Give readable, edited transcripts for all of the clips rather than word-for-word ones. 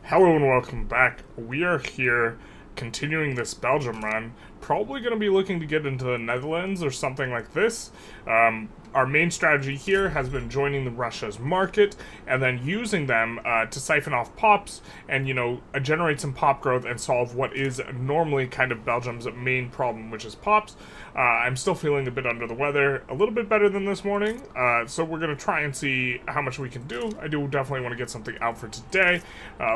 Hello and welcome back. We are here continuing this Belgium run. Probably going to be looking to get into the Netherlands or something like this. Our main strategy here has been joining the Russia's market and then using them to siphon off pops and, generate some pop growth and solve what is normally kind of Belgium's main problem, which is pops. I'm still feeling a bit under the weather, a little bit better than this morning, so we're going to try and see how much we can do. I do definitely want to get something out for today.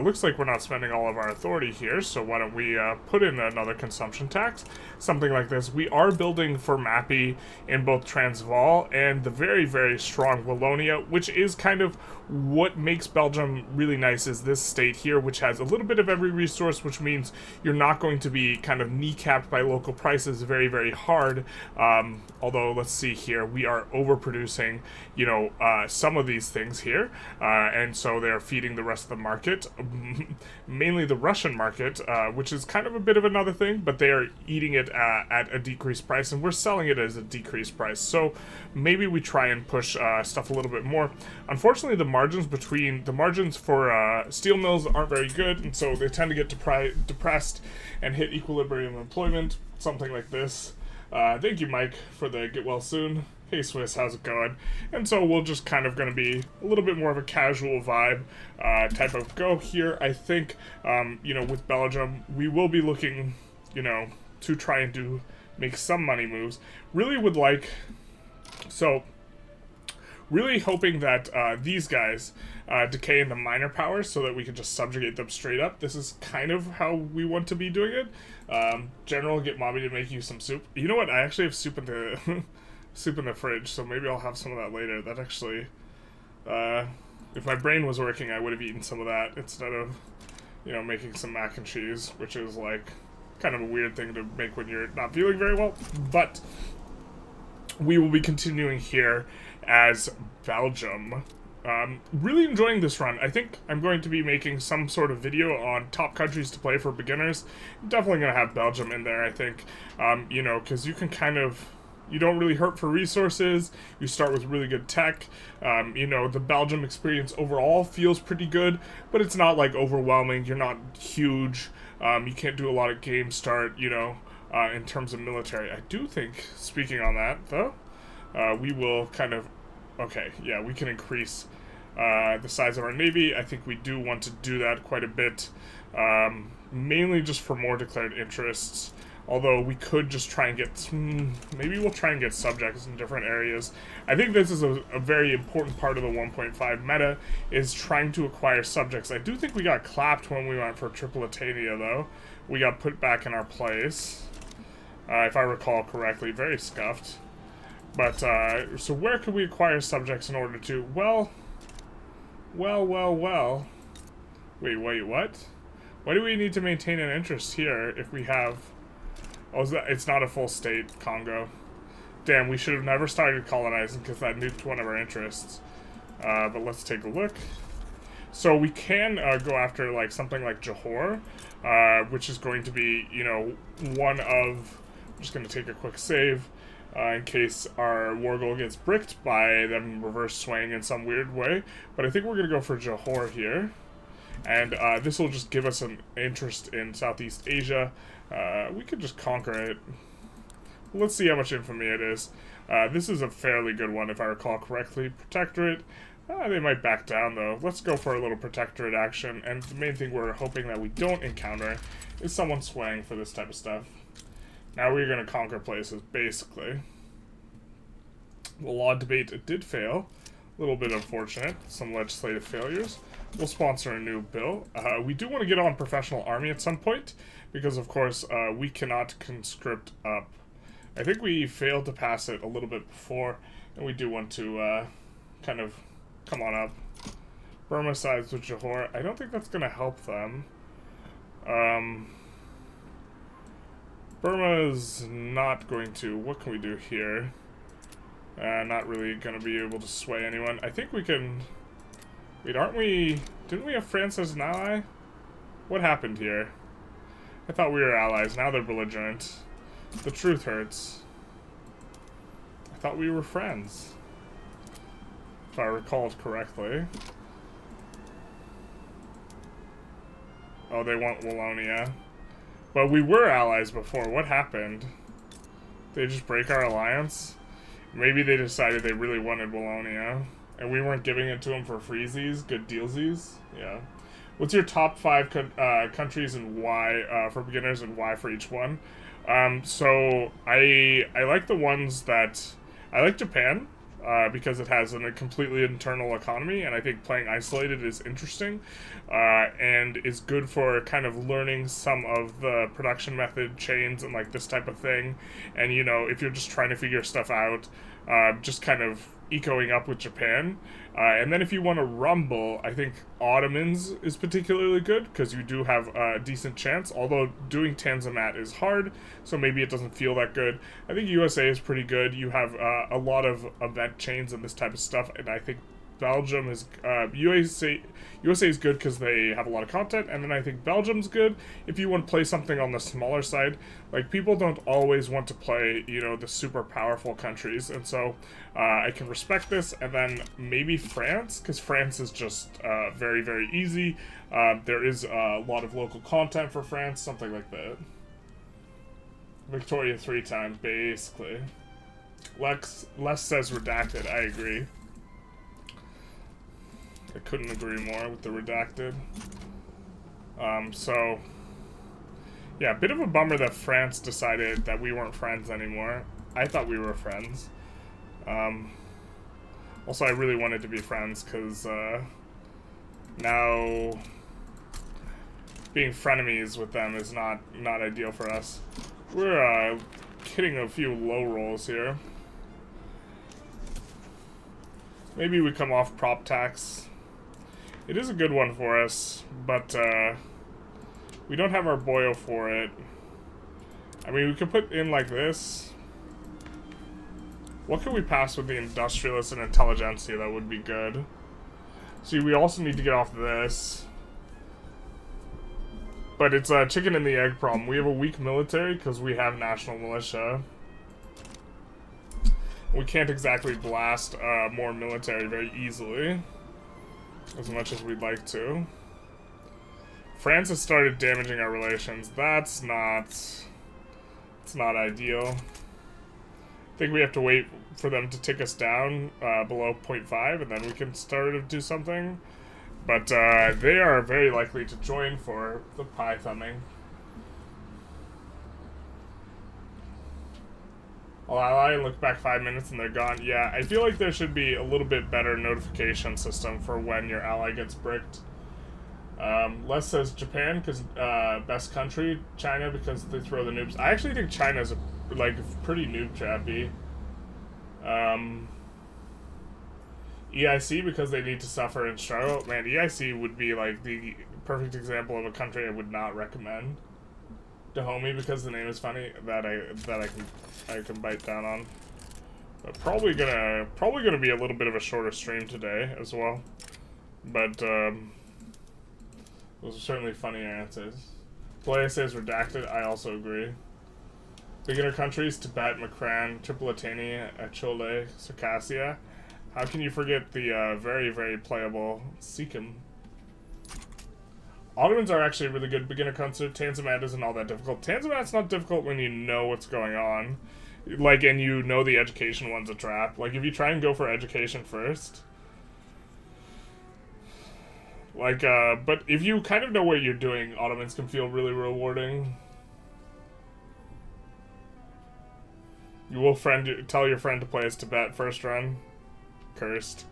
Looks like we're not spending all of our authority here, so why don't we put in another consumption tax, something like this. We are building for Mappy in both Transvaal and the very, very strong Wallonia, which is kind of what makes Belgium really nice, is this state here, which has a little bit of every resource, which means you're not going to be kind of kneecapped by local prices very, very hard. Although, let's see here, we are overproducing, some of these things here, and so they're feeding the rest of the market, mainly the Russian market, which is kind of a bit of another thing, but they are eating it at a decreased price, and we're selling it as a decreased price. So maybe we try and push stuff a little bit more. Unfortunately, the margins for steel mills aren't very good, and so they tend to get depressed and hit equilibrium employment, something like this. Thank you, Mike, for the get well soon. Hey, Swiss, how's it going? And so we're just kind of going to be a little bit more of a casual vibe type of go here. I think, with Belgium, we will be looking, to try and make some money moves. Really would like, really hoping that these guys decay into minor powers so that we can just subjugate them straight up. This is kind of how we want to be doing it. General, get mommy to make you some soup. You know what? I actually have soup in the soup in the fridge, so maybe I'll have some of that later. That actually, if my brain was working, I would have eaten some of that instead of, making some mac and cheese, which is like kind of a weird thing to make when you're not feeling very well. But we will be continuing here as Belgium. Really enjoying this run. I think I'm going to be making some sort of video on top countries to play for beginners. I'm definitely going to have Belgium in there, I think, because you can kind of, you don't really hurt for resources, you start with really good tech, the Belgium experience overall feels pretty good, but it's not like overwhelming, you're not huge, you can't do a lot of game start, in terms of military. I do think, speaking on that, though, we will kind of, we can increase the size of our navy. I think we do want to do that quite a bit, mainly just for more declared interests. Although we could just try and get, maybe we'll try and get subjects in different areas. I think this is a very important part of the 1.5 meta, is trying to acquire subjects. I do think we got clapped when we went for Tripolitania, though. We got put back in our place, if I recall correctly, very scuffed. But, so where could we acquire subjects in order to, well. Wait, what? Why do we need to maintain an interest here if we have... Oh, it's not a full state, Congo. Damn, we should have never started colonizing because that nuked one of our interests. But let's take a look. So we can go after like something like Johor, which is going to be, one of... I'm just going to take a quick save in case our war goal gets bricked by them reverse swaying in some weird way. But I think we're going to go for Johor here. And this will just give us an interest in Southeast Asia. We could just conquer it. Let's see how much infamy it is. This is a fairly good one, if I recall correctly. Protectorate. They might back down, though. Let's go for a little protectorate action. And the main thing we're hoping that we don't encounter is someone swaying for this type of stuff. Now we're going to conquer places, basically. The law debate did fail. A little bit unfortunate. Some legislative failures. We'll sponsor a new bill. We do want to get on professional army at some point, because of course we cannot conscript up. I think we failed to pass it a little bit before, and we do want to kind of come on up. Burma sides with Johor. I don't think that's going to help them. Burma is not going to. What can we do here? Not really going to be able to sway anyone. I think we can... Wait, aren't we... Didn't we have France as an ally? What happened here? I thought we were allies. Now they're belligerent. The truth hurts. I thought we were friends, if I recalled correctly. Oh, they want Wallonia. But we were allies before. What happened? They just break our alliance? Maybe they decided they really wanted Wallonia. And we weren't giving it to them for freezies. Good dealsies. Yeah. What's your top 5 countries and why for beginners and why for each one? So I like the ones that... I like Japan. Because it has a completely internal economy, and I think playing isolated is interesting, and is good for kind of learning some of the production method chains and like this type of thing. And you know, if you're just trying to figure stuff out, just kind of echoing up with Japan. And then if you want to rumble, I think Ottomans is particularly good, because you do have a decent chance, although doing Tanzimat is hard, so maybe it doesn't feel that good. I think USA is pretty good. You have a lot of event chains and this type of stuff, and I think Belgium is, USA is good because they have a lot of content, and then I think Belgium's good if you want to play something on the smaller side. Like, people don't always want to play, you know, the super powerful countries, and so I can respect this. And then maybe France, because France is just very, very easy. There is a lot of local content for France, something like that. Victoria 3 times, basically. Les says redacted, I agree. I couldn't agree more with the redacted. So, yeah, a bit of a bummer that France decided that we weren't friends anymore. I thought we were friends. Also, I really wanted to be friends, because now being frenemies with them is not ideal for us. We're hitting a few low rolls here. Maybe we come off prop tax. It is a good one for us, but we don't have our boil for it. I mean, we could put in like this. What can we pass with the Industrialists and Intelligentsia that would be good? See, we also need to get off this. But it's a chicken and the egg problem. We have a weak military because we have national militia. We can't exactly blast more military very easily, as much as we'd like to. France has started damaging our relations. It's not ideal. I think we have to wait for them to tick us down below 0.5, and then we can start to do something. But they are very likely to join for the pie thumbing. I'll ally and look back 5 minutes and they're gone. Yeah, I feel like there should be a little bit better notification system for when your ally gets bricked. Les says Japan, because best country. China, because they throw the noobs. I actually think China's like pretty noob trappy. EIC, because they need to suffer and struggle. Man, EIC would be like the perfect example of a country I would not recommend. Dahomey, because the name is funny, that I can bite down on. But probably gonna be a little bit of a shorter stream today as well. But those are certainly funny answers. Playa says redacted. I also agree. Beginner countries: Tibet, Makran, Tripolitania, Achole, Circassia. How can you forget the very, very playable Sikkim? Ottomans are actually a really good beginner country. Tanzimat isn't all that difficult. Tanzimat's not difficult when you know what's going on. Like, and you know the education one's a trap. Like, if you try and go for education first. Like, but if you kind of know what you're doing, Ottomans can feel really rewarding. You will tell your friend to play as Tibet first run. Cursed.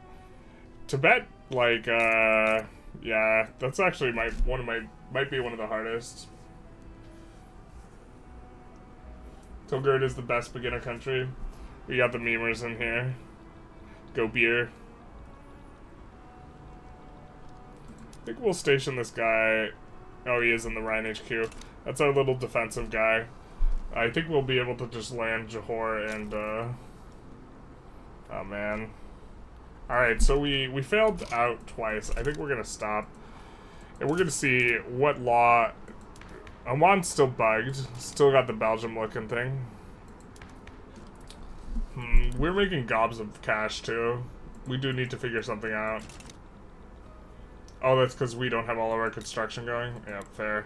Tibet, like, yeah, that's actually might be one of the hardest. Tilgurt is the best beginner country. We got the memers in here. Go beer. I think we'll station this guy. Oh, he is in the Rhine HQ. That's our little defensive guy. I think we'll be able to just land Johor and, oh man. Alright, so we failed out twice. I think we're gonna stop. And we're gonna see what law... Oman's still bugged. Still got the Belgium looking thing. We're making gobs of cash too. We do need to figure something out. Oh, that's because we don't have all of our construction going? Yeah, fair.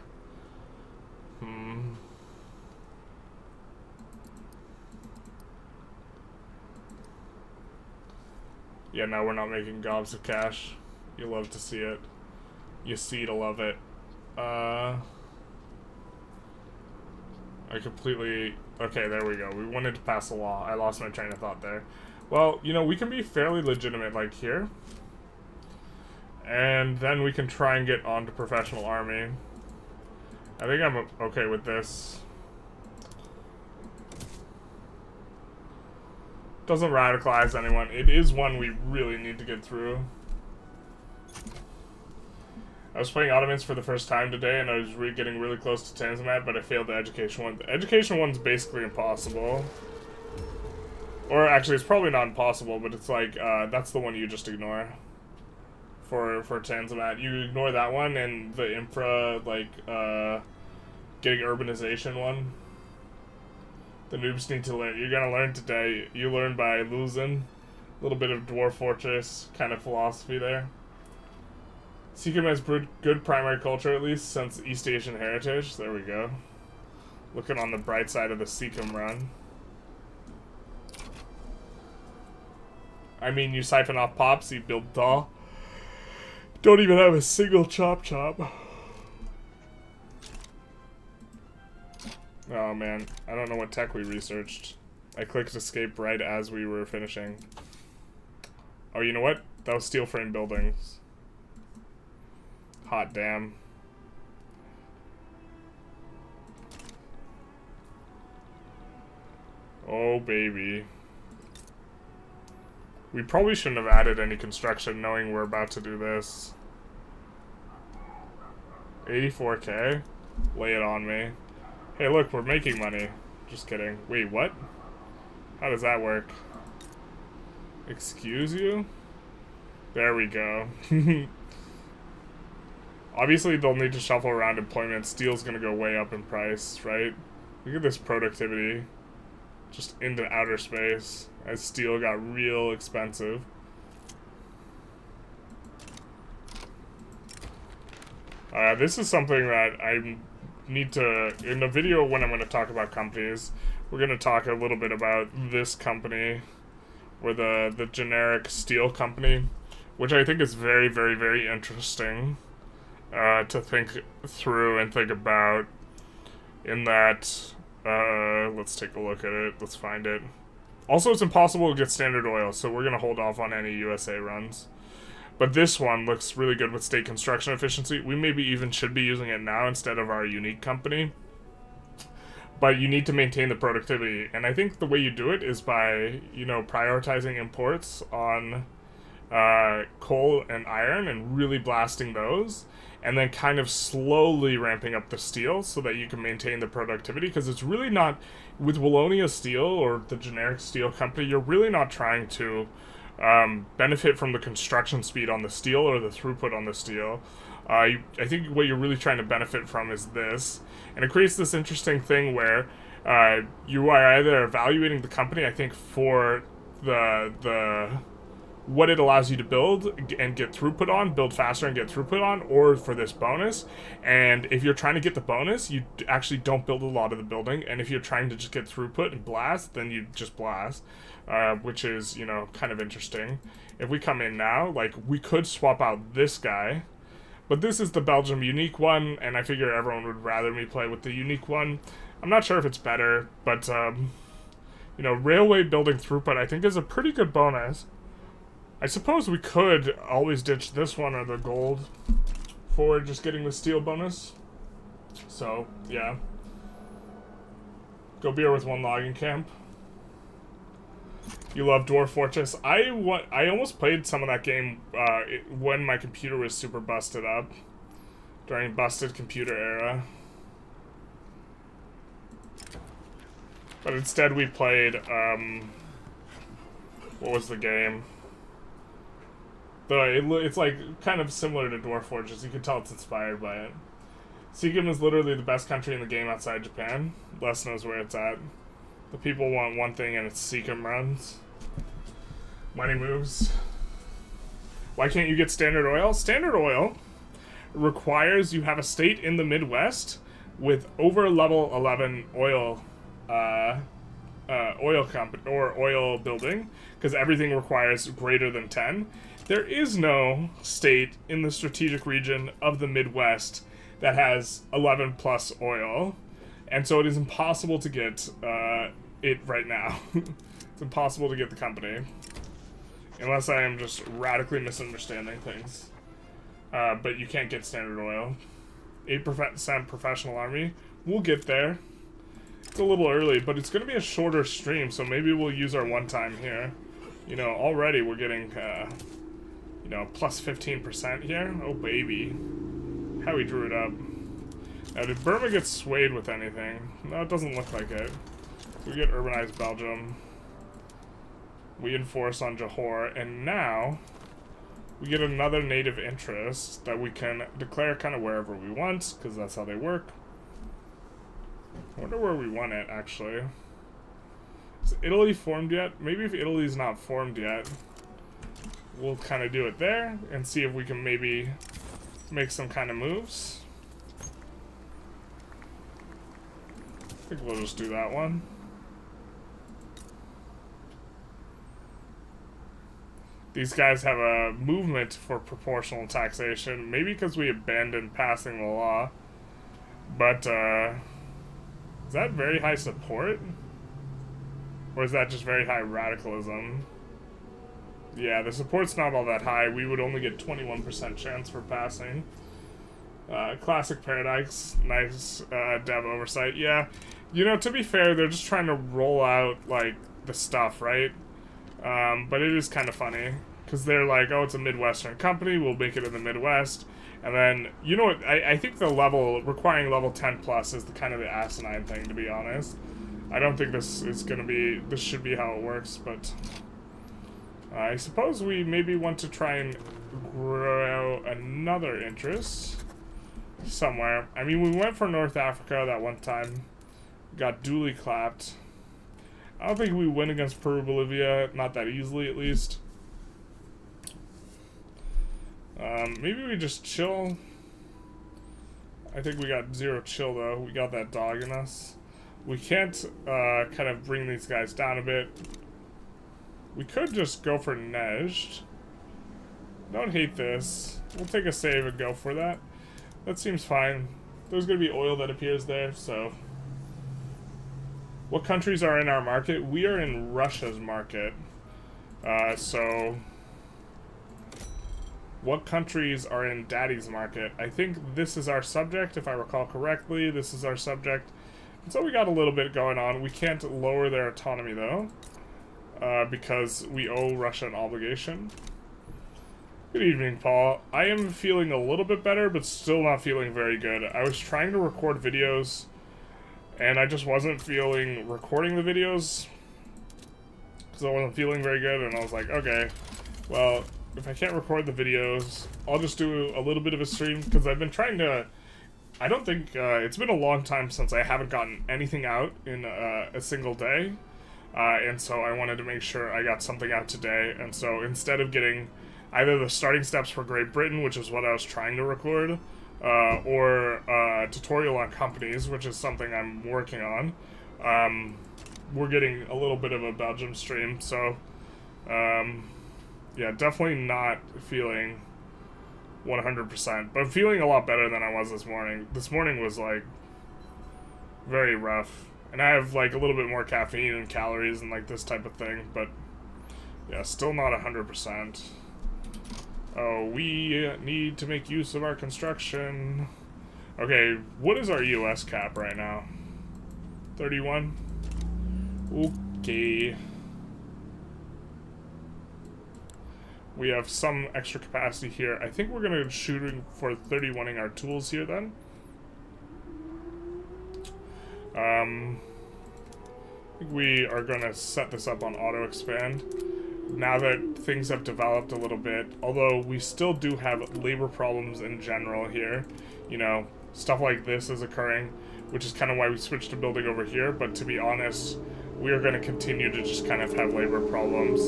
Yeah, now we're not making gobs of cash. You love to see it. You see to love it. I completely... Okay, there we go. We wanted to pass a law. I lost my train of thought there. Well, you know, we can be fairly legitimate, like here. And then we can try and get onto professional army. I think I'm okay with this. Doesn't radicalize anyone. It is one we really need to get through. I was playing Ottomans for the first time today, and I was getting really close to Tanzimat, but I failed the education one. The education one's basically impossible. Or actually, it's probably not impossible, but it's like, that's the one you just ignore. For Tanzimat. You ignore that one, and the infra, like, getting urbanization one. The noobs need to learn. You're gonna learn today. You learn by losing. A little bit of Dwarf Fortress kind of philosophy there. Sikkim has good primary culture, at least, since East Asian heritage. There we go. Looking on the bright side of the Sikkim run. I mean, you siphon off pops, you build tall. Don't even have a single chop. Oh man, I don't know what tech we researched. I clicked escape right as we were finishing. Oh, you know what? That was steel frame buildings. Hot damn. Oh baby. We probably shouldn't have added any construction knowing we're about to do this. 84k? Lay it on me. Hey look, we're making money. Just kidding. Wait, what? How does that work? Excuse you? There we go. Obviously they'll need to shuffle around employment. Steel's gonna go way up in price, right? Look at this productivity. Just into outer space. As steel got real expensive. This is something that I need to... In the video when I'm going to talk about companies, we're going to talk a little bit about this company. Or the generic steel company. Which I think is very, very, very interesting. To think through and think about. In that... let's take a look at it. Let's find it. Also, it's impossible to get Standard Oil, so we're going to hold off on any USA runs. But this one looks really good with state construction efficiency. We maybe even should be using it now instead of our unique company. But you need to maintain the productivity. And I think the way you do it is by, you know, prioritizing imports on coal and iron and really blasting those. And then kind of slowly ramping up the steel so that you can maintain the productivity. Because it's really not, with Wallonia Steel or the generic steel company, you're really not trying to benefit from the construction speed on the steel or the throughput on the steel. I think what you're really trying to benefit from is this. And it creates this interesting thing where you are either evaluating the company, I think, for the what it allows you to build and get throughput on, build faster and get throughput on, or for this bonus. And if you're trying to get the bonus, you actually don't build a lot of the building. And if you're trying to just get throughput and blast, then you just blast, which is, you know, kind of interesting. If we come in now, like, we could swap out this guy, but this is the Belgium unique one, and I figure everyone would rather me play with the unique one. I'm not sure if it's better, but, you know, railway building throughput I think is a pretty good bonus. I suppose we could always ditch this one or the gold for just getting the steel bonus. So, yeah. Go beer with one logging camp. You love Dwarf Fortress. I almost played some of that game when my computer was super busted up. During busted computer era. But instead we played, what was the game? It's like kind of similar to Dwarf Fortress. You can tell it's inspired by it. Sikkim is literally the best country in the game outside Japan. Les knows where it's at. The people want one thing and it's Sikkim runs. Money moves. Why can't you get Standard Oil? Standard Oil requires you have a state in the Midwest with over level 11 oil company or oil building, because everything requires greater than 10. There is no state in the strategic region of the Midwest that has 11 plus oil, and so it is impossible to get it right now. It's impossible to get the company, unless I am just radically misunderstanding things. But you can't get standard oil. 8% professional army. We'll get there. It's a little early, but it's going to be a shorter stream, so maybe we'll use our one time here. You know, already we're getting, you know, plus 15% here. Oh, baby. How he drew it up. Now, did Burma get swayed with anything? No, it doesn't look like it. So we get urbanized Belgium. We enforce on Johor, and now we get another native interest that we can declare kind of wherever we want, because that's how they work. I wonder where we want it, actually. Is Italy formed yet? Maybe if Italy's not formed yet, we'll kind of do it there and see if we can maybe make some kind of moves. I think we'll just do that one. These guys have a movement for proportional taxation, maybe because we abandoned passing the law. But, is that very high support? Or is that just very high radicalism? Yeah, the support's not all that high. We would only get 21% chance for passing. Classic Paradise, nice dev oversight. Yeah, you know, to be fair, they're just trying to roll out, like, the stuff, right? But it is kind of funny, because they're like, oh, it's a Midwestern company, we'll make it in the Midwest. And then, you know what, I think the level, requiring level 10 plus is the kind of the asinine thing, to be honest. I don't think this is going to be, this should be how it works, but I suppose we maybe want to try and grow another interest somewhere. I mean, we went for North Africa that one time, got duly clapped. I don't think we win against Peru, Bolivia, not that easily at least. Maybe we just chill. I think we got 0 chill though. We got that dog in us. We can't kind of bring these guys down a bit. We could just go for Nejd. Don't hate this. We'll take a save and go for that. That seems fine. There's going to be oil that appears there, so... What countries are in our market? We are in Russia's market. So... What countries are in Daddy's market? I think this is our subject, if I recall correctly. This is our subject. And so we got a little bit going on. We can't lower their autonomy, though. Because we owe Russia an obligation. Good evening, Paul. I am feeling a little bit better, but still not feeling very good. I was trying to record videos, and I just wasn't feeling recording the videos. Because I wasn't feeling very good, and I was like, okay, well... If I can't record the videos, I'll just do a little bit of a stream, because I've been trying to... I don't think... it's been a long time since I haven't gotten anything out in a single day. And so I wanted to make sure I got something out today. And so instead of getting either the starting steps for Great Britain, which is what I was trying to record, or a tutorial on companies, which is something I'm working on, we're getting a little bit of a Belgium stream. So... yeah, definitely not feeling 100%, but feeling a lot better than I was this morning. This morning was, like, very rough. And I have, like, a little bit more caffeine and calories and, like, this type of thing, but, yeah, still not 100%. Oh, we need to make use of our construction. Okay, what is our US cap right now? 31? Okay. We have some extra capacity here. I think we're going to be shooting for 31ing our tools here then. I think we are going to set this up on auto expand. Now that things have developed a little bit, although we still do have labor problems in general here. You know, stuff like this is occurring, which is kind of why we switched to building over here. But to be honest, we are going to continue to just kind of have labor problems.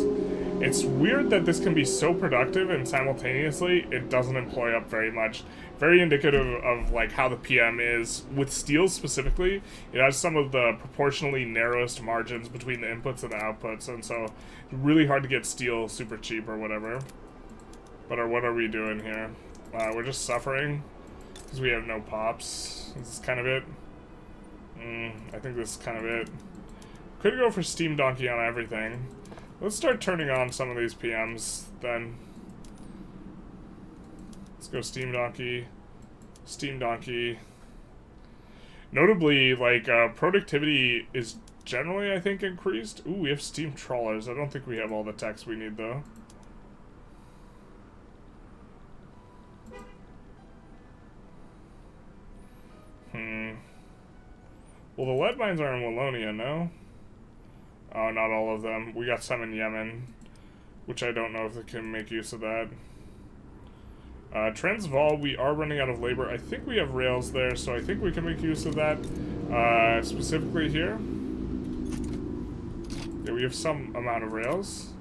It's weird that this can be so productive and simultaneously it doesn't employ up very much. Very indicative of like how the PM is. With steel specifically, it has some of the proportionally narrowest margins between the inputs and the outputs, and so it's really hard to get steel super cheap or whatever. But what are we doing here? We're just suffering because we have no pops. Is this kind of it? I think this is kind of it. Could go for Steam Donkey on everything. Let's start turning on some of these PMs then. Let's go Steam Donkey. Steam Donkey. Notably, like, productivity is generally, I think, increased. Ooh, we have Steam Trawlers. I don't think we have all the techs we need, though. Well, the lead mines are in Wallonia, no? Oh, not all of them. We got some in Yemen, which I don't know if they can make use of that. Transvaal, we are running out of labor. I think we have rails there, so I think we can make use of that. Specifically here. Yeah, we have some amount of rails.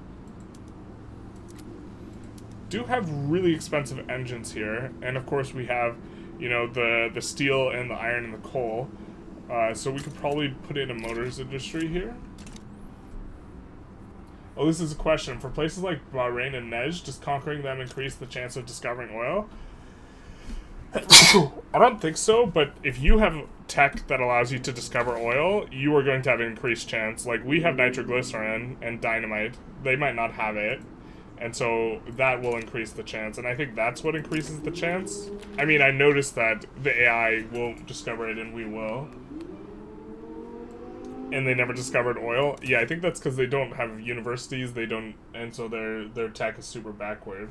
Do have really expensive engines here, and of course we have, you know, the steel and the iron and the coal. So we could probably put in a motors industry here. Oh, this is a question. For places like Bahrain and Nejd, does conquering them increase the chance of discovering oil? I don't think so, but if you have tech that allows you to discover oil, you are going to have an increased chance. Like, we have nitroglycerin and dynamite. They might not have it. And so that will increase the chance. And I think that's what increases the chance. I mean, I noticed that the AI won't discover it and we will. And they never discovered oil. Yeah, I think that's because they don't have universities. They don't, and so their tech is super backward.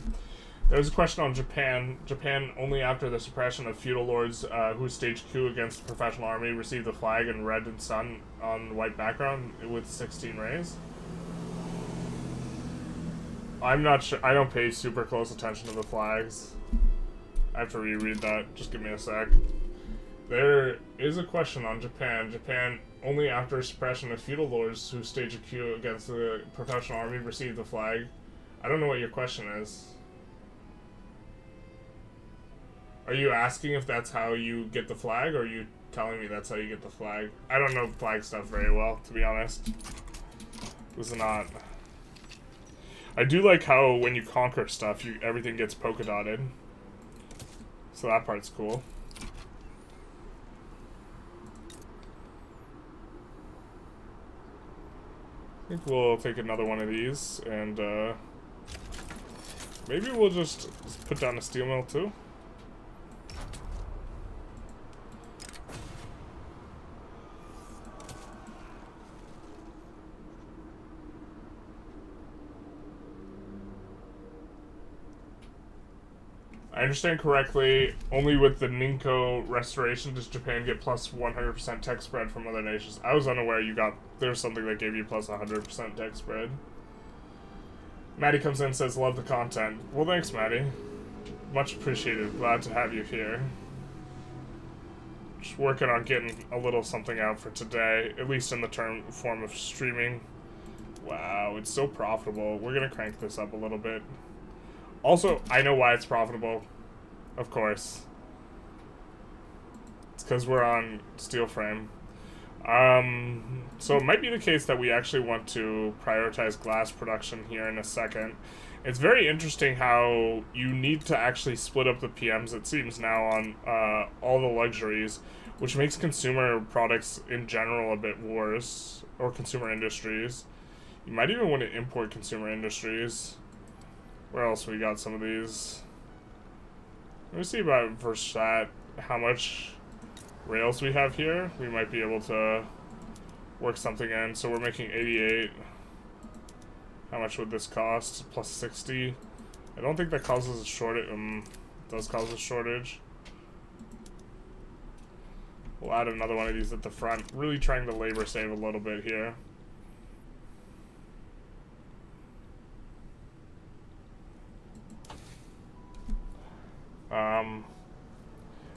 There was a question on Japan. Japan, only after the suppression of feudal lords who staged coup against the professional army, received the flag in red and sun on white background with 16 rays. I'm not sure. I don't pay super close attention to the flags. I have to reread that. Just give me a sec. There is a question on Japan. Japan, only after suppression of feudal lords who staged a coup against the professional army, received the flag. I don't know what your question is. Are you asking if that's how you get the flag, or are you telling me that's how you get the flag? I don't know flag stuff very well, to be honest. This is not... I do like how when you conquer stuff, everything gets polka dotted. So that part's cool. I think we'll take another one of these, and maybe we'll just put down a steel mill too. I understand correctly, only with the Ninko restoration does Japan get plus 100% tech spread from other nations. I was unaware there's something that gave you plus 100% tech spread. Maddie comes in and says, love the content. Well, thanks, Maddie. Much appreciated. Glad to have you here. Just working on getting a little something out for today, at least in the form of streaming. Wow, it's so profitable. We're going to crank this up a little bit. Also, I know why it's profitable. Of course. It's because we're on steel frame. So it might be the case that we actually want to prioritize glass production here in a second. It's very interesting how you need to actually split up the PMs, it seems now, on all the luxuries, which makes consumer products in general a bit worse, or consumer industries. You might even want to import consumer industries. Where else we got some of these? Let me see about Versat, how much rails we have here. We might be able to work something in. So we're making 88. How much would this cost? Plus 60. I don't think that causes a shortage. It does cause a shortage. We'll add another one of these at the front. Really trying to labor save a little bit here.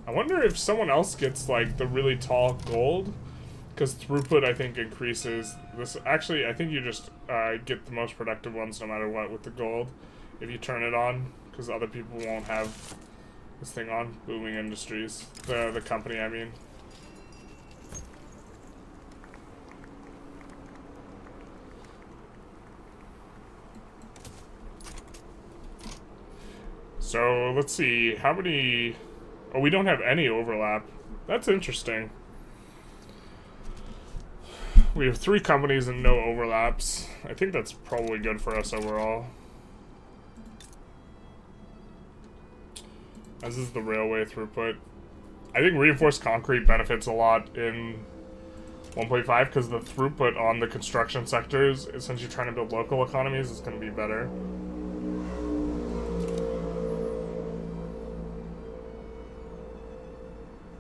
I wonder if someone else gets, like, the really tall gold. Because throughput, I think, increases this. Actually, I think you just get the most productive ones no matter what with the gold if you turn it on, because other people won't have this thing on. Booming industries. The company, I mean. So, let's see. How many... Oh, we don't have any overlap. That's interesting. We have 3 companies and no overlaps. I think that's probably good for us overall. As is the railway throughput. I think reinforced concrete benefits a lot in 1.5 because the throughput on the construction sectors, since you're trying to build local economies, is going to be better.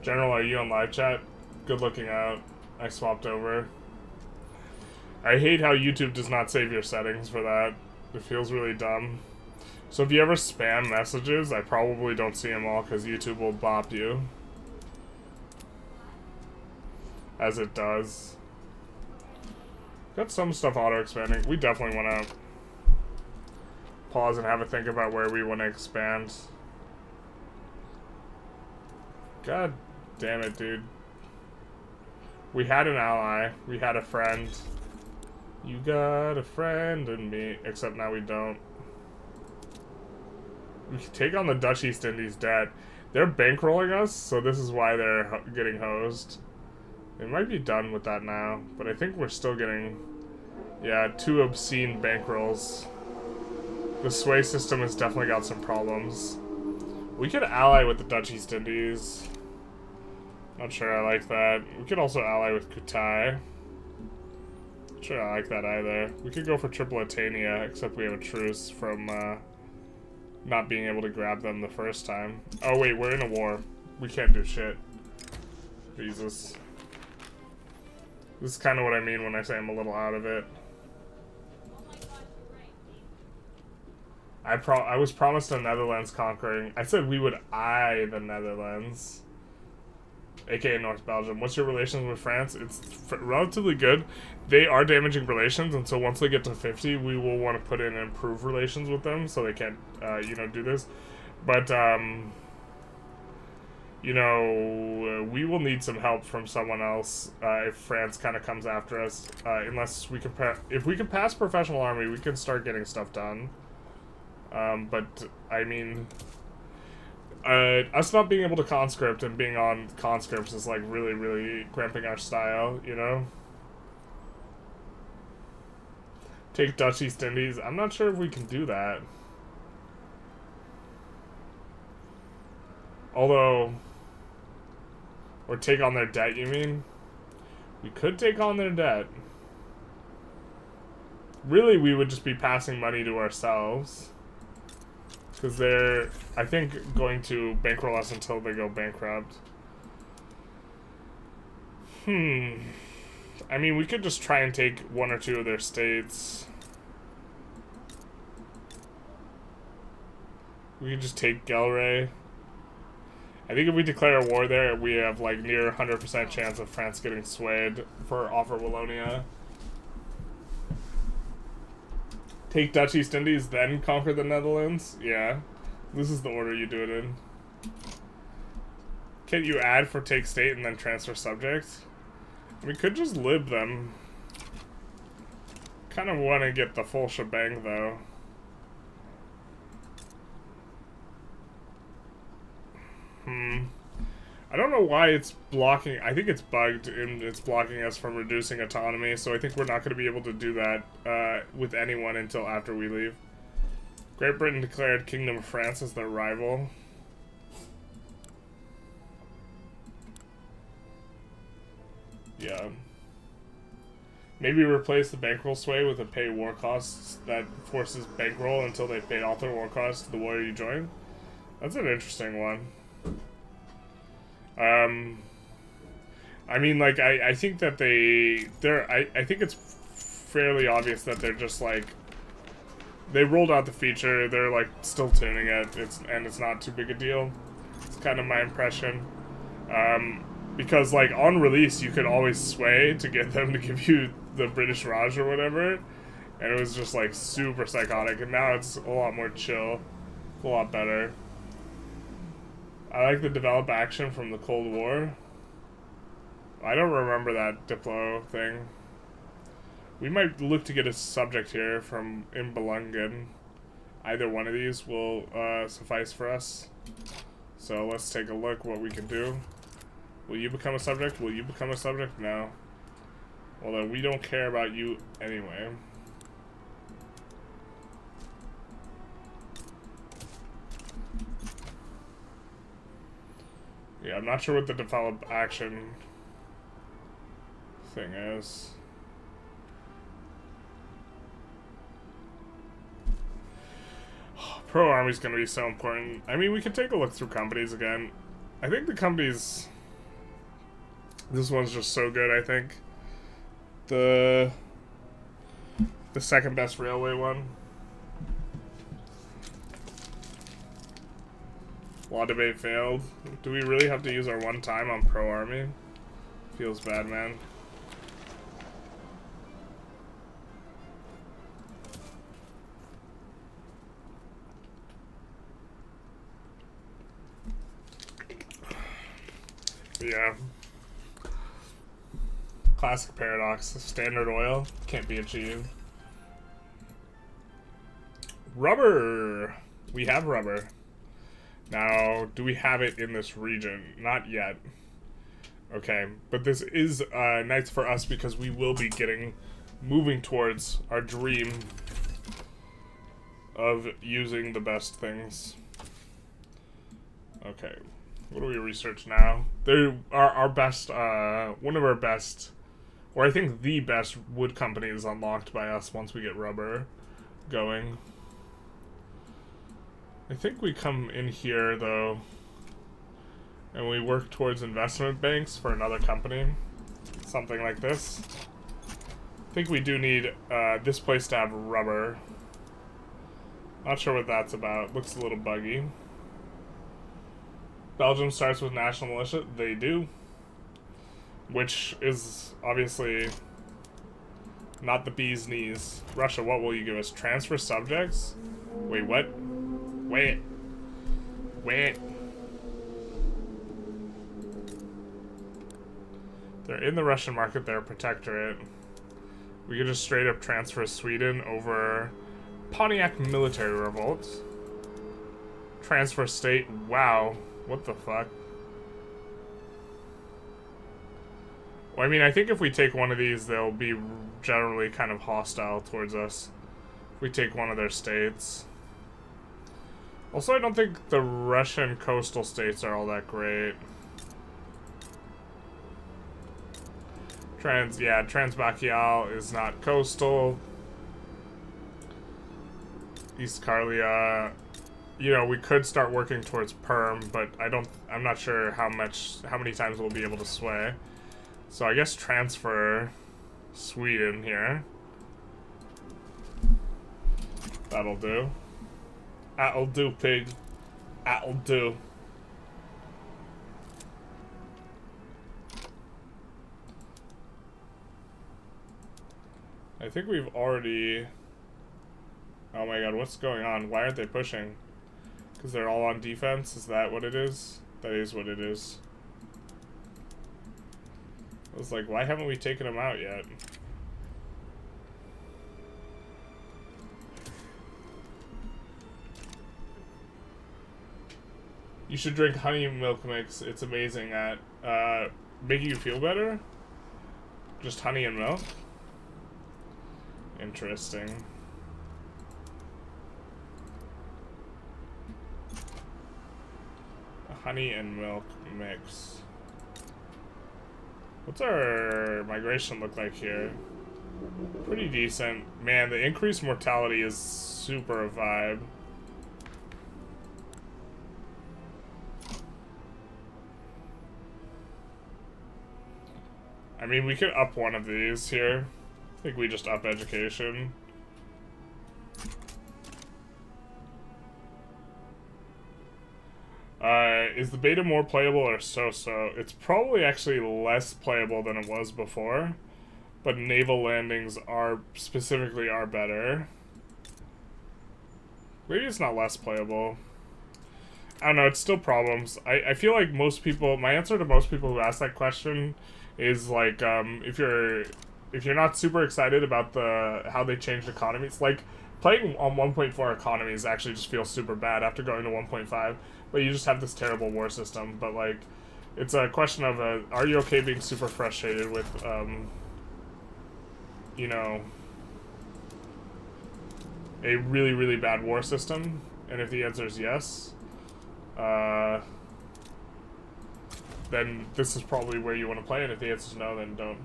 General, are you on live chat? Good looking out. I swapped over. I hate how YouTube does not save your settings for that. It feels really dumb. So if you ever spam messages, I probably don't see them all because YouTube will bop you. As it does. Got some stuff auto-expanding. We definitely want to pause and have a think about where we want to expand. God damn it, dude. We had an ally. We had a friend. You got a friend in me. Except now we don't. We can take on the Dutch East Indies debt. They're bankrolling us, so this is why they're getting hosed. They might be done with that now, but I think we're still getting... Yeah, 2 obscene bankrolls. The Suez system has definitely got some problems. We could ally with the Dutch East Indies. Not sure I like that. We could also ally with Kutai. Not sure I like that either. We could go for Tripolitania, except we have a truce from not being able to grab them the first time. Oh wait, we're in a war. We can't do shit. Jesus. This is kind of what I mean when I say I'm a little out of it. I was promised the Netherlands conquering. I said we would eye the Netherlands. AKA North Belgium. What's your relations with France? It's relatively good. They are damaging relations, and so once they get to 50, we will want to put in improved relations with them, so they can't, you know, do this. But, you know, we will need some help from someone else if France kind of comes after us. Unless we can, if we can pass professional army, we can start getting stuff done. But I mean. Us not being able to conscript and being on conscripts is like really, really cramping our style, you know? Take Dutch East Indies. I'm not sure if we can do that. Although, or take on their debt, you mean? We could take on their debt. Really, we would just be passing money to ourselves. Because they're, I think, going to bankroll us until they go bankrupt. I mean, we could just try and take 1 or 2 of their states. We could just take Gelre. I think if we declare a war there, we have, like, near 100% chance of France getting swayed for Offer Wallonia. Take Dutch East Indies, then conquer the Netherlands? Yeah. This is the order you do it in. Can't you add for take state and then transfer subjects? We could just lib them. Kind of want to get the full shebang, though. I don't know why it's blocking. I think it's bugged and it's blocking us from reducing autonomy, so I think we're not going to be able to do that with anyone until after we leave. Great Britain declared Kingdom of France as their rival. Yeah. Maybe replace the bankroll sway with a pay war costs that forces bankroll until they pay off their war costs to the warrior you join. That's an interesting one. I mean, like, I think that I think it's fairly obvious that they're just, like, they rolled out the feature, they're, like, still tuning it, and it's not too big a deal. It's kind of my impression. Because, like, on release, you could always sway to get them to give you the British Raj or whatever. And it was just, like, super psychotic. And now it's a lot more chill. It's a lot better. I like the develop action from the Cold War. I don't remember that Diplo thing. We might look to get a subject here from Imbelungen. Either one of these will suffice for us. So let's take a look what we can do. Will you become a subject? Will you become a subject? No. Although we don't care about you anyway. Yeah, I'm not sure what the develop action thing is. Pro Army's gonna be so important. I mean, we could take a look through companies again. I think the companies... This one's just so good, I think. The second best railway one. Law debate failed. Do we really have to use our one time on Pro Army? Feels bad, man. Yeah. Classic paradox. Standard oil can't be achieved. Rubber! We have rubber. Now, do we have it in this region? Not yet. Okay, but this is nice for us because we will be moving towards our dream of using the best things. Okay, what do we research now? There are our best, one of our best, or I think the best wood company is unlocked by us once we get rubber going. I think we come in here, though, and we work towards investment banks for another company. Something like this. I think we do need this place to have rubber. Not sure what that's about. Looks a little buggy. Belgium starts with national militia. They do. Which is obviously not the bee's knees. Russia, what will you give us? Transfer subjects? Wait, what? Wait. They're in the Russian market, they're a protectorate. We could just straight up transfer Sweden over Pontiac military revolt. Transfer state, wow. What the fuck? Well, I mean, I think if we take one of these, they'll be generally kind of hostile towards us. If we take one of their states. Also, I don't think the Russian coastal states are all that great. Transbachial is not coastal. East Karlia, you know, we could start working towards Perm, but I'm not sure how many times we'll be able to sway. So I guess transfer Sweden here. That'll do. That'll do, pig. That'll do. I think we've already... Oh my god, what's going on? Why aren't they pushing? Because they're all on defense? Is that what it is? That is what it is. I was like, why haven't we taken them out yet? You should drink honey milk mix. It's amazing at making you feel better. Just honey and milk. Interesting. A honey and milk mix. What's our migration look like here? Pretty decent. Man, the increased mortality is super a vibe. I mean, we could up one of these here. I think we just up education. Okay, is the beta more playable or so-so? It's probably actually less playable than it was before, but naval landings are better. Maybe it's not less playable. I don't know, it's still problems. I feel like most people, my answer to most people who ask that question is like, if you're not super excited about how they changed economies, like playing on 1.4 economies actually just feels super bad after going to 1.5, but you just have this terrible war system. But like, it's a question of are you okay being super frustrated with, you know, a really, really bad war system? And if the answer is yes, then this is probably where you want to play, and if the answer is no, then don't.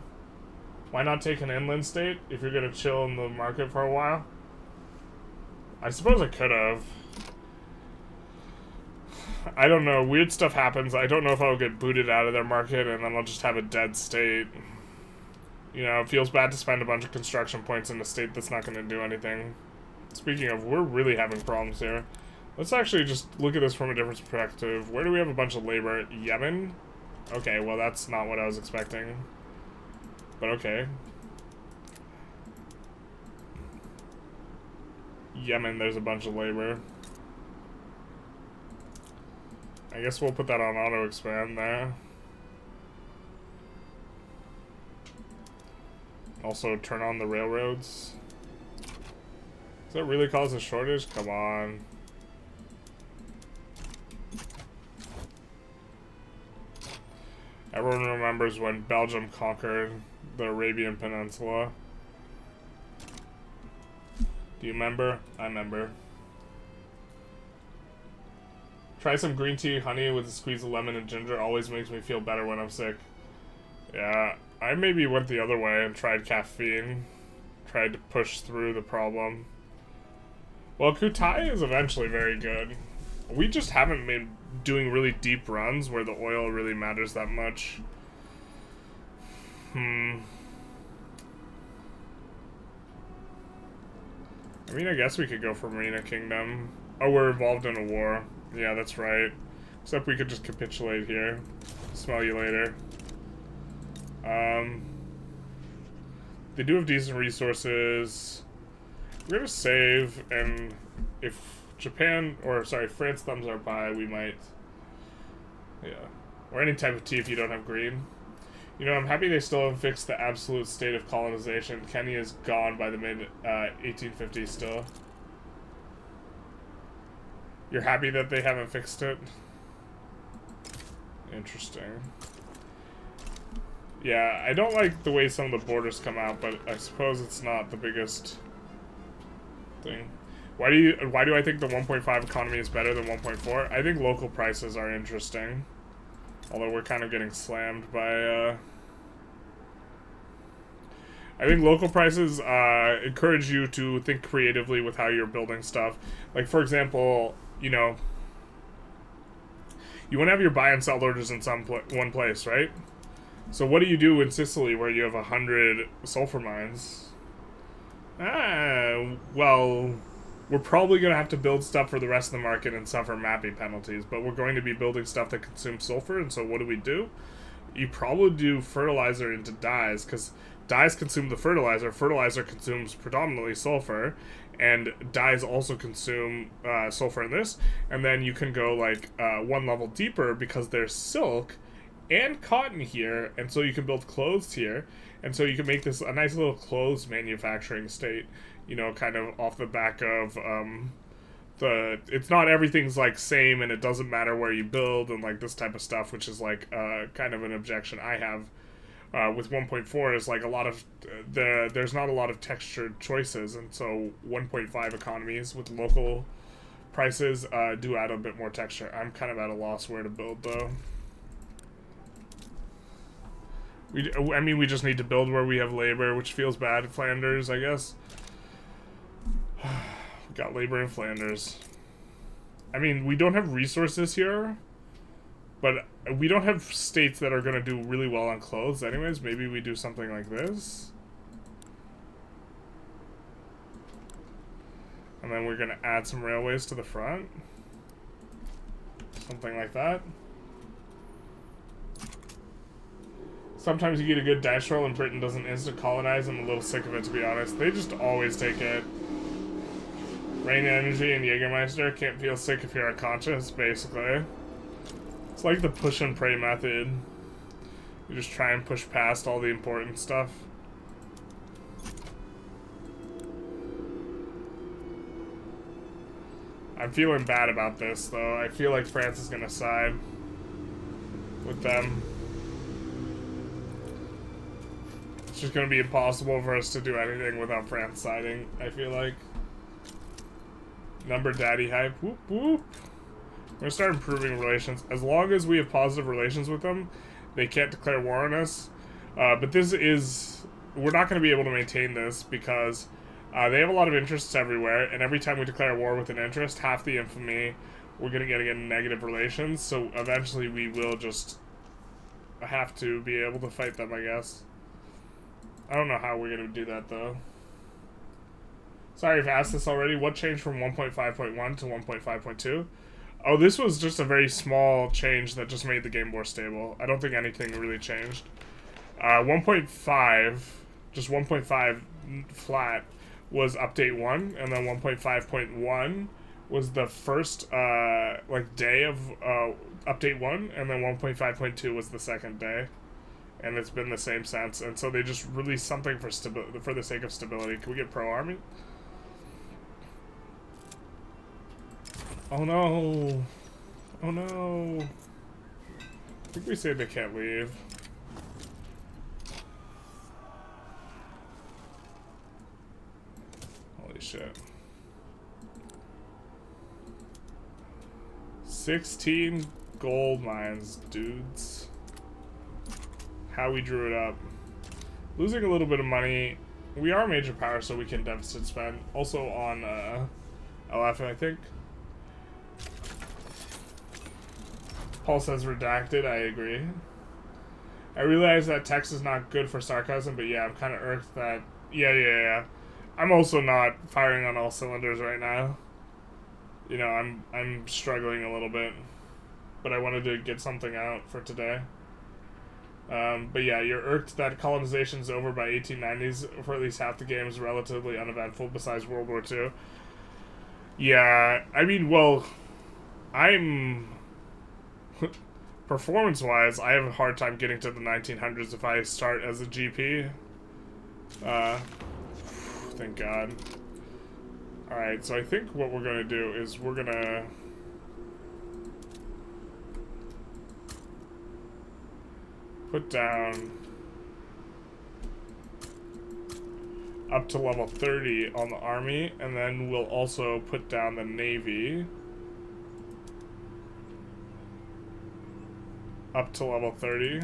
Why not take an inland state if you're going to chill in the market for a while? I suppose I could have. I don't know, weird stuff happens. I don't know if I'll get booted out of their market and then I'll just have a dead state. You know, it feels bad to spend a bunch of construction points in a state that's not going to do anything. Speaking of, we're really having problems here. Let's actually just look at this from a different perspective. Where do we have a bunch of labor? Yemen? Okay, well that's not what I was expecting. But okay. Yemen, there's a bunch of labor. I guess we'll put that on auto expand there. Also turn on the railroads. Does that really cause a shortage? Come on. Everyone remembers when Belgium conquered the Arabian Peninsula. Do you remember? I remember. Try some green tea, honey with a squeeze of lemon and ginger. Always makes me feel better when I'm sick. Yeah, I maybe went the other way and tried caffeine. Tried to push through the problem. Well, Kutai is eventually very good. We just haven't been doing really deep runs where the oil really matters that much. I mean, I guess we could go for Marina Kingdom. Oh, we're involved in a war. Yeah, that's right. Except we could just capitulate here. Smell you later. They do have decent resources. We're gonna save, and if France thumbs our buy, we might. Yeah. Or any type of tea if you don't have green. You know, I'm happy they still haven't fixed the absolute state of colonization. Kenya is gone by the mid-1850s still. You're happy that they haven't fixed it? Interesting. Yeah, I don't like the way some of the borders come out, but I suppose it's not the biggest thing. Why do I think the 1.5 economy is better than 1.4? I think local prices are interesting. Although we're kind of getting slammed by, I think local prices encourage you to think creatively with how you're building stuff. Like, for example, you know, you want to have your buy and sell orders in one place, right? So what do you do in Sicily where you have 100 sulfur mines? Well, we're probably going to have to build stuff for the rest of the market and suffer mapping penalties, but we're going to be building stuff that consumes sulfur, and so what do? You probably do fertilizer into dyes, because dyes consume the fertilizer. Fertilizer consumes predominantly sulfur, and dyes also consume sulfur in this, and then you can go like one level deeper because there's silk and cotton here, and so you can build clothes here, and so you can make this a nice little clothes manufacturing state, you know, kind of off the back of it's not everything's like same and it doesn't matter where you build and like this type of stuff, which is like kind of an objection I have with 1.4 is like a lot of there's not a lot of textured choices, and so 1.5 economies with local prices do add a bit more texture. I'm kind of at a loss where to build though. I mean, we just need to build where we have labor, which feels bad. Flanders, I guess. We got labor in Flanders. I mean, we don't have resources here, but we don't have states that are going to do really well on clothes anyways. Maybe we do something like this. And then we're going to add some railways to the front. Something like that. Sometimes you get a good dice roll and Britain doesn't instant colonize. I'm a little sick of it, to be honest. They just always take it. Rain Energy and Jägermeister can't feel sick if you're unconscious, basically. It's like the push and pray method. You just try and push past all the important stuff. I'm feeling bad about this, though. I feel like France is gonna side with them. It's just gonna be impossible for us to do anything without France siding, I feel like. Number daddy hype. Whoop whoop. We're gonna start improving relations. As long as we have positive relations with them, they can't declare war on us. But this is... We're not gonna be able to maintain this because they have a lot of interests everywhere, and every time we declare war with an interest, half the infamy, we're gonna get again negative relations, so eventually we will just have to be able to fight them, I guess. I don't know how we're gonna do that, though. Sorry if I asked this already. What changed from 1.5.1 to 1.5.2? Oh, this was just a very small change that just made the game more stable. I don't think anything really changed. 1.5, just 1.5 flat, was update 1, and then 1.5.1 was the first like day of update 1, and then 1.5.2 was the second day. And it's been the same since, and so they just released something for the sake of stability. Can we get pro army? Oh no! Oh no! I think we say they can't leave. Holy shit. 16 gold mines, dudes. How we drew it up. Losing a little bit of money. We are a major power, so we can deficit spend. Also on LF, I think. Paul says redacted. I agree. I realize that text is not good for sarcasm, but yeah, I'm kind of irked that... Yeah. I'm also not firing on all cylinders right now. You know, I'm struggling a little bit. But I wanted to get something out for today. But yeah, you're irked that colonization's over by 1890s for at least half the game is relatively uneventful besides World War II. Yeah, I mean, well, I'm... Performance-wise, I have a hard time getting to the 1900s if I start as a GP. Thank God. Alright, so I think what we're gonna do is we're gonna... put down up to level 30 on the army, and then we'll also put down the navy up to level 30.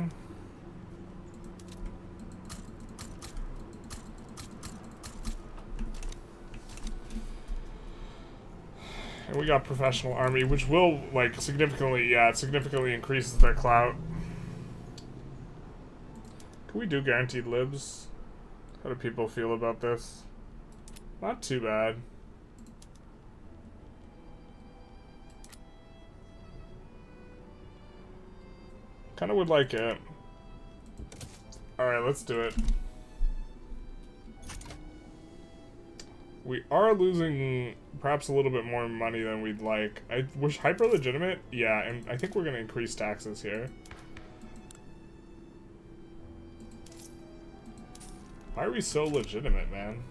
And we got professional army, which will, like, significantly, yeah, it significantly increases their clout. Can we do guaranteed libs? How do people feel about this? Not too bad. Kinda would like it. Alright, let's do it. We are losing perhaps a little bit more money than we'd like. I wish hyper legitimate? Yeah, and I think we're gonna increase taxes here. Why are we so legitimate, man?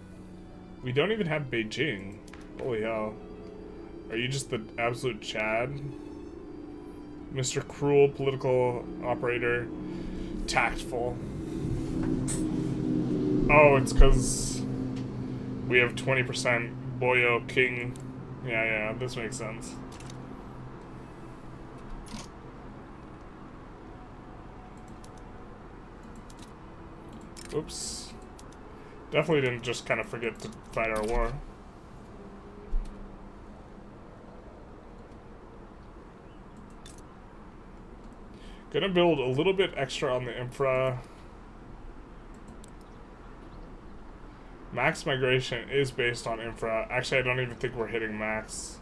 We don't even have Beijing. Holy hell. Are you just the absolute Chad? Mr. Cruel, political operator, tactful. Oh, it's because we have 20% Boyo King. Yeah, this makes sense. Oops. Definitely didn't just kind of forget to fight our war. Gonna build a little bit extra on the infra. Max migration is based on infra. Actually, I don't even think we're hitting max.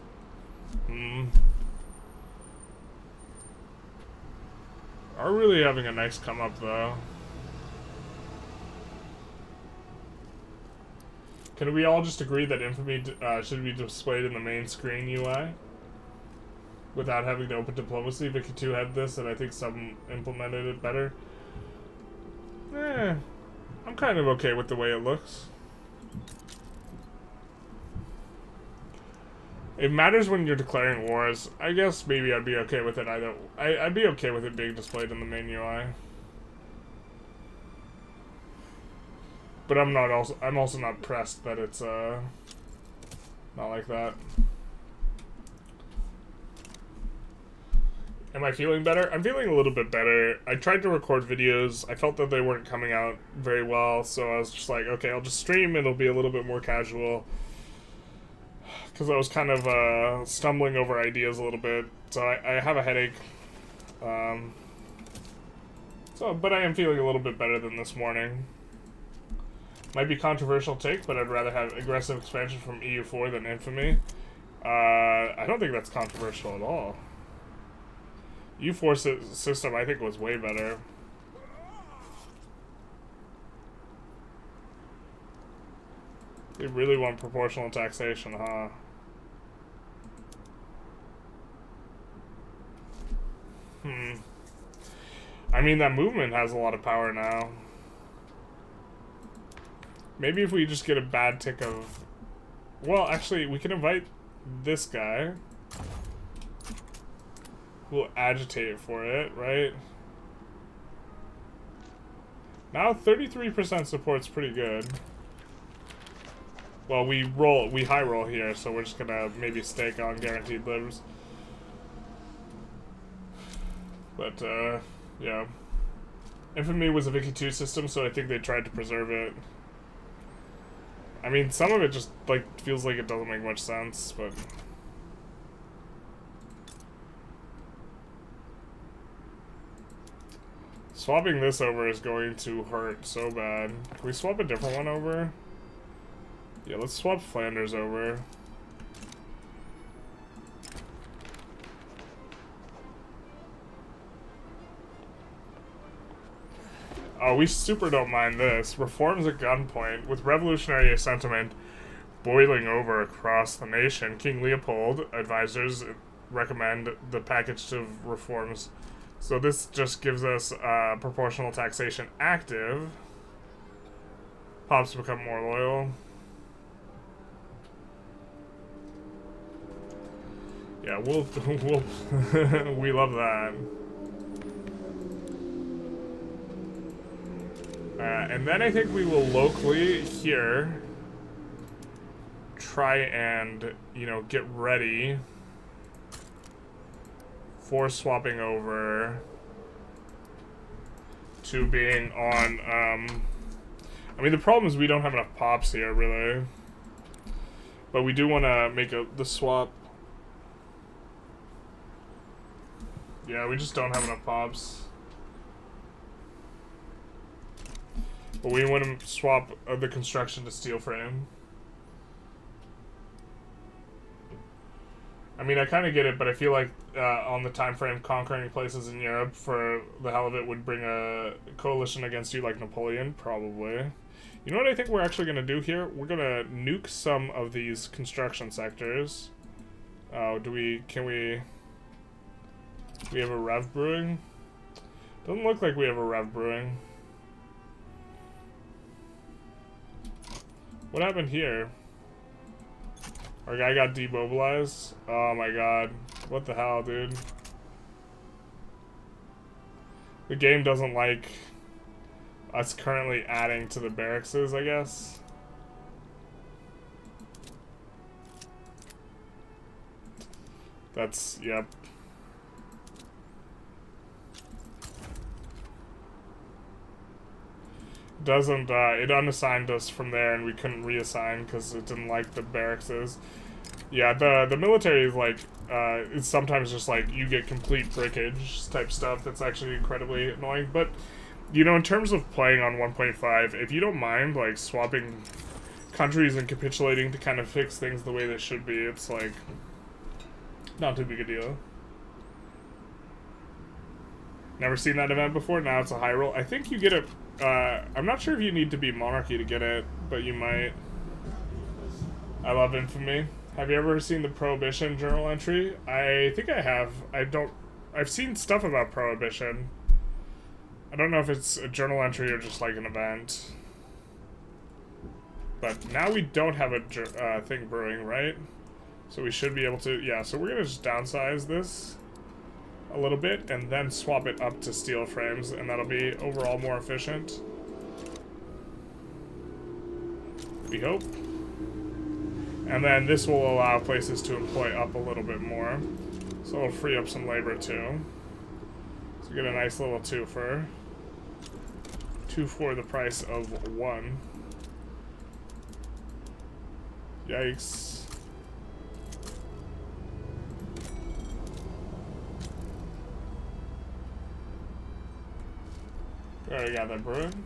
Are really having a nice come up though. Can we all just agree that infamy should be displayed in the main screen UI? Without having to open diplomacy? Vicky 2 had this, and I think some implemented it better. I'm kind of okay with the way it looks. It matters when you're declaring wars. I guess maybe I'd be okay with it either. I'd be okay with it being displayed in the main UI. But I'm also not pressed that it's not like that. Am I feeling better? I'm feeling a little bit better. I tried to record videos. I felt that they weren't coming out very well, so I was just like, okay, I'll just stream. It'll be a little bit more casual. Because I was kind of stumbling over ideas a little bit. So I have a headache. But I am feeling a little bit better than this morning. Might be controversial take, but I'd rather have aggressive expansion from EU4 than infamy. I don't think that's controversial at all. EU4 system, I think, was way better. They really want proportional taxation, huh? I mean, that movement has a lot of power now. Maybe if we just get a bad tick of... Well, actually, we can invite this guy. We'll agitate for it, right? Now 33% support's pretty good. Well, we high roll here, so we're just gonna maybe stake on guaranteed libs. But, yeah. Infamy was a Vicky 2 system, so I think they tried to preserve it. I mean, some of it just, like, feels like it doesn't make much sense, but... Swapping this over is going to hurt so bad. Can we swap a different one over? Yeah, let's swap Flanders over. Oh, we super don't mind this. Reforms at gunpoint. With revolutionary sentiment boiling over across the nation, King Leopold advisors recommend the package of reforms. So this just gives us proportional taxation active. Pops become more loyal. Yeah, we'll we love that. And then I think we will locally here try and, you know, get ready for swapping over to being on, I mean, the problem is we don't have enough pops here, really. But we do want to make the swap. Yeah, we just don't have enough pops. But we want to swap the construction to steel frame. I mean, I kind of get it, but I feel like on the time frame, conquering places in Europe for the hell of it would bring a coalition against you like Napoleon, probably. You know what I think we're actually going to do here? We're going to nuke some of these construction sectors. Oh, can we have a Rev brewing? Doesn't look like we have a Rev brewing. What happened here? Our guy got demobilized? Oh my god. What the hell, dude? The game doesn't like us currently adding to the barracks, I guess. That's, yep. Doesn't, it unassigned us from there and we couldn't reassign because it didn't like the barracks. Yeah, the military is like, it's sometimes just like you get complete breakage type stuff that's actually incredibly annoying. But, you know, in terms of playing on 1.5, if you don't mind, like, swapping countries and capitulating to kind of fix things the way they should be, it's like, not too big a deal. Never seen that event before. Now it's a high roll. I think you get it. I'm not sure if you need to be monarchy to get it, but you might. I love infamy. Have you ever seen the Prohibition journal entry? I think I have. I've seen stuff about Prohibition. I don't know if it's a journal entry or just like an event. But now we don't have a thing brewing, right? So we should be able to, yeah, so we're gonna just downsize this a little bit and then swap it up to steel frames, and that'll be overall more efficient. We hope. And then this will allow places to employ up a little bit more. So it'll free up some labor too. So get a nice little 2 for 2 for the price of 1. Yikes. Alright, got that brewing.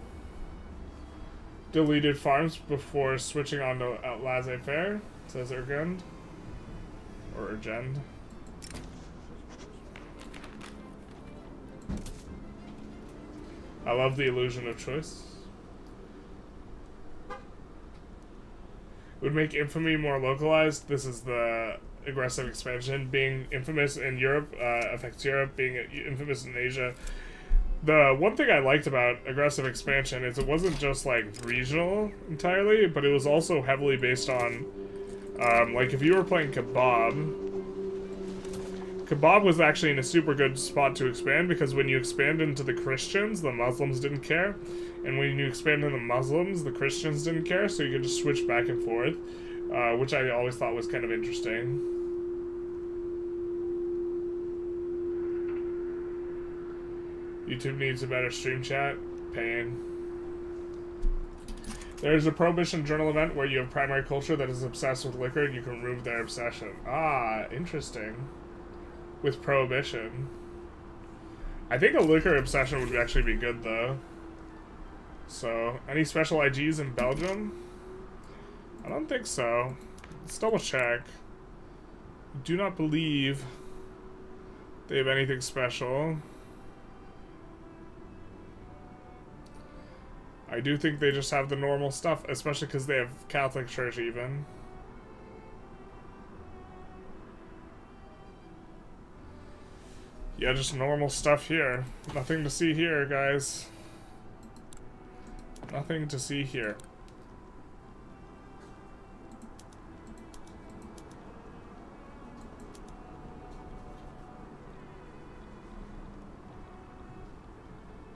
Deleted farms before switching on to laissez-faire, says Urgend. Or Urgend. I love the illusion of choice. Would make infamy more localized. This is the aggressive expansion. Being infamous in Europe affects Europe. Being infamous in Asia. The one thing I liked about aggressive expansion is it wasn't just like regional entirely, but it was also heavily based on, like if you were playing Kebab was actually in a super good spot to expand, because when you expand into the Christians, the Muslims didn't care. And when you expand into the Muslims, the Christians didn't care, so you could just switch back and forth, which I always thought was kind of interesting. YouTube needs a better stream chat. Pain. There's a Prohibition journal event where you have primary culture that is obsessed with liquor and you can remove their obsession. Ah, interesting. With Prohibition. I think a liquor obsession would actually be good, though. So, any special IGs in Belgium? I don't think so. Let's double check. Do not believe they have anything special. I do think they just have the normal stuff, especially because they have Catholic Church even. Yeah, just normal stuff here. Nothing to see here, guys. Nothing to see here.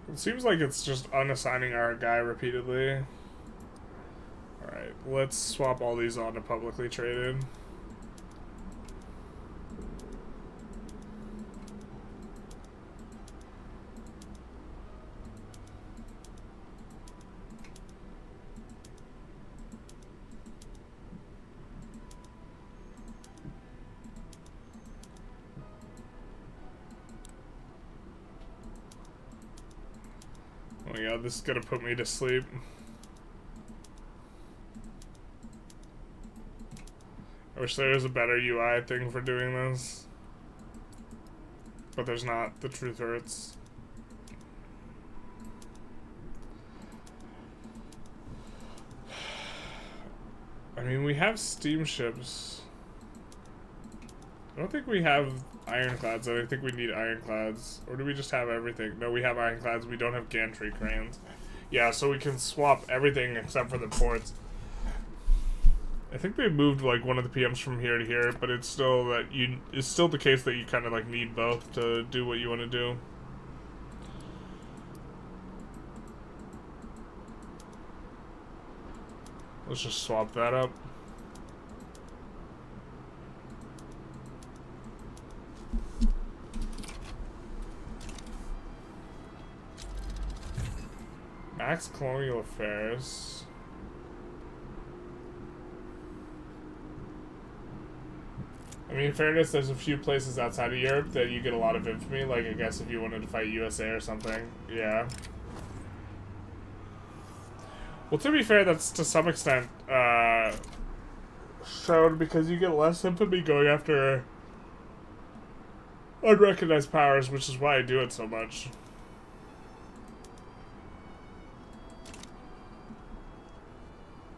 It seems like it's just unassigning our guy repeatedly. Alright, let's swap all these on to publicly traded. Oh my god, this is gonna put me to sleep. I wish there was a better UI thing for doing this. But there's not. The truth hurts. I mean, we have steamships. I don't think we have ironclads. I don't think we need ironclads. Or do we just have everything? No, we have ironclads. We don't have gantry cranes. Yeah, so we can swap everything except for the ports. I think they moved like one of the PMs from here to here, but it's still that it's still the case that you kind of like need both to do what you want to do. Let's just swap that up. Max Colonial Affairs. I mean, in fairness, there's a few places outside of Europe that you get a lot of infamy, like I guess if you wanted to fight USA or something. Yeah. Well, to be fair, that's to some extent shown because you get less infamy going after unrecognized powers, which is why I do it so much.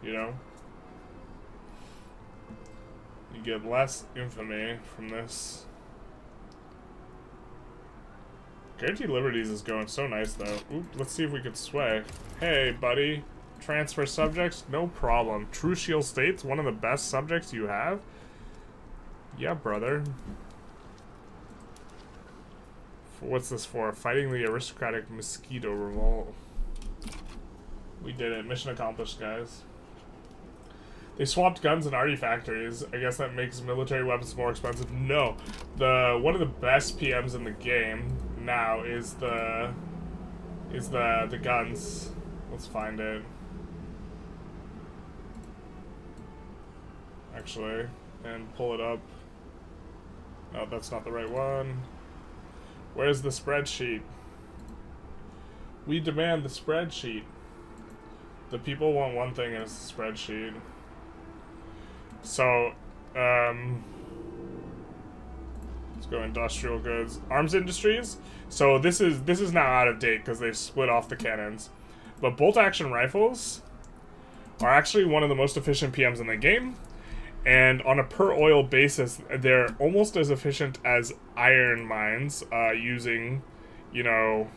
You know? You get less infamy from this. Guaranteed Liberties is going so nice, though. Oop, let's see if we can sway. Hey, buddy. Transfer subjects? No problem. True Shield States, one of the best subjects you have? Yeah, brother. What's this for? Fighting the aristocratic mosquito revolt. We did it. Mission accomplished, guys. They swapped guns and arty factories. I guess that makes military weapons more expensive. No. One of the best PMs in the game now is the guns. Let's find it. Actually, and pull it up. No, that's not the right one. Where's the spreadsheet? We demand the spreadsheet. The people want one thing, and it's the spreadsheet. So, let's go industrial goods. Arms industries. So this is now out of date because they've split off the cannons. But bolt-action rifles are actually one of the most efficient PMs in the game. And on a per-oil basis, they're almost as efficient as iron mines using, you know,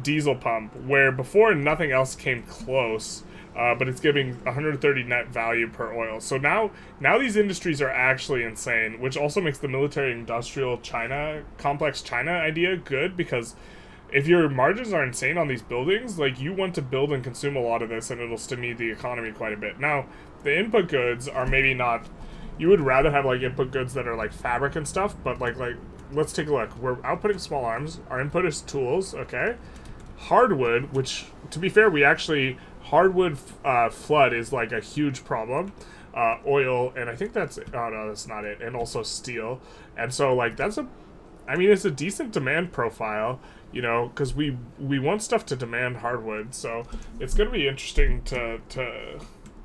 diesel pump. Where before, nothing else came close. But it's giving 130 net value per oil. So now these industries are actually insane, which also makes the military-industrial China, complex China idea good, because if your margins are insane on these buildings, like, you want to build and consume a lot of this, and it'll stimulate the economy quite a bit. Now, the input goods are maybe not... You would rather have, like, input goods that are, like, fabric and stuff, but, like, let's take a look. We're outputting small arms. Our input is tools, okay? Hardwood, which, to be fair, we actually... Hardwood flood is, like, a huge problem. Oil, and I think that's... Oh, no, that's not it. And also steel. And so, like, that's a... I mean, it's a decent demand profile, you know, because we want stuff to demand hardwood. So it's going to be interesting to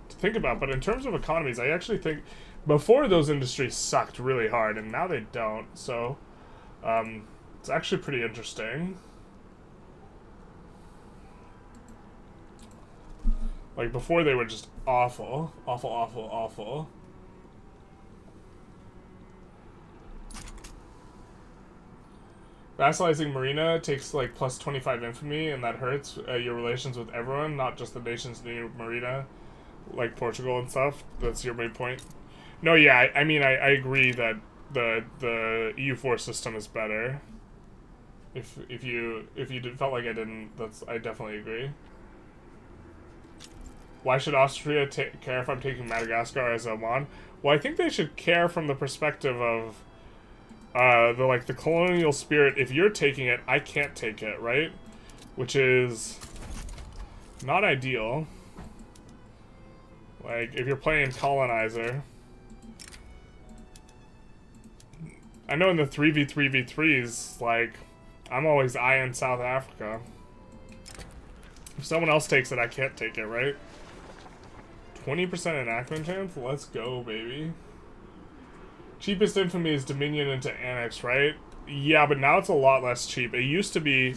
think about. But in terms of economies, I actually think before those industries sucked really hard, and now they don't. So it's actually pretty interesting. Like, before they were just awful. Awful, awful, awful. Vassalizing Marina takes, like, plus 25 infamy, and that hurts your relations with everyone, not just the nations near Marina, like Portugal and stuff. That's your main point. No, yeah, I mean, I agree that the EU4 system is better. If you felt like I didn't, I definitely agree. Why should Austria care if I'm taking Madagascar as Oman? Well, I think they should care from the perspective of the colonial spirit. If you're taking it, I can't take it, right? Which is not ideal. Like, if you're playing colonizer. I know in the 3v3v3s, like, I'm always eyeing South Africa. If someone else takes it, I can't take it, right? 20% enactment chance? Let's go, baby. Cheapest infamy is Dominion into Annex, right? Yeah, but now it's a lot less cheap. It used to be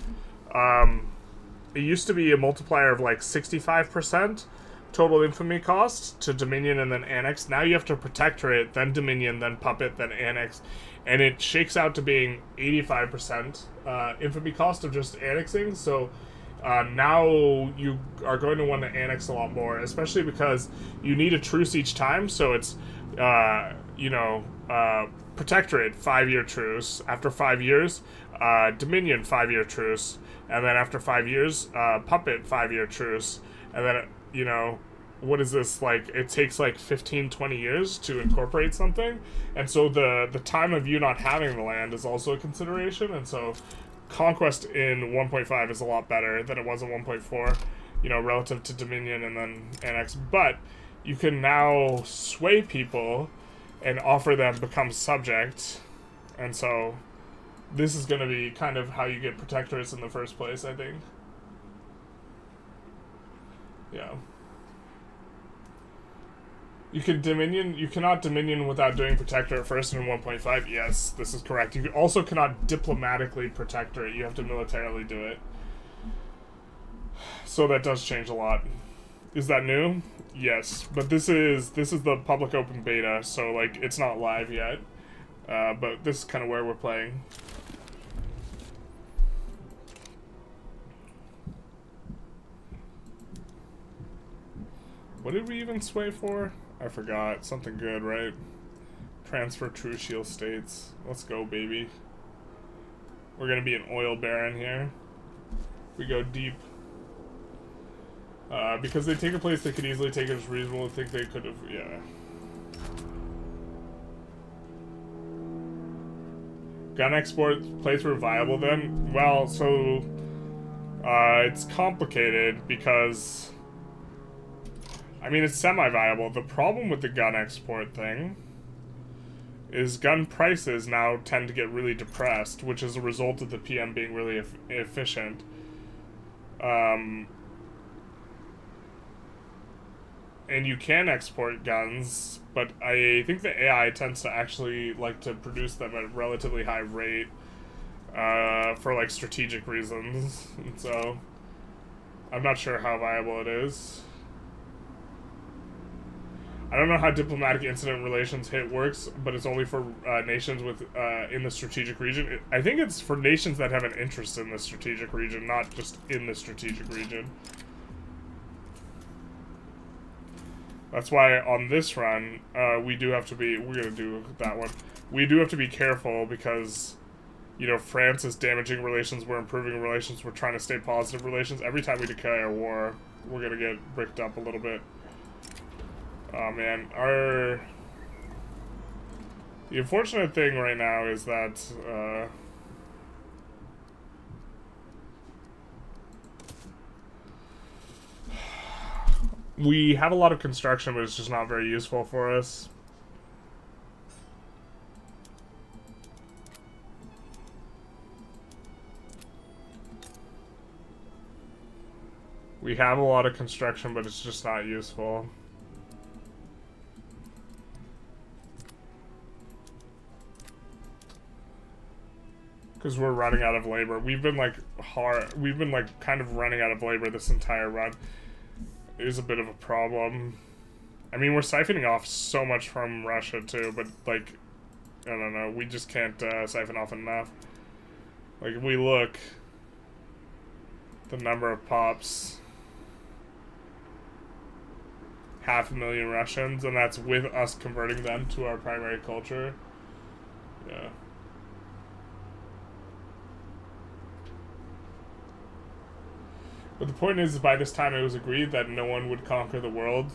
a multiplier of like 65% total infamy cost to Dominion and then Annex. Now you have to Protectorate, then Dominion, then Puppet, then Annex. And it shakes out to being 85% infamy cost of just annexing. So now you are going to want to annex a lot more, especially because you need a truce each time. So it's, Protectorate, 5-year truce. After 5 years, Dominion, 5-year truce. And then after 5 years, Puppet, 5-year truce. And then, what is this, like, it takes like 15, 20 years to incorporate something. And so the time of you not having the land is also a consideration. And so Conquest in 1.5 is a lot better than it was in 1.4, relative to Dominion and then Annex. But you can now sway people and offer them become subject. And so this is going to be kind of how you get protectorates in the first place, I think. Yeah. You can dominion. You cannot dominion without doing protectorate first in 1.5. Yes, this is correct. You also cannot diplomatically protectorate. You have to militarily do it. So that does change a lot. Is that new? Yes, but this is the public open beta, so like it's not live yet. But this is kind of where we're playing. What did we even sway for? I forgot. Something good, right? Transfer true shield states. Let's go, baby. We're gonna be an oil baron here. We go deep. Because they take a place they could easily take, it's reasonable to think they could have, yeah. Gun export plates were viable then? Well, so, it's complicated because, I mean, it's semi-viable. The problem with the gun export thing is gun prices now tend to get really depressed, which is a result of the PM being really efficient. And you can export guns, but I think the AI tends to actually like to produce them at a relatively high rate for like strategic reasons. And so I'm not sure how viable it is. I don't know how diplomatic incident relations hit works, but it's only for nations with in the strategic region. I think it's for nations that have an interest in the strategic region, not just in the strategic region. That's why on this run, we do have to be, we're gonna do that one. We do have to be careful because, you know, France is damaging relations, we're improving relations, we're trying to stay positive relations. Every time we declare a war, we're gonna get bricked up a little bit. Oh man, the unfortunate thing right now is that, we have a lot of construction, but it's just not very useful for us. We have a lot of construction, but it's just not useful. Because we're running out of labor. We've been like kind of running out of labor this entire run. It is a bit of a problem. I mean, we're siphoning off so much from Russia too, but like, I don't know, we just can't siphon off enough. Like, if we look, the number of pops, 500,000 Russians, and that's with us converting them to our primary culture. Yeah. But the point is, by this time it was agreed that no one would conquer the world.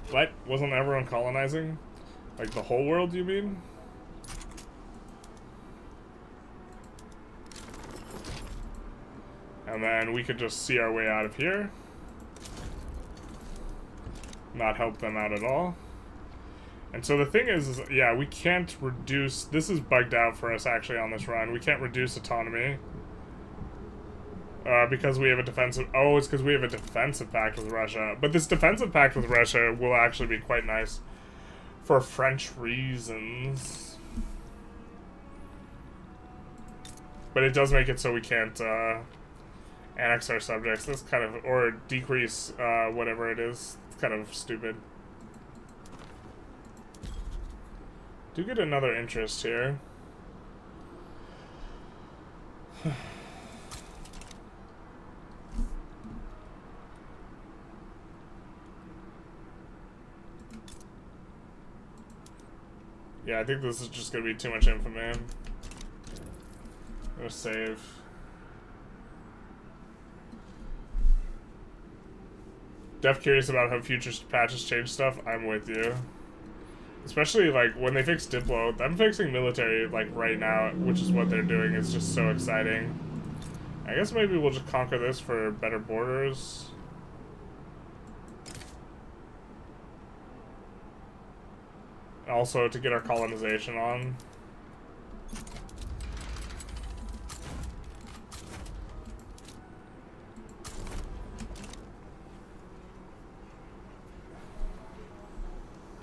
What? Wasn't everyone colonizing? Like the whole world, you mean? And then we could just see our way out of here. Not help them out at all. And so the thing is, yeah, we can't reduce... This is bugged out for us, actually, on this run. We can't reduce autonomy. Because we have a defensive... Oh, it's because we have a defensive pact with Russia. But this defensive pact with Russia will actually be quite nice for French reasons. But it does make it so we can't annex our subjects. This kind of... Or decrease whatever it is. It's kind of stupid. Do get another interest here. Yeah, I think this is just gonna be too much infamy. I'm gonna save. Def curious about how future patches change stuff. I'm with you. Especially, like, when they fix Diplo. Them fixing military, like, right now, which is what they're doing, is just so exciting. I guess maybe we'll just conquer this for better borders. Also, to get our colonization on.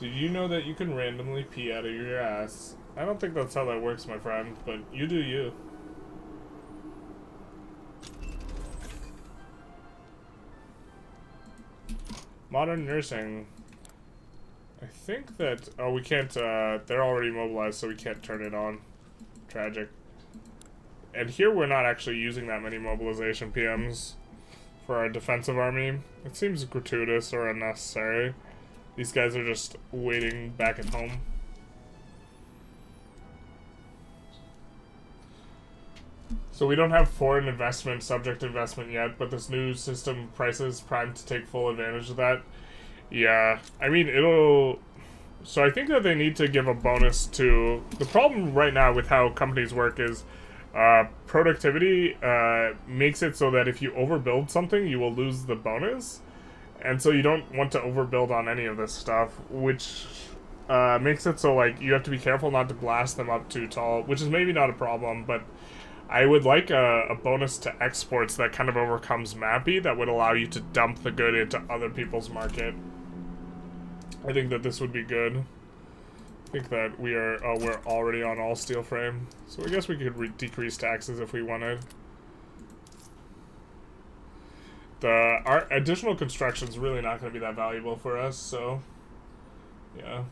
Did you know that you can randomly pee out of your ass? I don't think that's how that works, my friend, but you do you. Modern nursing. I think that... Oh, we can't... they're already mobilized, so we can't turn it on. Tragic. And here we're not actually using that many mobilization PMs for our defensive army. It seems gratuitous or unnecessary. These guys are just waiting back at home. So we don't have foreign investment, subject investment yet, but this new system prices primed to take full advantage of that. Yeah, I mean, it'll... So I think that they need to give a bonus to... The problem right now with how companies work is productivity makes it so that if you overbuild something, you will lose the bonus. And so you don't want to overbuild on any of this stuff, which makes it so, like, you have to be careful not to blast them up too tall, which is maybe not a problem, but I would like a bonus to exports that kind of overcomes MAPI that would allow you to dump the good into other people's market. I think that this would be good. I think that we're already on all steel frame, so I guess we could decrease taxes if we wanted. Our additional construction is really not going to be that valuable for us, so yeah.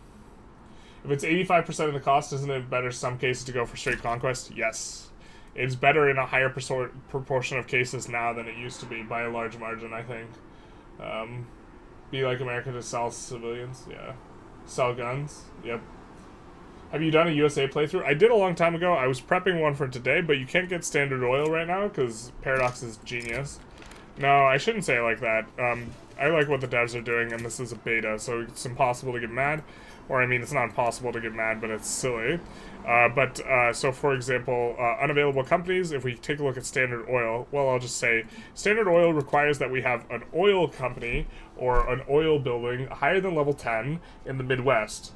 If it's 85% of the cost, isn't it better in some cases to go for straight conquest? Yes. It's better in a higher proportion of cases now than it used to be, by a large margin, I think. Be like America to sell civilians, yeah. Sell guns, yep. Have you done a USA playthrough? I did a long time ago. I was prepping one for today, but you can't get standard oil right now, because Paradox is genius. No, I shouldn't say it like that. I like what the devs are doing, and this is a beta, so it's impossible to get mad. Or, I mean, it's not impossible to get mad, but it's silly. So for example, unavailable companies, if we take a look at Standard Oil, well, I'll just say, Standard Oil requires that we have an oil company, or an oil building, higher than level 10 in the Midwest.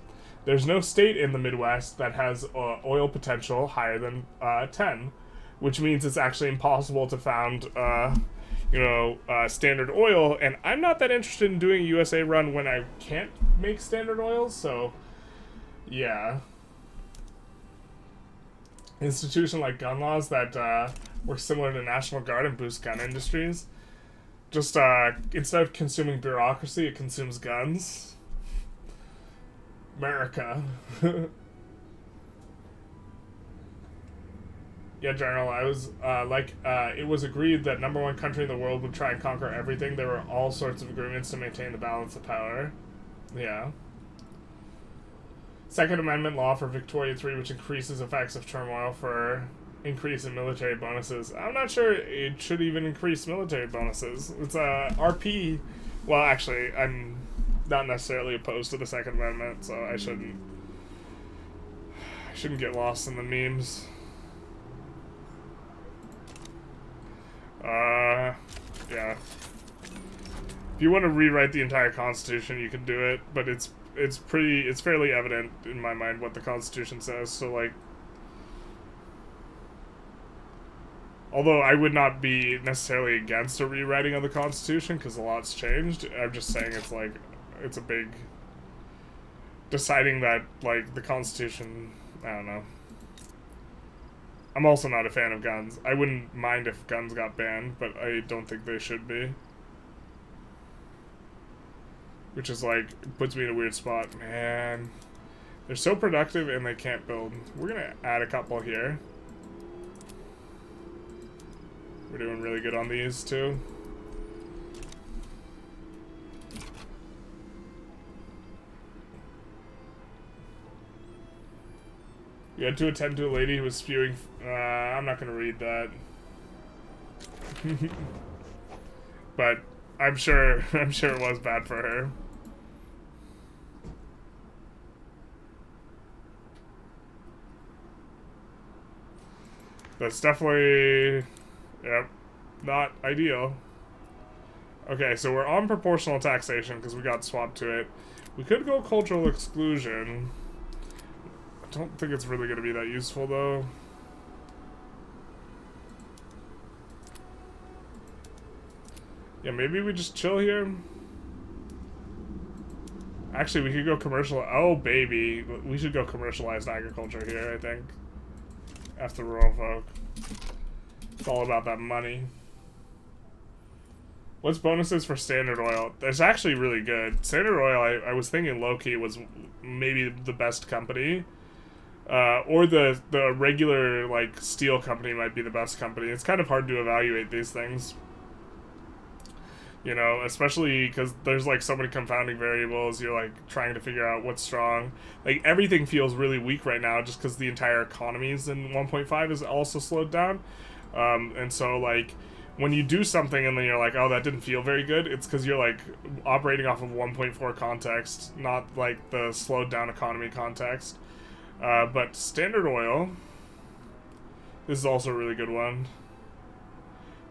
There's no state in the Midwest that has oil potential higher than 10, which means it's actually impossible to found... Standard Oil, and I'm not that interested in doing a USA run when I can't make Standard Oil, so, yeah. Institution like gun laws that work similar to National Guard and boost gun industries. Just, instead of consuming bureaucracy, it consumes guns. America. Yeah, General, I was, it was agreed that #1 country in the world would try and conquer everything. There were all sorts of agreements to maintain the balance of power. Yeah. Second Amendment law for Victoria 3, which increases effects of turmoil for increase in military bonuses. I'm not sure it should even increase military bonuses. It's RP. Well, actually, I'm not necessarily opposed to the Second Amendment, so I shouldn't get lost in the memes. Yeah. If you want to rewrite the entire Constitution, you can do it, but it's fairly evident in my mind what the Constitution says, so, like... Although I would not be necessarily against a rewriting of the Constitution, because a lot's changed, I'm just saying it's, like, it's a big... Deciding that, like, the Constitution... I don't know. I'm also not a fan of guns. I wouldn't mind if guns got banned, but I don't think they should be. Which is like, puts me in a weird spot. Man. They're so productive and they can't build. We're gonna add a couple here. We're doing really good on these too. We had to attend to a lady who was spewing... I'm not going to read that. But I'm sure it was bad for her. That's definitely... Yep. Not ideal. Okay, so we're on proportional taxation because we got swapped to it. We could go cultural exclusion. I don't think it's really going to be that useful, though. Yeah, maybe we just chill here. Actually, we could go commercial. Oh, baby. We should go commercialized agriculture here, I think. After rural folk. It's all about that money. What's bonuses for Standard Oil? It's actually really good. Standard Oil, I was thinking low-key was maybe the best company. Or the regular, like, steel company might be the best company. It's kind of hard to evaluate these things. You know, especially because there's, like, so many confounding variables. You're, like, trying to figure out what's strong. Like, everything feels really weak right now just because the entire economies in 1.5 is also slowed down. And so, like, when you do something and then you're like, oh, that didn't feel very good, it's because you're, like, operating off of 1.4 context, not, like, the slowed down economy context. But Standard Oil, this is also a really good one.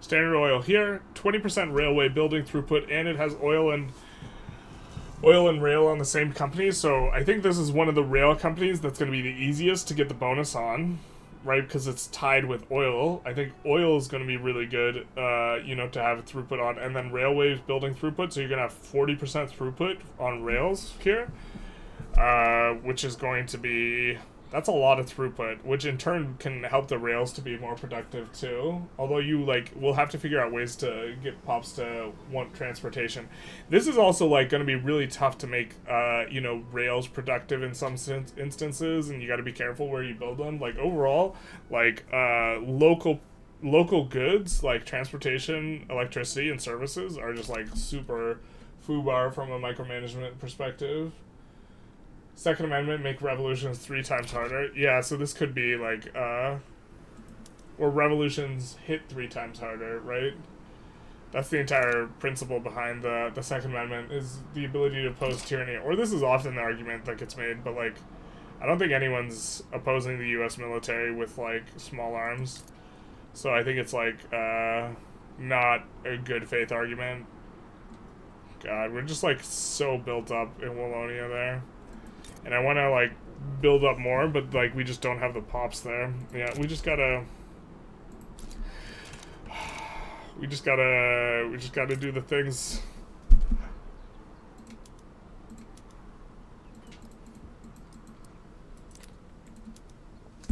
Standard Oil here, 20% railway building throughput, and it has oil and rail on the same company, so I think this is one of the rail companies that's going to be the easiest to get the bonus on, right, because it's tied with oil. I think oil is going to be really good, you know, to have throughput on, and then railways building throughput, so you're going to have 40% throughput on rails here, which is going to be... That's a lot of throughput, which in turn can help the rails to be more productive too. Although you, like, will have to figure out ways to get pops to want transportation. This is also, like, going to be really tough to make, you know, rails productive in some instances, and you got to be careful where you build them. Like, overall, like, local goods, like transportation, electricity, and services are just, like, super foobar from a micromanagement perspective. Second Amendment, make revolutions 3 times harder. Yeah, so this could be, like, or revolutions hit 3 times harder, right? That's the entire principle behind the Second Amendment, is the ability to oppose tyranny. Or this is often the argument that gets made, but, like, I don't think anyone's opposing the U.S. military with, like, small arms. So I think it's, like, not a good faith argument. God, we're just, like, so built up in Wallonia there. And I want to, like, build up more, but, like, we just don't have the pops there. Yeah, we just gotta do the things.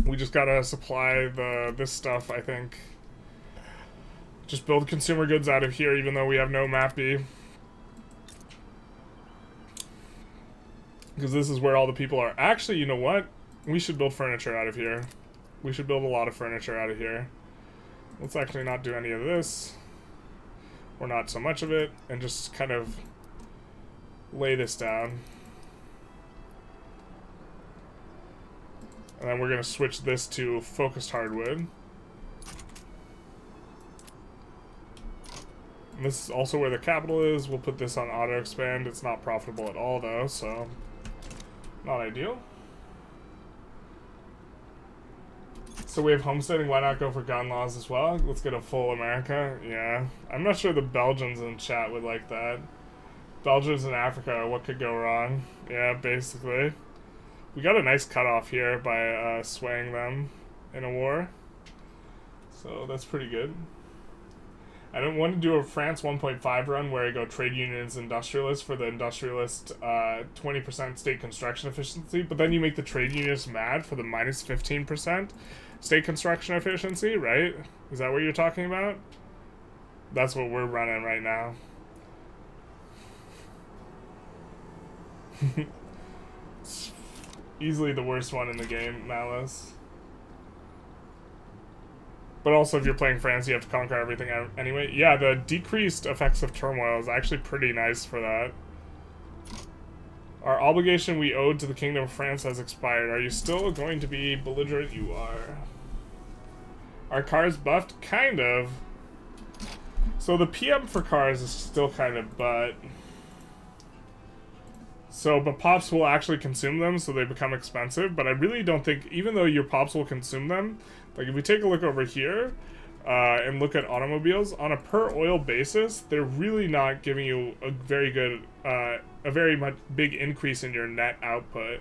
We just gotta supply this stuff, I think. Just build consumer goods out of here, even though we have no MAPI. Because this is where all the people are. Actually, you know what? We should build furniture out of here. We should build a lot of furniture out of here. Let's actually not do any of this. Or not so much of it. And just kind of lay this down. And then we're going to switch this to focused hardwood. And this is also where the capital is. We'll put this on auto expand. It's not profitable at all, though, so... not ideal. So we have homesteading. Why not go for gun laws as well? Let's get a full America. Yeah. I'm not sure the Belgians in chat would like that. Belgians in Africa, what could go wrong? Yeah, basically. We got a nice cutoff here by swaying them in a war. So that's pretty good. I don't want to do a France 1.5 run where I go trade unions, industrialists for the industrialist 20% state construction efficiency, but then you make the trade unionists mad for the minus 15% state construction efficiency, right? Is that what you're talking about? That's what we're running right now. It's easily the worst one in the game, Malice. But also, if you're playing France, you have to conquer everything out anyway. Yeah, the decreased effects of turmoil is actually pretty nice for that. Our obligation we owed to the Kingdom of France has expired. Are you still going to be belligerent? You are. Are cars buffed? Kind of. So the PM for cars is still kind of but pops will actually consume them, so they become expensive. But I really don't think, even though your pops will consume them, like if we take a look over here and look at automobiles, on a per oil basis, they're really not giving you a very good, a very much big increase in your net output.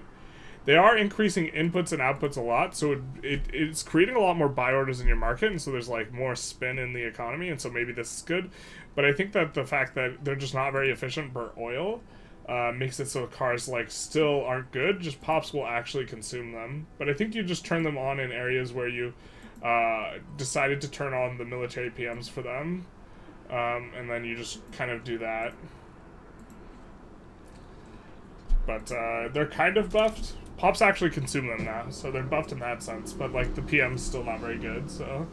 They are increasing inputs and outputs a lot, so it's creating a lot more buy orders in your market, and so there's like more spin in the economy, and so maybe this is good. But I think that the fact that they're just not very efficient per oil makes it so the cars like still aren't good. Just pops will actually consume them. But I think you just turn them on in areas where you decided to turn on the military PMs for them, and then you just kind of do that. But they're kind of buffed. Pops actually consume them now, so they're buffed in that sense. But like the PM's still not very good. So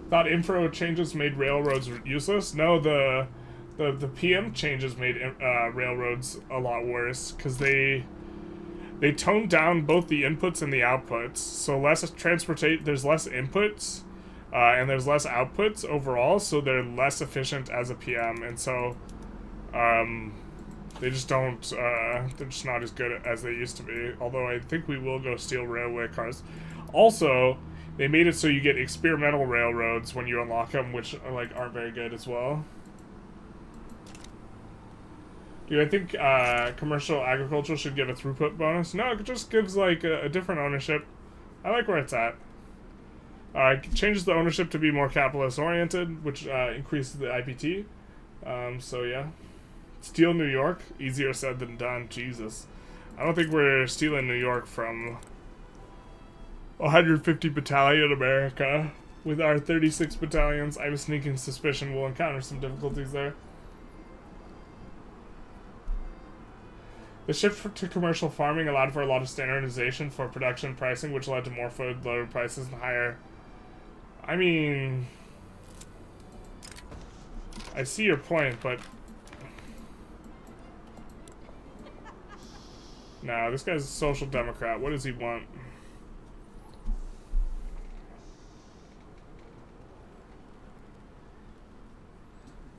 thought infra changes made railroads useless. No, the PM changes made railroads a lot worse because they toned down both the inputs and the outputs. So there's less inputs and there's less outputs overall. So they're less efficient as a PM, and so they just don't. They're just not as good as they used to be. Although I think we will go steal railway cars. Also, they made it so you get experimental railroads when you unlock them, which like aren't very good as well. Do I think commercial agriculture should get a throughput bonus? No, it just gives like a different ownership. I like where it's at. It changes the ownership to be more capitalist oriented, which increases the IPT. So yeah. Steal New York? Easier said than done. Jesus. I don't think we're stealing New York from 150 Battalion America. With our 36 battalions, I have a sneaking suspicion we'll encounter some difficulties there. The shift to commercial farming allowed for a lot of standardization for production pricing, which led to more food, lower prices, and higher... I mean... I see your point, but... No, this guy's a social democrat. What does he want?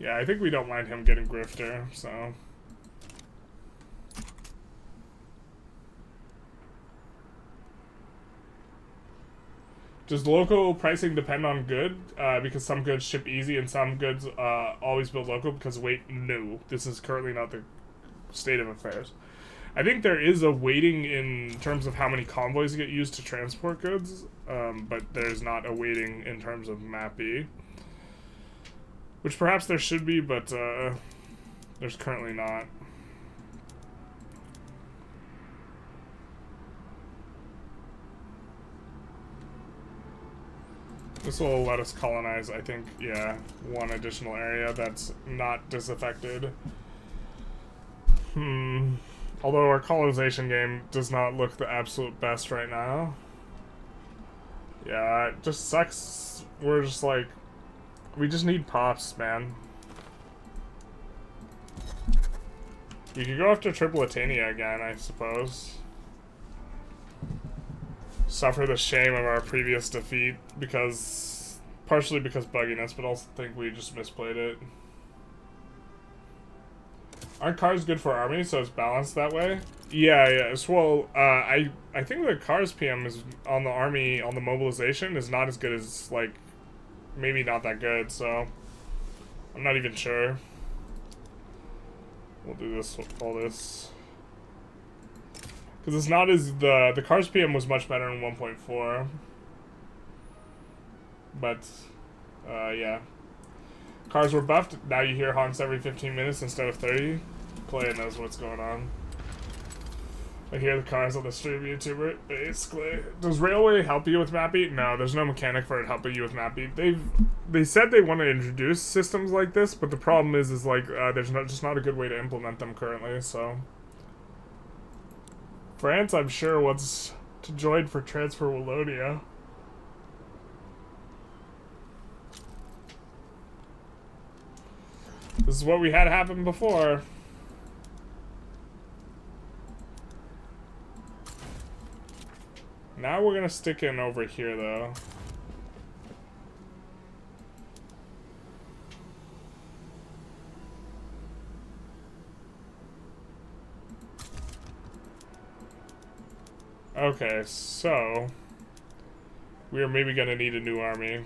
Yeah, I think we don't mind him getting grifter, so... Does local pricing depend on good? Because some goods ship easy and some goods always build local because wait, no. This is currently not the state of affairs. I think there is a weighting in terms of how many convoys get used to transport goods, but there's not a weighting in terms of MAPI. Which perhaps there should be, but there's currently not. This will let us colonize, I think, yeah, one additional area that's not disaffected. Although our colonization game does not look the absolute best right now. Yeah, it just sucks. We're just like... We just need pops, man. We could go after Tripolitania again, I suppose. Suffer the shame of our previous defeat, because... Partially because bugginess, but also think we just misplayed it. Aren't cars good for army, so it's balanced that way? Yeah. So, well, I think the cars PM is on the army, on the mobilization, is not as good as, like, maybe not that good, so I'm not even sure. We'll do this, all this. Because it's not as, the cars PM was much better in 1.4. But, yeah. Cars were buffed, now you hear honks every 15 minutes instead of 30. Clay knows what's going on. I hear the cars on the stream YouTuber, basically. Does Railway help you with MAPI? No, there's no mechanic for it helping you with MAPI. They said they want to introduce systems like this, but the problem is like, there's just not a good way to implement them currently, so. France, I'm sure, wants to join for Transfer Wallonia. This is what we had happen before. Now we're gonna stick in over here, though. Okay, so... we are maybe gonna need a new army.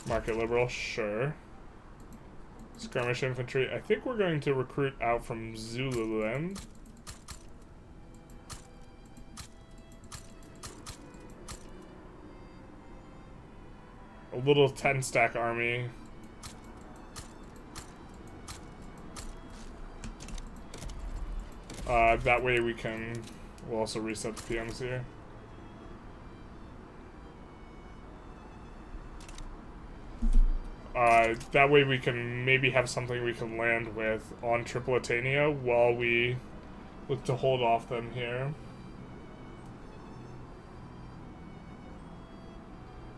Market Liberal, sure. Skirmish Infantry. I think we're going to recruit out from Zululand. A little 10-stack army. That way we can... We'll also reset the PMs here. That way we can maybe have something we can land with on Tripolitania while we look to hold off them here.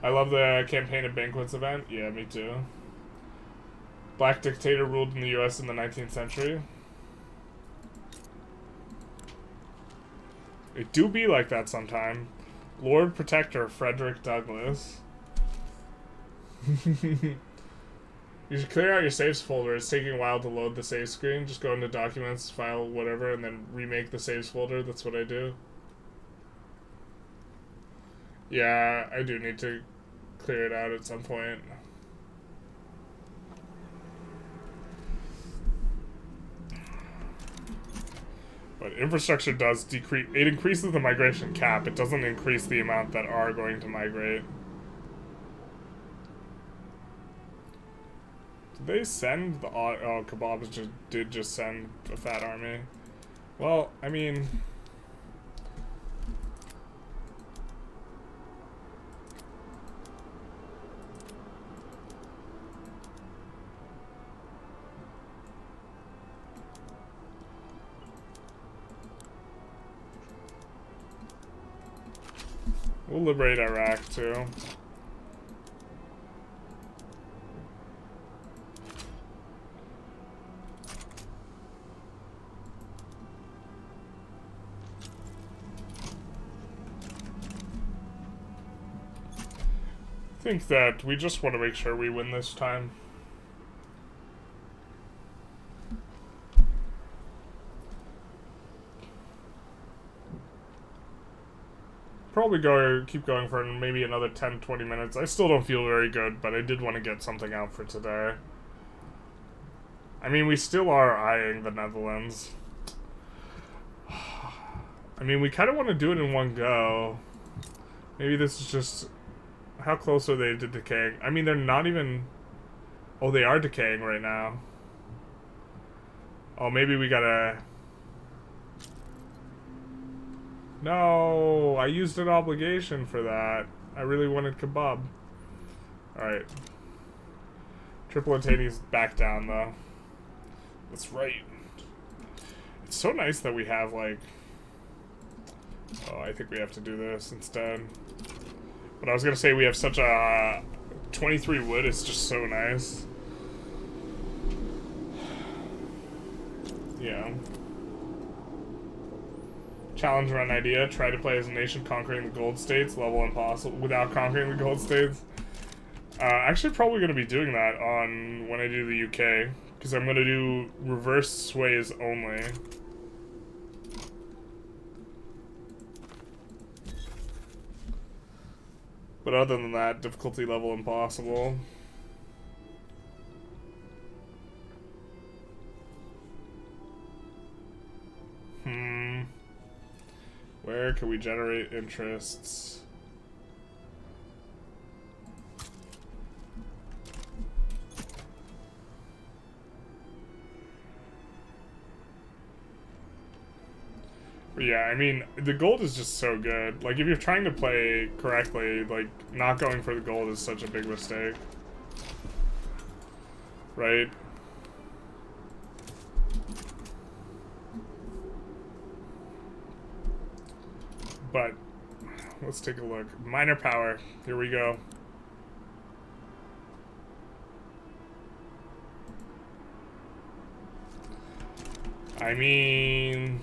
I love the Campaign of Banquets event. Yeah, me too. Black dictator ruled in the US in the 19th century. It do be like that sometime. Lord Protector Frederick Douglass. You should clear out your saves folder. It's taking a while to load the save screen. Just go into Documents, File, whatever, and then remake the saves folder. That's what I do. Yeah, I do need to clear it out at some point. But infrastructure does decrease. It increases the migration cap. It doesn't increase the amount that are going to migrate. Did they send the... Oh, Kebabs did just send a fat army. Well, I mean... We'll liberate Iraq, too. I think that we just want to make sure we win this time. Probably keep going for maybe another 10-20 minutes. I still don't feel very good, but I did want to get something out for today. I mean, we still are eyeing the Netherlands. I mean, we kind of want to do it in one go. Maybe this is just... How close are they to decaying? I mean, they're not even... Oh, they are decaying right now. Oh, maybe we gotta... No, I used an obligation for that. I really wanted kebab. Alright. Tripolitania's back down, though. That's right. It's so nice that we have, like... Oh, I think we have to do this instead. But I was gonna say we have such a... 23 wood is just so nice. Yeah. Challenge run idea. Try to play as a nation conquering the gold states. Level impossible without conquering the gold states. Actually probably going to be doing that on when I do the UK. Because I'm going to do reverse sways only. But other than that, difficulty level impossible. Where can we generate interests? But yeah, I mean, the gold is just so good. Like, if you're trying to play correctly, like, not going for the gold is such a big mistake. Right? But, let's take a look. Minor power. Here we go. I mean...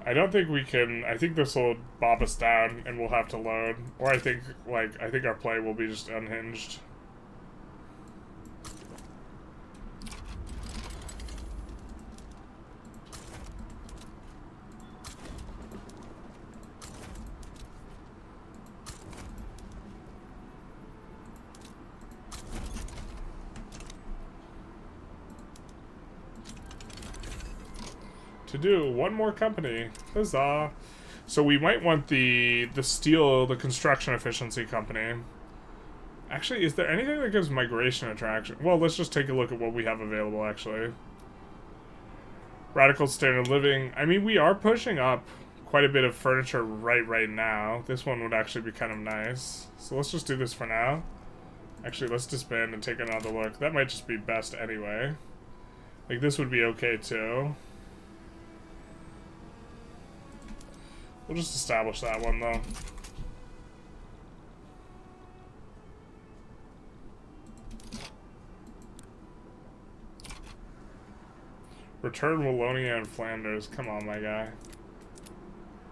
I don't think we can... I think this will bob us down and we'll have to load. Or I think, like, I think our play will be just unhinged. To do one more company. Huzzah. So we might want the steel, the construction efficiency company. Actually, is there anything that gives migration attraction? Well, let's just take a look at what we have available, actually. Radical standard living. I mean, we are pushing up quite a bit of furniture right now. This one would actually be kind of nice. So let's just do this for now. Actually, let's disband and take another look. That might just be best anyway. Like, this would be okay, too. We'll just establish that one, though. Return Wallonia and Flanders. Come on, my guy.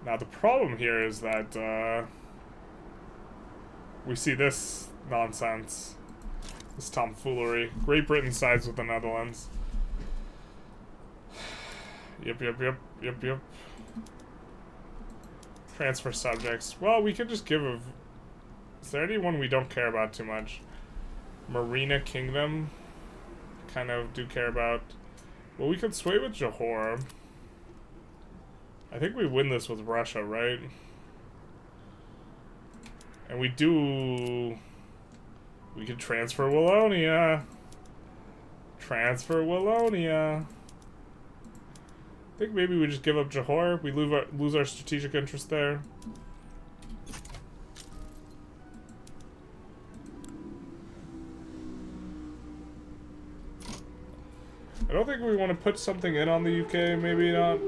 Now, the problem here is that, we see this nonsense. This tomfoolery. Great Britain sides with the Netherlands. Yep. Transfer subjects. Well, we could just give a... Is there anyone we don't care about too much? Marina Kingdom. Kind of do care about... Well, we could sway with Johor. I think we win this with Russia, right? And we do... We could transfer Wallonia. Transfer Wallonia. I think maybe we just give up Johor. We lose our strategic interest there. I don't think we want to put something in on the UK, maybe not.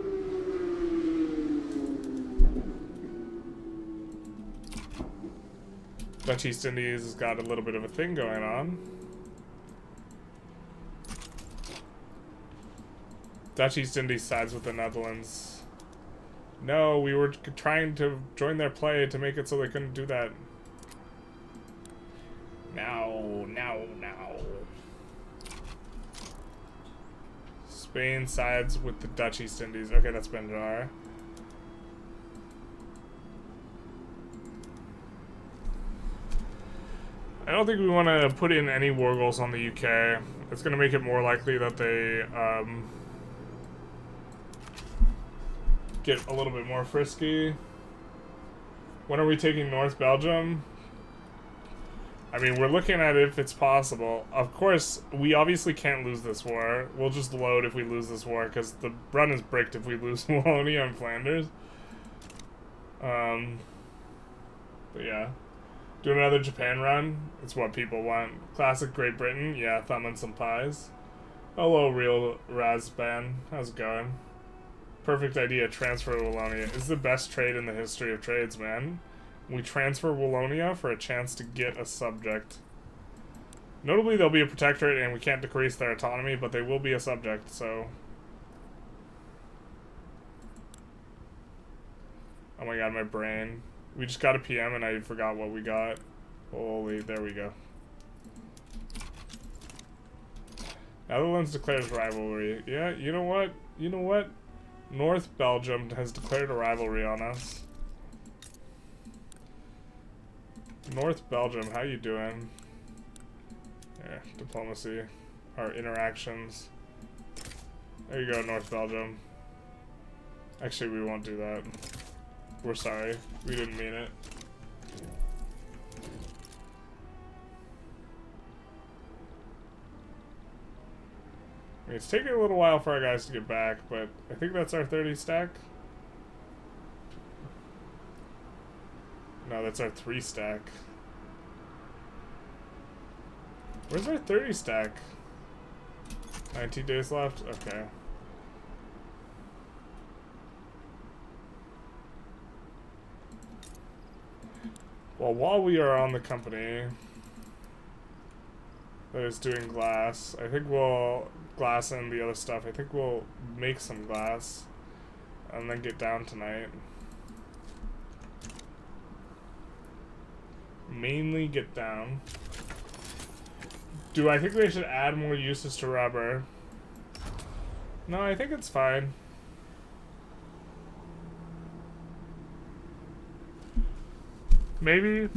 Dutch East Indies has got a little bit of a thing going on. Dutch East Indies sides with the Netherlands. No, we were trying to join their play to make it so they couldn't do that. Now. Spain sides with the Dutch East Indies. Okay, that's Benjar. I don't think we want to put in any war goals on the UK. It's going to make it more likely that they get a little bit more frisky. When are we taking North Belgium? I mean, we're looking at if it's possible. Of course, we obviously can't lose this war. We'll just load if we lose this war, because the run is bricked if we lose Wallonia and Flanders. But yeah. Do another Japan run. It's what people want. Classic Great Britain. Yeah, thumb and some pies. Hello, real Razban. How's it going? Perfect idea. Transfer Wallonia. Is the best trade in the history of trades, man. We transfer Wallonia for a chance to get a subject. Notably, they'll be a protectorate and we can't decrease their autonomy, but they will be a subject, so... Oh my god, my brain. We just got a PM and I forgot what we got. Holy, there we go. Netherlands declares rivalry. Yeah, you know what? You know what? North Belgium has declared a rivalry on us. North Belgium, how you doing? Yeah, diplomacy. Our interactions. There you go, North Belgium. Actually, we won't do that. We're sorry. We didn't mean it. I mean, it's taking a little while for our guys to get back, but I think that's our 30 stack. No, that's our 3 stack. Where's our 30 stack? 19 days left? Okay. Well, while we are on the company that is doing glass, I think we'll glass and the other stuff. I think we'll make some glass and then get down tonight. Mainly get down. Do I think they should add more uses to rubber? No, I think it's fine. Maybe.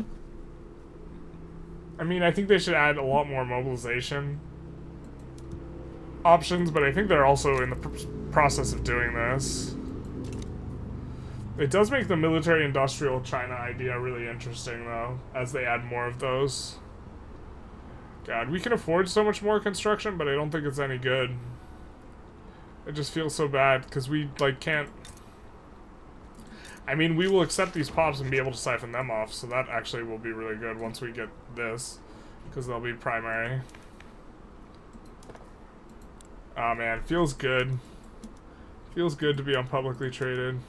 I mean, I think they should add a lot more mobilization options, but I think they're also in the process of doing this. It does make the military-industrial China idea really interesting, though, as they add more of those. God, we can afford so much more construction, but I don't think it's any good. It just feels so bad, because we, like, can't... I mean, we will accept these pops and be able to siphon them off, so that actually will be really good once we get this, because they'll be primary. Oh man, feels good. Feels good to be on publicly traded.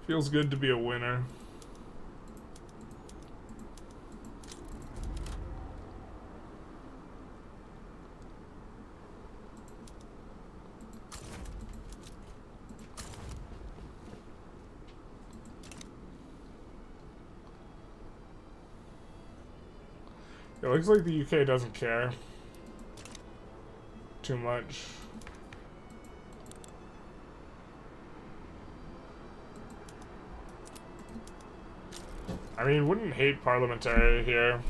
Feels good to be a winner. It looks like the UK doesn't care too much. I mean, wouldn't hate parliamentary here.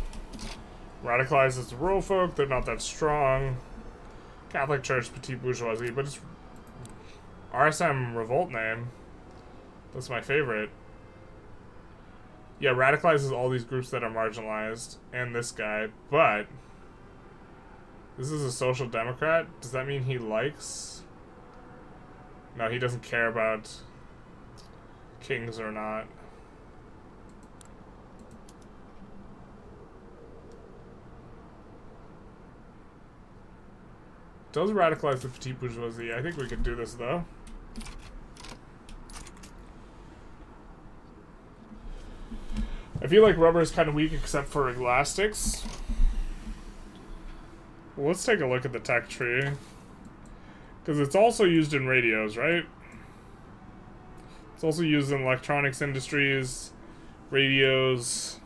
Radicalizes the rural folk, they're not that strong. Catholic Church, petite bourgeoisie, but it's RSM revolt name. That's my favorite. Yeah, radicalizes all these groups that are marginalized, and this guy, but this is a social democrat? Does that mean he likes? No, he doesn't care about kings or not. Does radicalize the petite bourgeoisie. I think we could do this, though. I feel like rubber is kind of weak except for elastics. Well, let's take a look at the tech tree. Because it's also used in radios, right? It's also used in electronics industries, radios.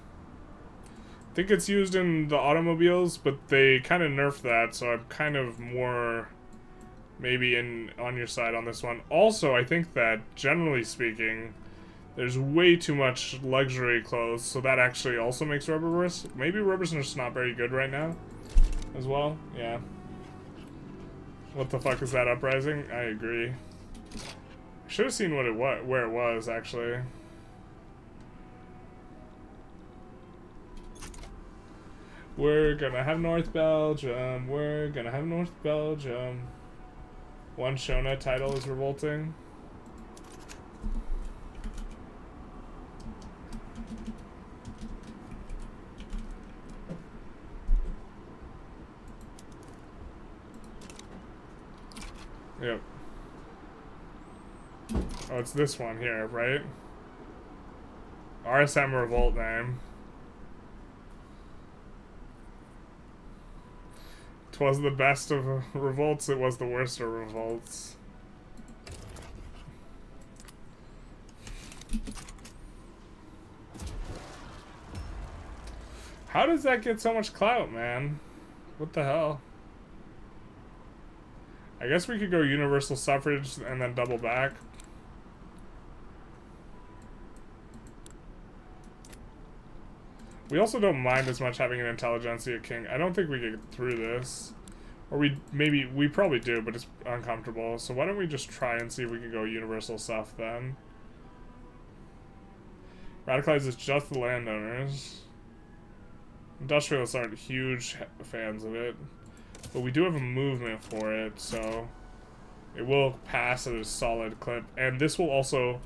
I think it's used in the automobiles, but they kind of nerfed that, so I'm kind of more maybe on your side on this one. Also, I think that, generally speaking, there's way too much luxury clothes, so that actually also makes rubber worse. Maybe rubber's just not very good right now, as well. Yeah. What the fuck is that uprising? I agree. I should have seen where it was, actually. We're gonna have North Belgium. We're gonna have North Belgium. One Shona title is revolting. Yep. Oh, it's this one here, right? RSM revolt name. It was the best of revolts, it was the worst of revolts. How does that get so much clout, man? What the hell? I guess we could go universal suffrage and then double back. We also don't mind as much having an Intelligentsia king. I don't think we get through this. Or we probably do, but it's uncomfortable. So why don't we just try and see if we can go universal suff then. Radicalizes just the landowners. Industrialists aren't huge fans of it. But we do have a movement for it, so it will pass at a solid clip. And this will also,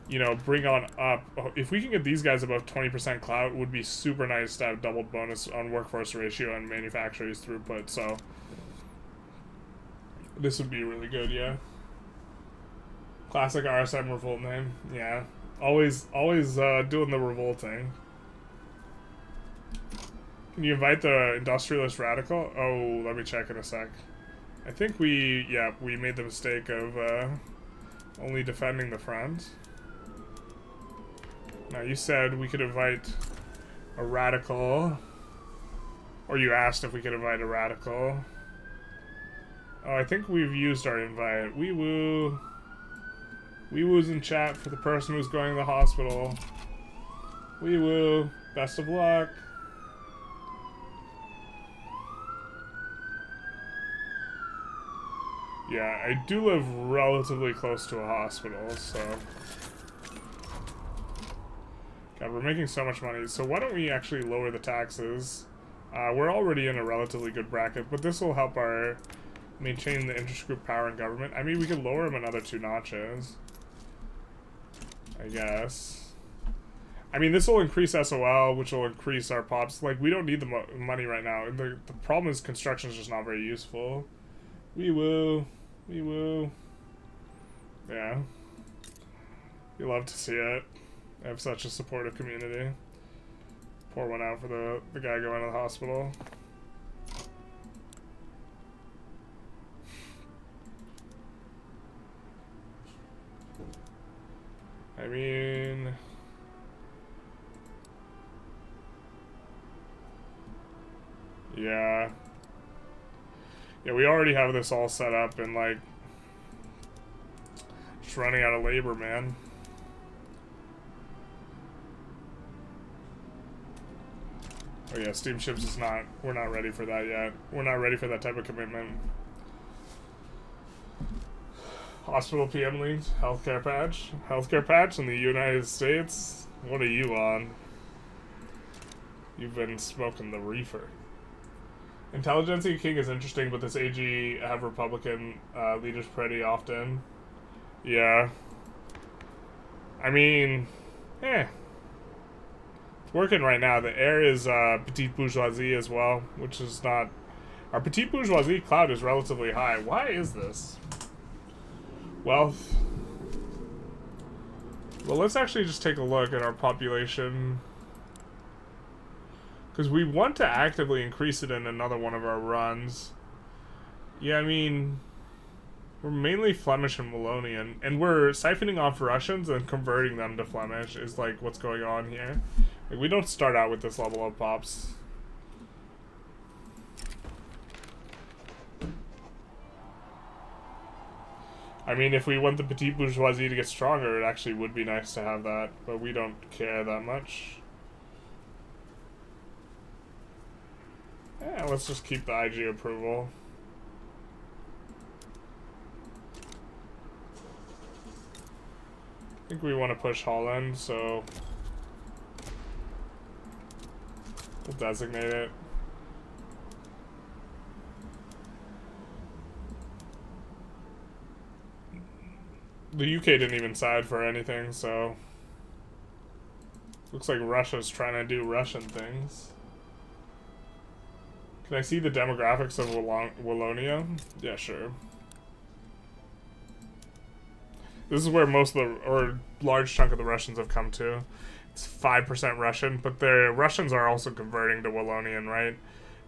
you know, bring on up. If we can get these guys above 20% clout, it would be super nice to have doubled bonus on workforce ratio and manufacturers throughput. So this would be really good, yeah. Classic RSM revolt name, yeah. Always doing the revolting. Can you invite the Industrialist Radical? Oh, let me check in a sec. I think we made the mistake of only defending the front. Now, you said we could invite a Radical. Or you asked if we could invite a Radical. Oh, I think we've used our invite. Wee woo. Wee woo's in chat for the person who's going to the hospital. Wee woo. Best of luck. Yeah, I do live relatively close to a hospital, so... God, we're making so much money. So why don't we actually lower the taxes? We're already in a relatively good bracket, but this will help our maintain the intergroup power in government. I mean, we could lower them another 2 notches, I guess. I mean, this will increase SOL, which will increase our pops. Like, we don't need the money right now. The problem is construction is just not very useful. We will. We will. Yeah. You love to see it. I have such a supportive community. Pour one out for the guy going to the hospital. I mean... Yeah. Yeah, we already have this all set up and, like... just running out of labor, man. Oh yeah, steamships is not... we're not ready for that yet. We're not ready for that type of commitment. Hospital PM linked, healthcare patch. Healthcare patch in the United States? What are you on? You've been smoking the reefer. Intelligentsia King is interesting, but this AG have Republican leaders pretty often. Yeah. I mean, it's working right now. The air is petite bourgeoisie as well, which is not... our petite bourgeoisie cloud is relatively high. Why is this? Wealth. Well, let's actually just take a look at our population. Because we want to actively increase it in another one of our runs. Yeah, I mean... we're mainly Flemish and Wallonian. And we're siphoning off Russians and converting them to Flemish is like what's going on here. Like, we don't start out with this level of pops. I mean, if we want the petite bourgeoisie to get stronger, it actually would be nice to have that. But we don't care that much. Yeah, let's just keep the IG approval. I think we want to push Holland, so we'll designate it. The UK didn't even side for anything, so looks like Russia's trying to do Russian things. Can I see the demographics of Wallonia? Yeah, sure. This is where most of the, or large chunk of the Russians have come to. It's 5% Russian, but the Russians are also converting to Wallonian, right?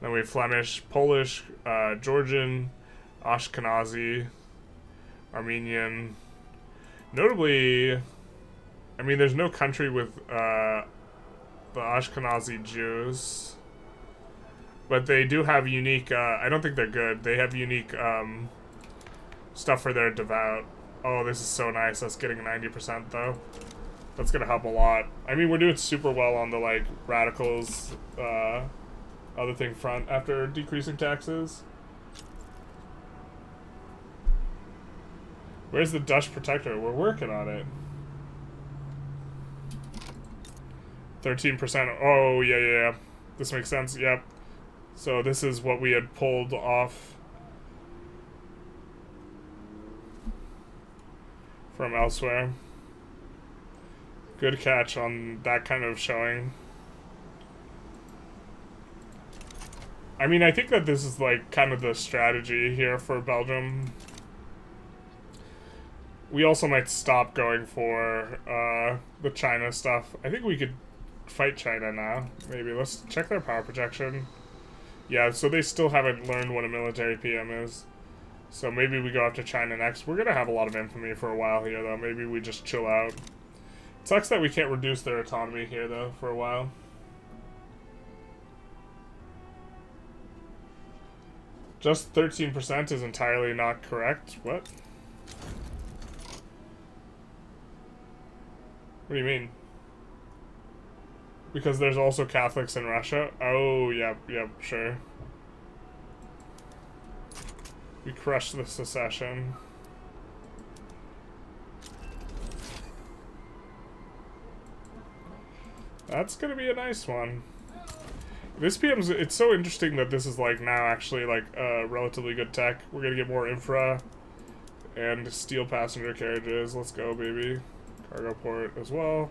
Then we have Flemish, Polish, Georgian, Ashkenazi, Armenian. Notably, I mean, there's no country with the Ashkenazi Jews, but they do have unique, I don't think they're good. They have unique stuff for their devout. Oh, this is so nice. Us getting 90% though. That's gonna help a lot. I mean, we're doing super well on the, like, radicals, other thing front after decreasing taxes. Where's the Dutch protector? We're working on it. 13%. Oh, yeah. This makes sense. Yep. So this is what we had pulled off from elsewhere. Good catch on that kind of showing. I mean, I think that this is, like, kind of the strategy here for Belgium. We also might stop going for the China stuff. I think we could fight China now. Maybe. Let's check their power projection. Yeah, so they still haven't learned what a military PM is. So maybe we go after China next. We're going to have a lot of infamy for a while here, though. Maybe we just chill out. It sucks that we can't reduce their autonomy here, though, for a while. Just 13% is entirely not correct. What? What do you mean? Because there's also Catholics in Russia? Oh, yep, sure. We crushed the secession. That's gonna be a nice one. This PM's, it's so interesting that this is like now actually like a relatively good tech. We're gonna get more infra and steel passenger carriages. Let's go, baby. Cargo port as well.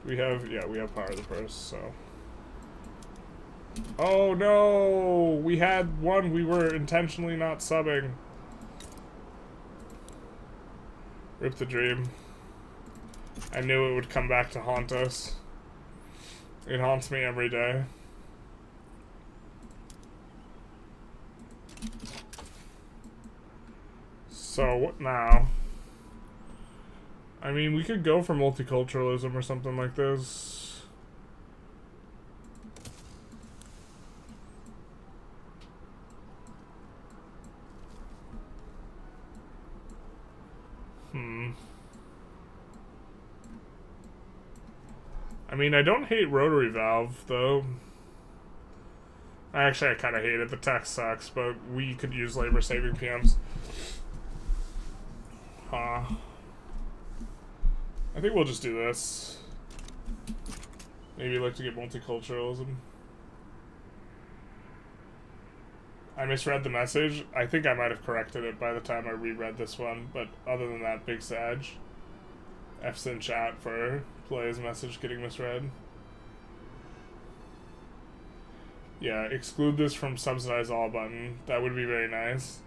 We have, yeah, we have power of the purse, so. Oh no! We had one we were intentionally not subbing. Rip the dream. I knew it would come back to haunt us. It haunts me every day. So, what now? I mean, we could go for multiculturalism or something like this. I mean, I don't hate rotary valve, though. Actually, I kind of hate it. The tech sucks, but we could use labor-saving PMs. Huh. I think we'll just do this. Maybe like to get multiculturalism. I misread the message. I think I might have corrected it by the time I reread this one, but other than that, big sag. F's in chat for Play's message getting misread. Yeah, exclude this from subsidize all button. That would be very nice.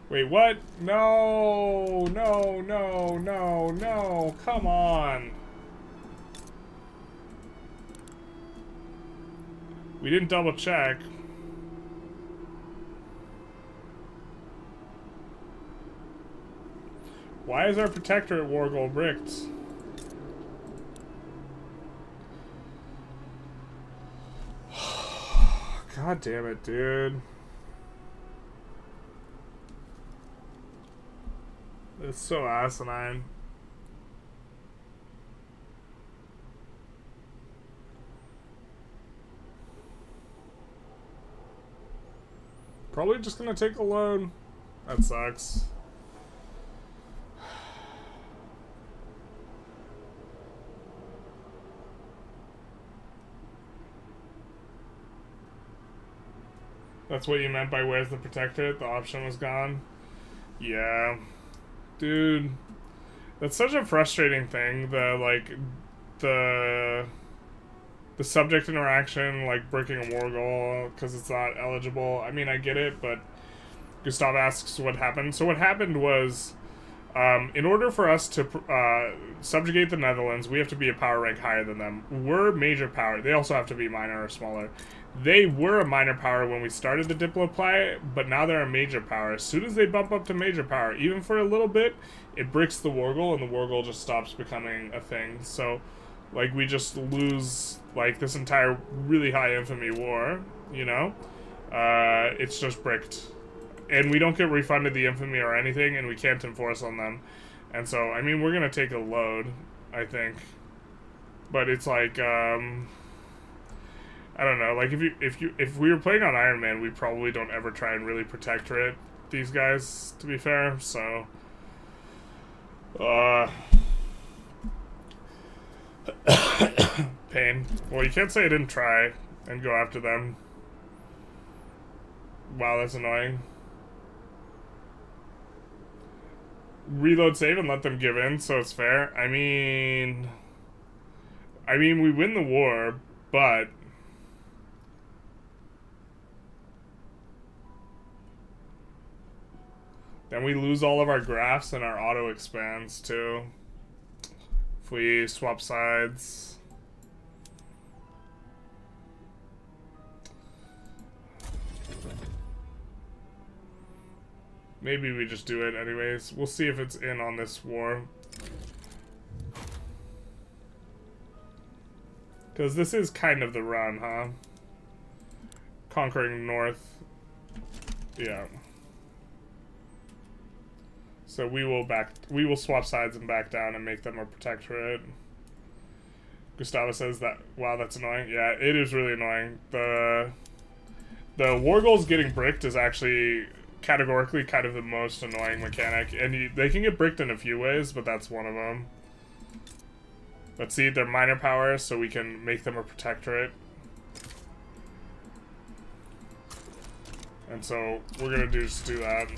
Wait, what? No, no, no, no, no, come on. We didn't double check. Why is our protectorate war goal bricked? God damn it, dude. It's so asinine. Probably just gonna take a loan. That sucks. That's what you meant by where's the protectorate? The option was gone? Yeah. Dude. That's such a frustrating thing. The subject interaction, like breaking a war goal because it's not eligible. I mean, I get it, but Gustav asks what happened. So what happened was, in order for us to subjugate the Netherlands, we have to be a power rank higher than them. We're major power. They also have to be minor or smaller. They were a minor power when we started the Diploply, but now they're a major power. As soon as they bump up to major power, even for a little bit, it bricks the war goal, and the war goal just stops becoming a thing. So, like, we just lose, like, this entire really high infamy war, you know? It's just bricked. And we don't get refunded the infamy or anything, and we can't enforce on them. And so, I mean, we're gonna take a load, I think. But it's like, I don't know, like, if we were playing on Iron Man, we probably don't ever try and really protectorate these guys, to be fair, so... Pain. Well, you can't say I didn't try and go after them. Wow, that's annoying. Reload save and let them give in, so it's fair. I mean, we win the war, but... then we lose all of our graphs and our auto expands too. If we swap sides. Maybe we just do it anyways. We'll see if it's in on this war. Because this is kind of the run, huh? Conquering north. Yeah. So we will swap sides and back down and make them a protectorate. Gustavo says that, wow, that's annoying. Yeah, it is really annoying. The The war goals getting bricked is actually categorically kind of the most annoying mechanic, and they can get bricked in a few ways, but that's one of them. Let's see, they're minor powers, so we can make them a protectorate. And so we're gonna just do that.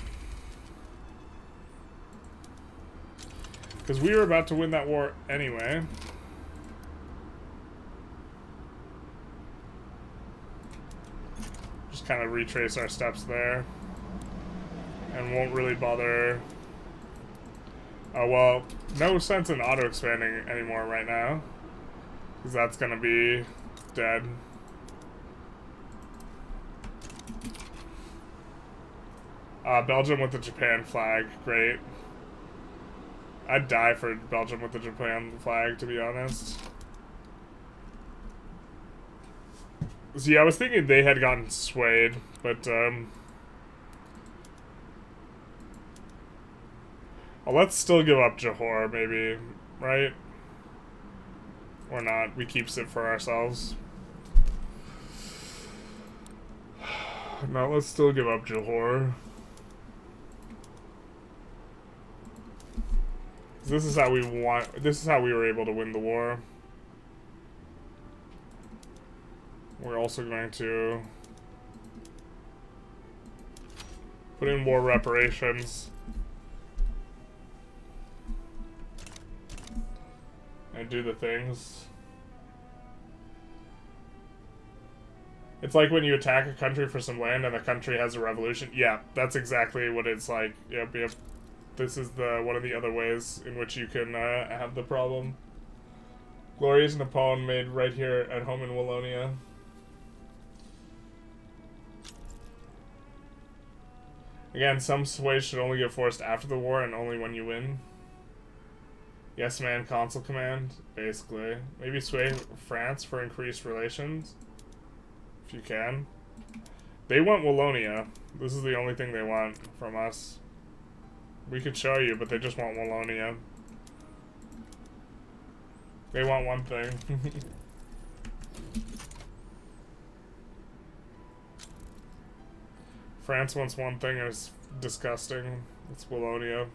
Because we were about to win that war anyway. Just kind of retrace our steps there. And won't really bother. Well, no sense in auto-expanding anymore right now. Because that's gonna be dead. Belgium with the Japan flag, great. I'd die for Belgium with the Japan flag, to be honest. See, I was thinking they had gotten swayed, but, well, let's still give up Johor, maybe, right? Or not, we keep it for ourselves. No, let's still give up Johor. This is how we were able to win the war. We're also going to put in war reparations and do the things. It's like when you attack a country for some land and the country has a revolution. Yeah, that's exactly what it's like. Yep, yep. This is one of the other ways in which you can have the problem. Glorious Napoleon made right here at home in Wallonia. Again, some sways should only get forced after the war and only when you win. Yes, man, consul command, basically. Maybe sway France for increased relations, if you can. They want Wallonia. This is the only thing they want from us. We could show you, but they just want Wallonia. They want one thing. France wants one thing, and it's disgusting. It's Wallonia.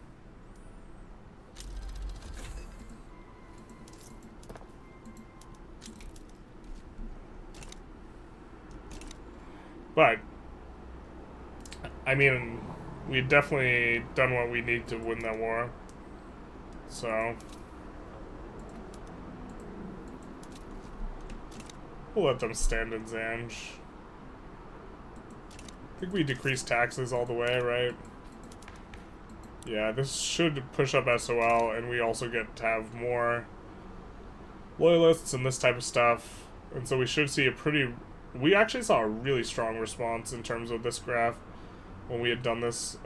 But, I mean, we've definitely done what we need to win that war. So, we'll let them stand in Zanj. I think we decrease taxes all the way, right? Yeah, this should push up SOL, and we also get to have more loyalists and this type of stuff. And so we should see a pretty... We actually saw a really strong response in terms of this graph when we had done this,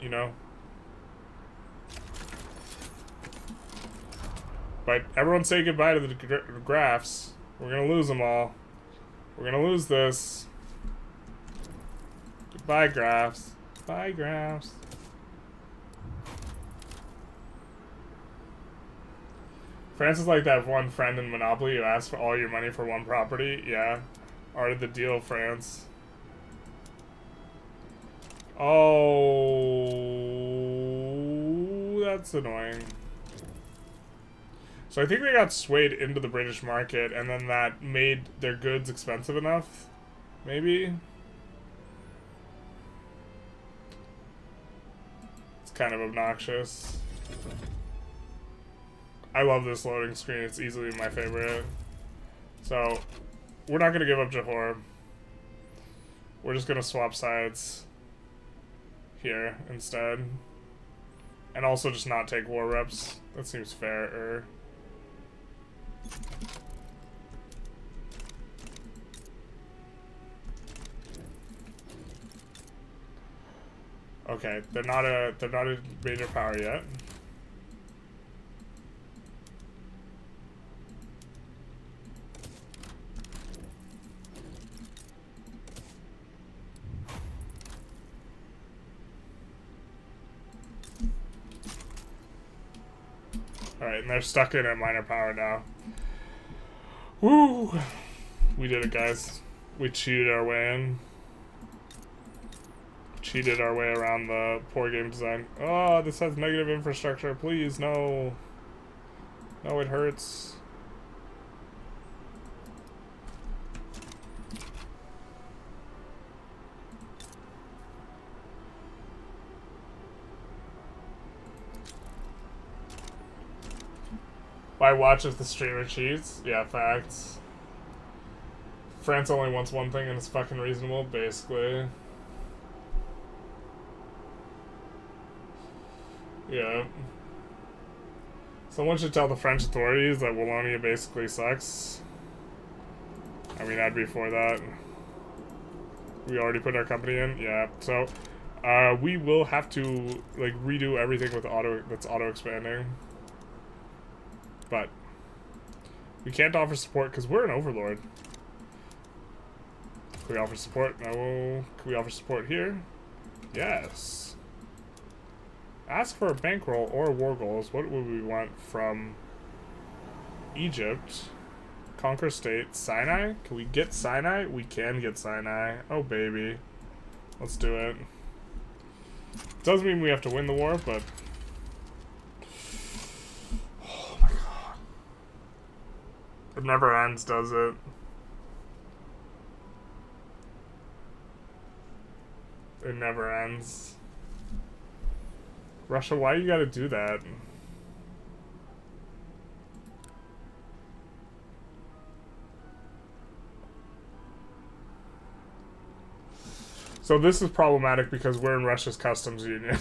you know. But everyone say goodbye to the graphs. We're gonna lose them all. We're gonna lose this. Goodbye, graphs. Bye, graphs. France is like that one friend in Monopoly who asks for all your money for one property. Yeah. Art of the deal, France. Oh, that's annoying. So I think they got swayed into the British market, and then that made their goods expensive enough. Maybe? It's kind of obnoxious. I love this loading screen. It's easily my favorite. So, we're not going to give up Johor. We're just going to swap sides here instead. And also just not take war reps. That seems fairer. Okay, they're not a major power yet. Alright, and they're stuck in at minor power now. Woo! We did it, guys. We cheated our way in. cheated our way around the poor game design. Oh, this has negative infrastructure. Please, no. No, it hurts. Why watch if the streamer cheats? Yeah, facts. France only wants one thing and it's fucking reasonable, basically. Yeah. Someone should tell the French authorities that Wallonia basically sucks. I mean, I'd be for that. We already put our company in? Yeah, so... we will have to, like, redo everything with that's auto-expanding. But we can't offer support because we're an overlord. Can we offer support? No. Can we offer support here? Yes. Ask for a bankroll or war goals. What would we want from Egypt? Conquer state. Sinai? Can we get Sinai? We can get Sinai. Oh, baby. Let's do it. Doesn't mean we have to win the war, but... It never ends, does it? It never ends. Russia, why you gotta do that? So this is problematic because we're in Russia's customs union.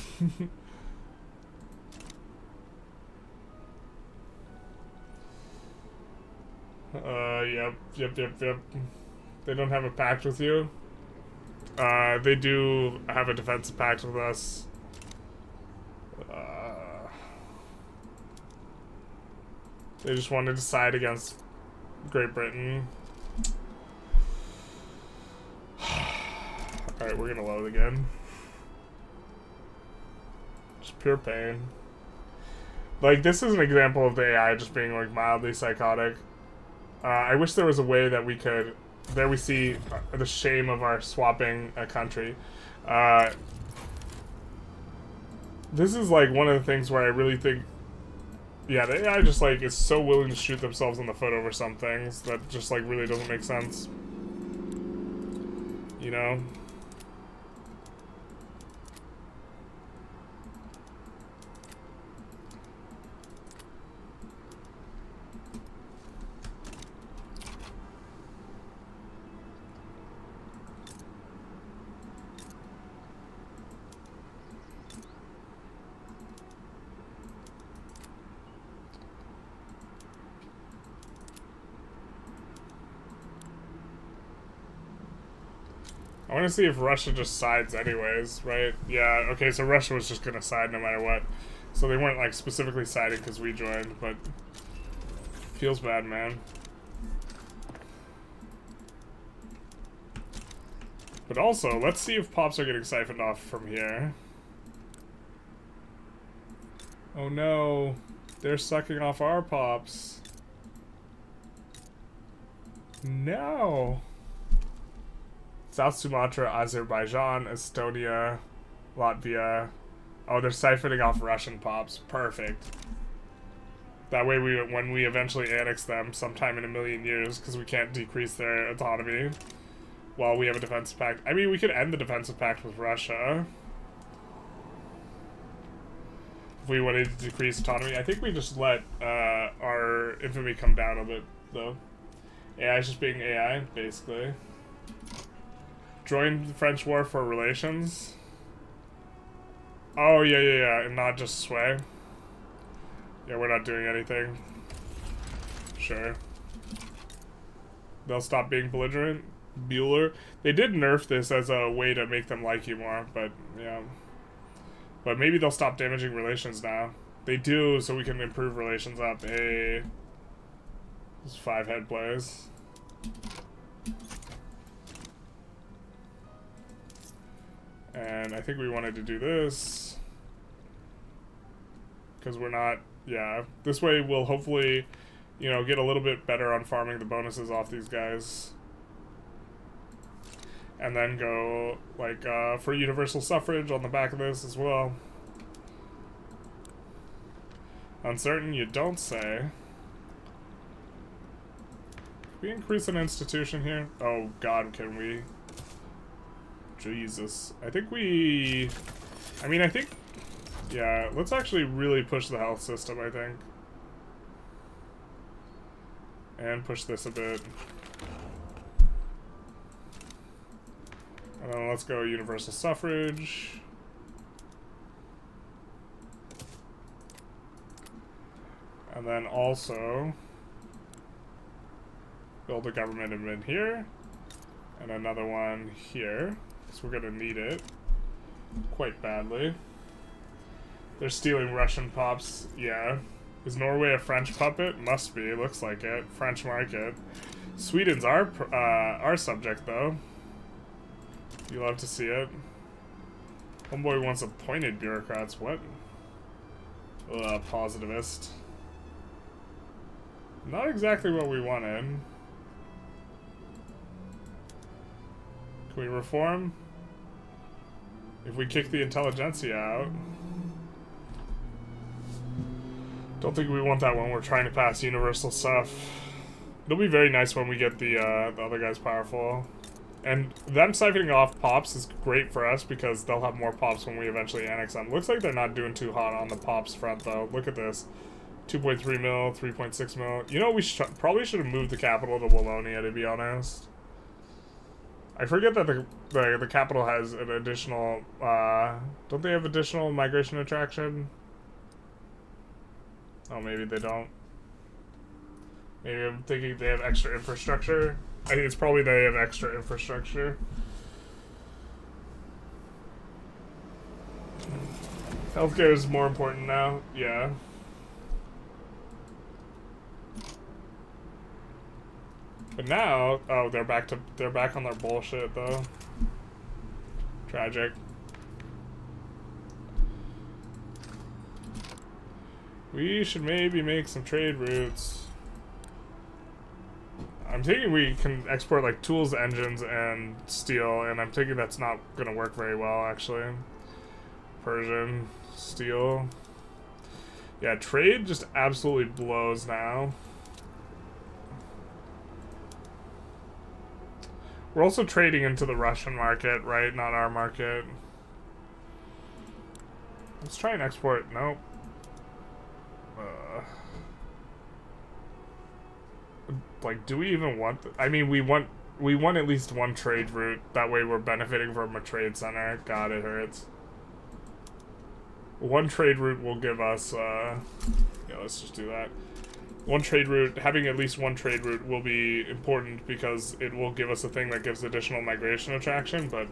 Yep. They don't have a pact with you. They do have a defensive pact with us. They just wanted to side against Great Britain. Alright, we're gonna load again. Just pure pain. Like, this is an example of the AI just being, like, mildly psychotic. I wish there was a way that we could... There we see the shame of our swapping a country. This is, like, one of the things where I really think... Yeah, the AI just, like, is so willing to shoot themselves in the foot over some things that just, like, really doesn't make sense. You know? I want to see if Russia just sides anyways, right? Yeah, okay, so Russia was just going to side no matter what. So they weren't, like, specifically siding because we joined, but... Feels bad, man. But also, let's see if pops are getting siphoned off from here. Oh no, they're sucking off our pops. No. South Sumatra, Azerbaijan, Estonia, Latvia. Oh, they're siphoning off Russian pops. Perfect. That way, when we eventually annex them sometime in a million years, because we can't decrease their autonomy while we have a defensive pact. I mean, we could end the defensive pact with Russia. If we wanted to decrease autonomy. I think we just let our infamy come down a bit, though. AI is just being AI, basically. Join the French war for relations. Oh, yeah, and not just sway. Yeah, we're not doing anything. Sure. They'll stop being belligerent. Bueller. They did nerf this as a way to make them like you more, but, yeah. But maybe they'll stop damaging relations now. They do, so we can improve relations up. Hey. There's 5 head plays. And I think we wanted to do this. Because we're not... Yeah. This way we'll hopefully, you know, get a little bit better on farming the bonuses off these guys. And then go, like, for universal suffrage on the back of this as well. Uncertain, you don't say. Can we increase an institution here? Oh god, can we? Jesus. I think we... I mean, I think... Yeah, let's actually really push the health system, I think. And push this a bit. And then let's go universal suffrage. And then also build a government admin here. And another one here. So we're gonna need it quite badly. They're stealing Russian pops. Yeah. Is Norway a French puppet? Must be. Looks like it. French market. Sweden's our subject, though. You love to see it. Homeboy wants appointed bureaucrats. What? Positivist. Not exactly what we wanted. Can we reform? If we kick the Intelligentsia out. Don't think we want that when we're trying to pass universal stuff. It'll be very nice when we get the other guys powerful. And them siphoning off pops is great for us because they'll have more pops when we eventually annex them. Looks like they're not doing too hot on the pops front though. Look at this. 2.3 mil, 3.6 mil. You know, we probably should have moved the capital to Wallonia, to be honest. I forget that the capital has an additional, don't they have additional migration attraction? Oh, maybe they don't. Maybe I'm thinking they have extra infrastructure. I think it's probably they have extra infrastructure. Healthcare is more important now. Yeah. But now, oh, they're back on their bullshit though. Tragic. We should maybe make some trade routes. I'm thinking we can export like tools, engines, and steel, and I'm thinking that's not gonna work very well actually. Persian, steel. Yeah, trade just absolutely blows now. We're also trading into the Russian market, right? Not our market. Let's try and export. Nope. Like, do we even want... I mean, we want at least one trade route. That way we're benefiting from a trade center. God, it hurts. One trade route will give us... yeah, let's just do that. One trade route, having at least one trade route will be important because it will give us a thing that gives additional migration attraction, but...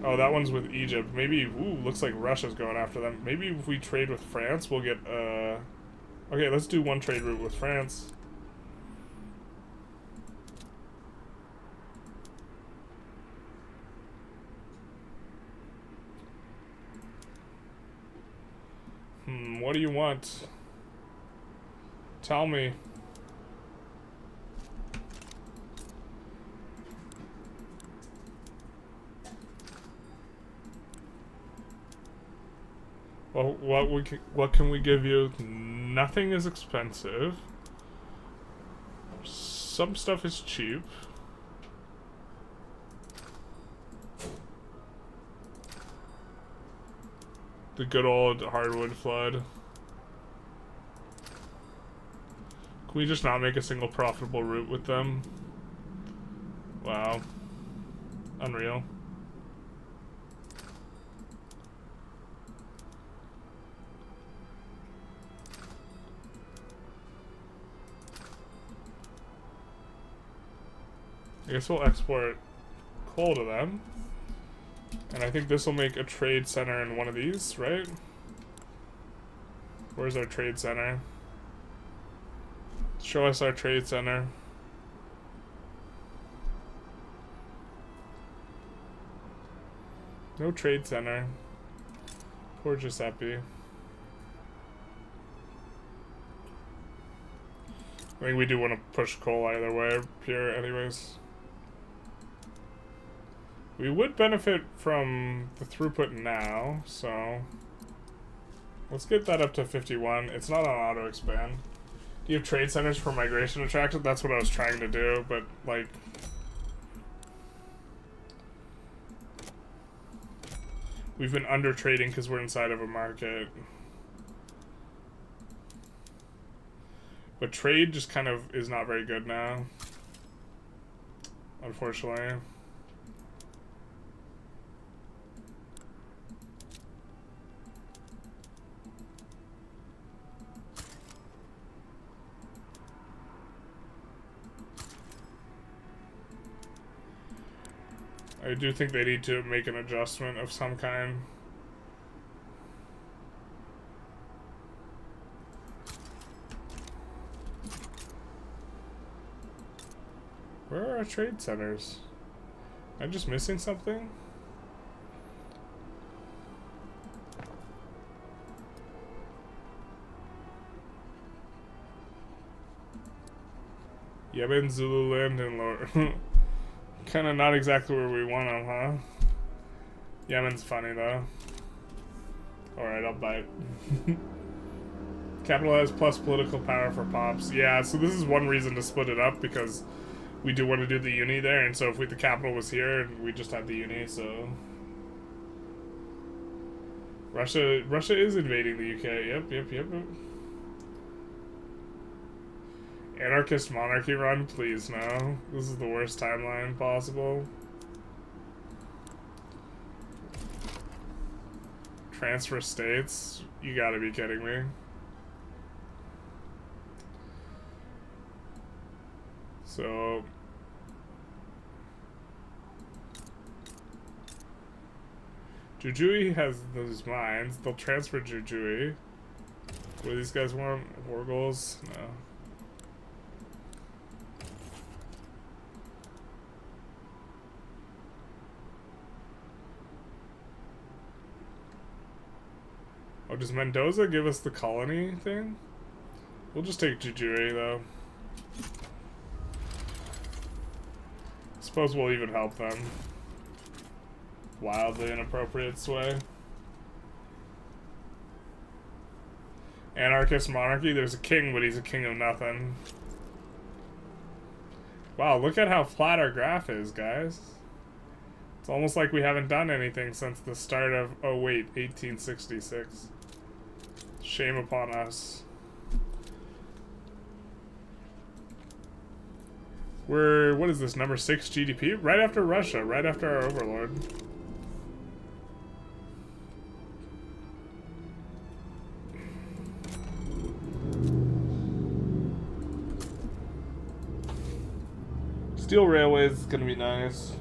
Oh, that one's with Egypt. Maybe, ooh, looks like Russia's going after them. Maybe if we trade with France, we'll get, okay, let's do one trade route with France. What do you want? Tell me. Well, what can we give you? Nothing is expensive. Some stuff is cheap. The good old hardwood flood. Can we just not make a single profitable route with them? Wow. Unreal. I guess we'll export coal to them. And I think this will make a trade center in one of these, right? Where's our trade center? Show us our trade center. No trade center. Poor Giuseppe. think we do want to push coal either way here anyways. We would benefit from the throughput now, so let's get that up to 51. It's not on auto expand. Do you have trade centers for migration attraction? That's what I was trying to do, but like we've been under trading because we're inside of a market. But trade just kind of is not very good now, unfortunately. I do think they need to make an adjustment of some kind. Where are our trade centers? Am I just missing something? Yemen, Zululand, and Lower. Kind of not exactly where we want them, huh? Yemen's funny though. Alright, I'll bite. Capital has plus political power for pops. Yeah, so this is one reason to split it up, because we do want to do the uni there, and so if the capital was here, we just have the uni, so... Russia is invading the UK. Yep. Anarchist monarchy run? Please, no. This is the worst timeline possible. Transfer states? You gotta be kidding me. So... Jujui has those mines. They'll transfer Jujui. What do these guys want? War goals? No. Oh, does Mendoza give us the colony thing? We'll just take Jujui, though. Suppose we'll even help them. Wildly inappropriate sway. Anarchist monarchy? There's a king, but he's a king of nothing. Wow, look at how flat our graph is, guys. It's almost like we haven't done anything since the start of, oh wait, 1866. Shame upon us. We're, what is this, number 6 GDP? Right after Russia, right after our overlord. Steel railways is gonna be nice.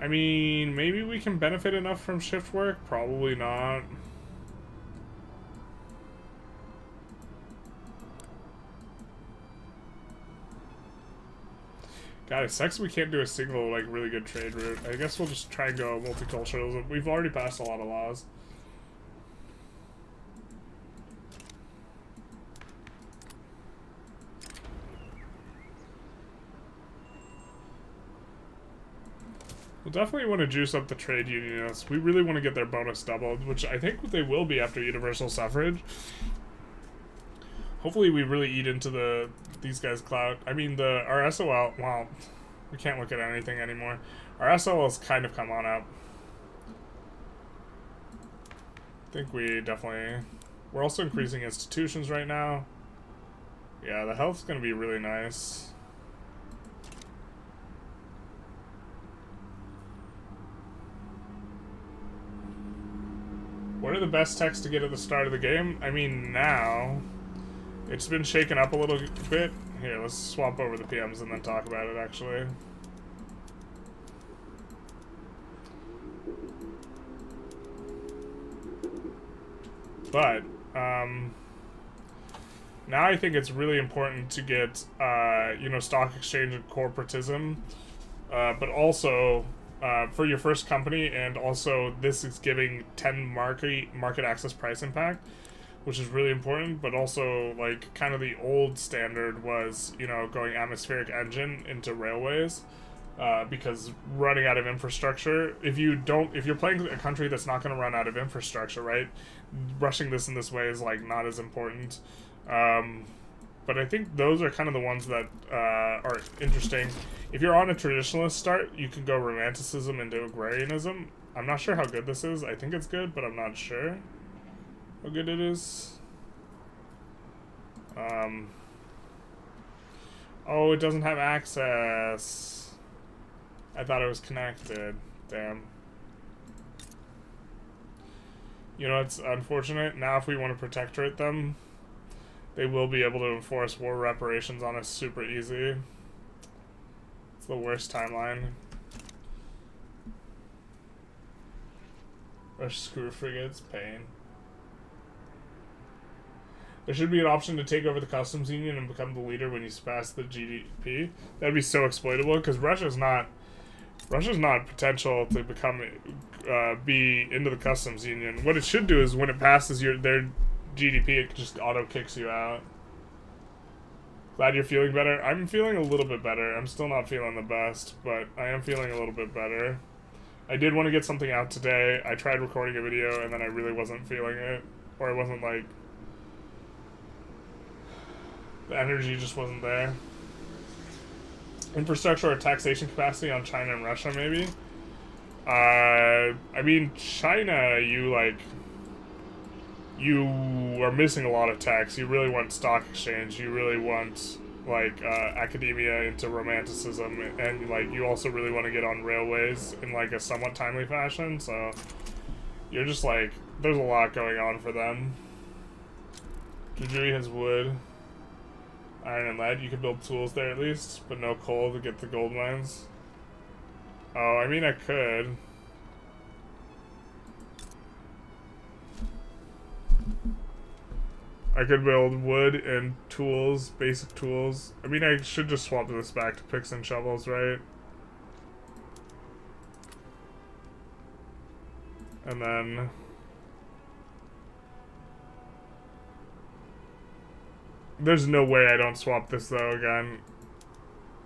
I mean, maybe we can benefit enough from shift work? Probably not. God, it sucks we can't do a single, like, really good trade route. I guess we'll just try and go multiculturalism. We've already passed a lot of laws. We'll definitely want to juice up the trade unionists. We really want to get their bonus doubled, which I think they will be after universal suffrage. Hopefully we really eat into these guys' clout. I mean, our SOL, well, we can't look at anything anymore. Our SOL has kind of come on up. I think we definitely... We're also increasing institutions right now. Yeah, the health's going to be really nice. What are the best techs to get at the start of the game? I mean, now... It's been shaken up a little bit. Here, let's swap over the PMs and then talk about it, actually. But, now I think it's really important to get, you know, stock exchange and corporatism, but also... for your first company, and also this is giving 10 market access price impact. which is really important, but also, like, kind of the old standard was, you know, going atmospheric engine into railways, because running out of infrastructure, if you're playing a country that's not going to run out of infrastructure, right, rushing this in this way is, like, not as important. But I think those are kind of the ones that are interesting. If you're on a traditionalist start, you can go Romanticism into Agrarianism. I'm not sure how good this is. I think it's good, but I'm not sure how good it is. Oh, it doesn't have access. I thought it was connected. Damn. You know, it's unfortunate. Now if we want to protectorate them, they will be able to enforce war reparations on us super easy. It's the worst timeline. Rush screw frigates, pain. There should be an option to take over the customs union and become the leader when you surpass the GDP. That'd be so exploitable because Russia's not potential to become be into the customs union. What it should do is when it passes their GDP, it just auto kicks you out. Glad you're feeling better. I'm feeling a little bit better. I'm still not feeling the best, but I am feeling a little bit better. I did want to get something out today. I tried recording a video and then I really wasn't feeling it, or it wasn't like the energy just wasn't there. Infrastructure or taxation capacity on China and Russia, maybe. I mean, China, you are missing a lot of tax. You really want stock exchange. You really want, like, academia into romanticism. And, like, you also really want to get on railways in, like, a somewhat timely fashion. So, you're just, like, there's a lot going on for them. Jujui has wood. Iron and lead. You could build tools there at least, but no coal to get the gold mines. Oh, I mean, I could. I could build wood and tools, basic tools. I mean, I should just swap this back to picks and shovels, right? And then... there's no way I don't swap this, though, again.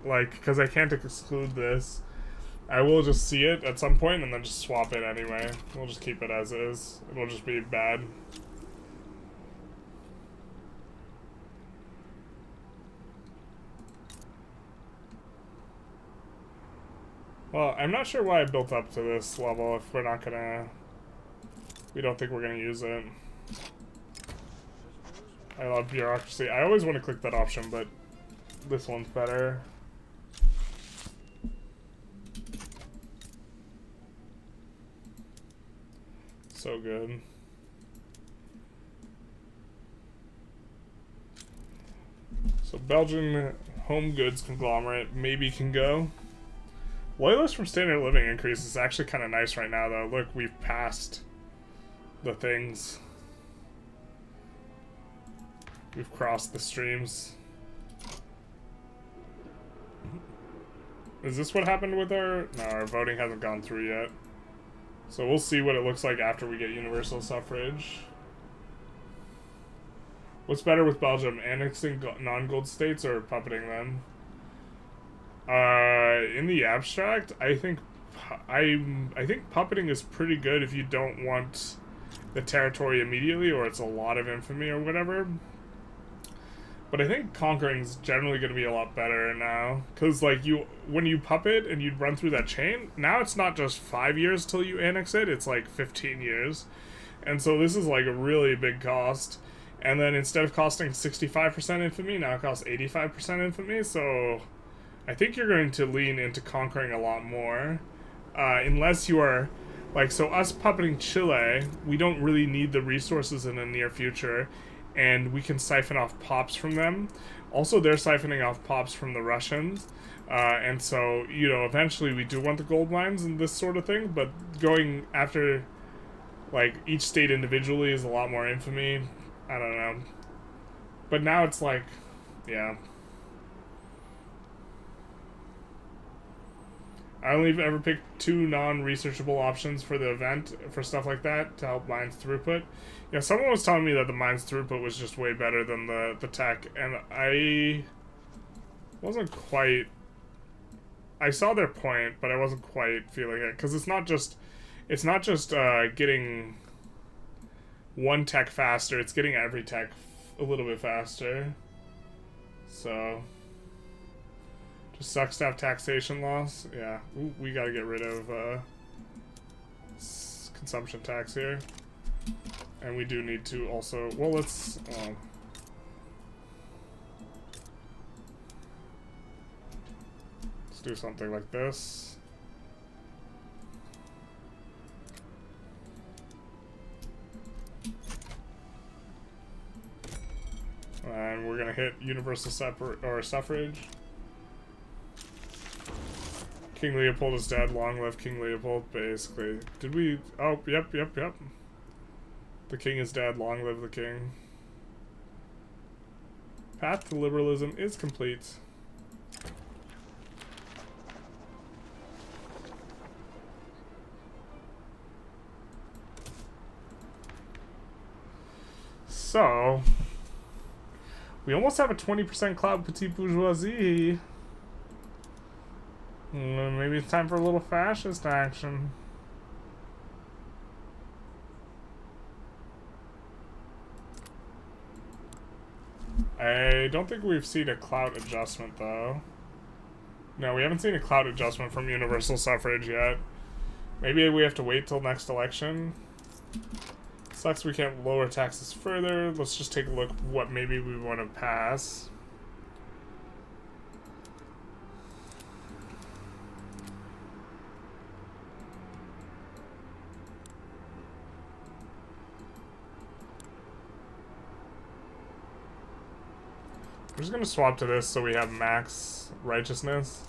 Like, because I can't exclude this. I will just see it at some point and then just swap it anyway. We'll just keep it as is. It'll just be bad. Well, I'm not sure why I built up to this level if we're not gonna... we don't think we're gonna use it. I love bureaucracy. I always want to click that option, but this one's better. So good. So Belgian home goods conglomerate maybe can go. Loyalists from standard of living increase is actually kind of nice right now, though. Look, we've passed the things. We've crossed the streams. Is this what happened with our... no, our voting hasn't gone through yet. So we'll see what it looks like after we get universal suffrage. What's better with Belgium? Annexing non-gold states or puppeting them? In the abstract, I think puppeting is pretty good if you don't want the territory immediately or it's a lot of infamy or whatever. But I think conquering's generally going to be a lot better now. Because, like, when you puppet and you run through that chain, now it's not just 5 years till you annex it, it's like 15 years. And so this is, like, a really big cost. And then instead of costing 65% infamy, now it costs 85% infamy. So I think you're going to lean into conquering a lot more. Unless you are... like, so us puppeting Chile, we don't really need the resources in the near future. And we can siphon off pops from them. Also, they're siphoning off pops from the Russians. And so, you know, eventually we do want the gold mines and this sort of thing. But going after, like, each state individually is a lot more infamy. I don't know. But now it's like, yeah. I only ever picked 2 non-researchable options for the event for stuff like that to help mine's throughput. Yeah, someone was telling me that the mine's throughput was just way better than the tech, and I wasn't quite... I saw their point, but I wasn't quite feeling it, because it's not just getting one tech faster, it's getting every tech a little bit faster. So... just sucks to have taxation loss. Yeah, ooh, we gotta get rid of consumption tax here. And we do need to also... well, let's do something like this. And we're gonna hit universal suffrage. King Leopold is dead. Long live King Leopold, basically. Did we... oh, yep. The king is dead. Long live the king. Path to liberalism is complete. So... we almost have a 20% cloud petite bourgeoisie. Maybe it's time for a little fascist action. I don't think we've seen a clout adjustment, though. No, we haven't seen a clout adjustment from universal suffrage yet. Maybe we have to wait till next election. Sucks we can't lower taxes further. Let's just take a look what maybe we want to pass. We're just going to swap to this so we have max righteousness.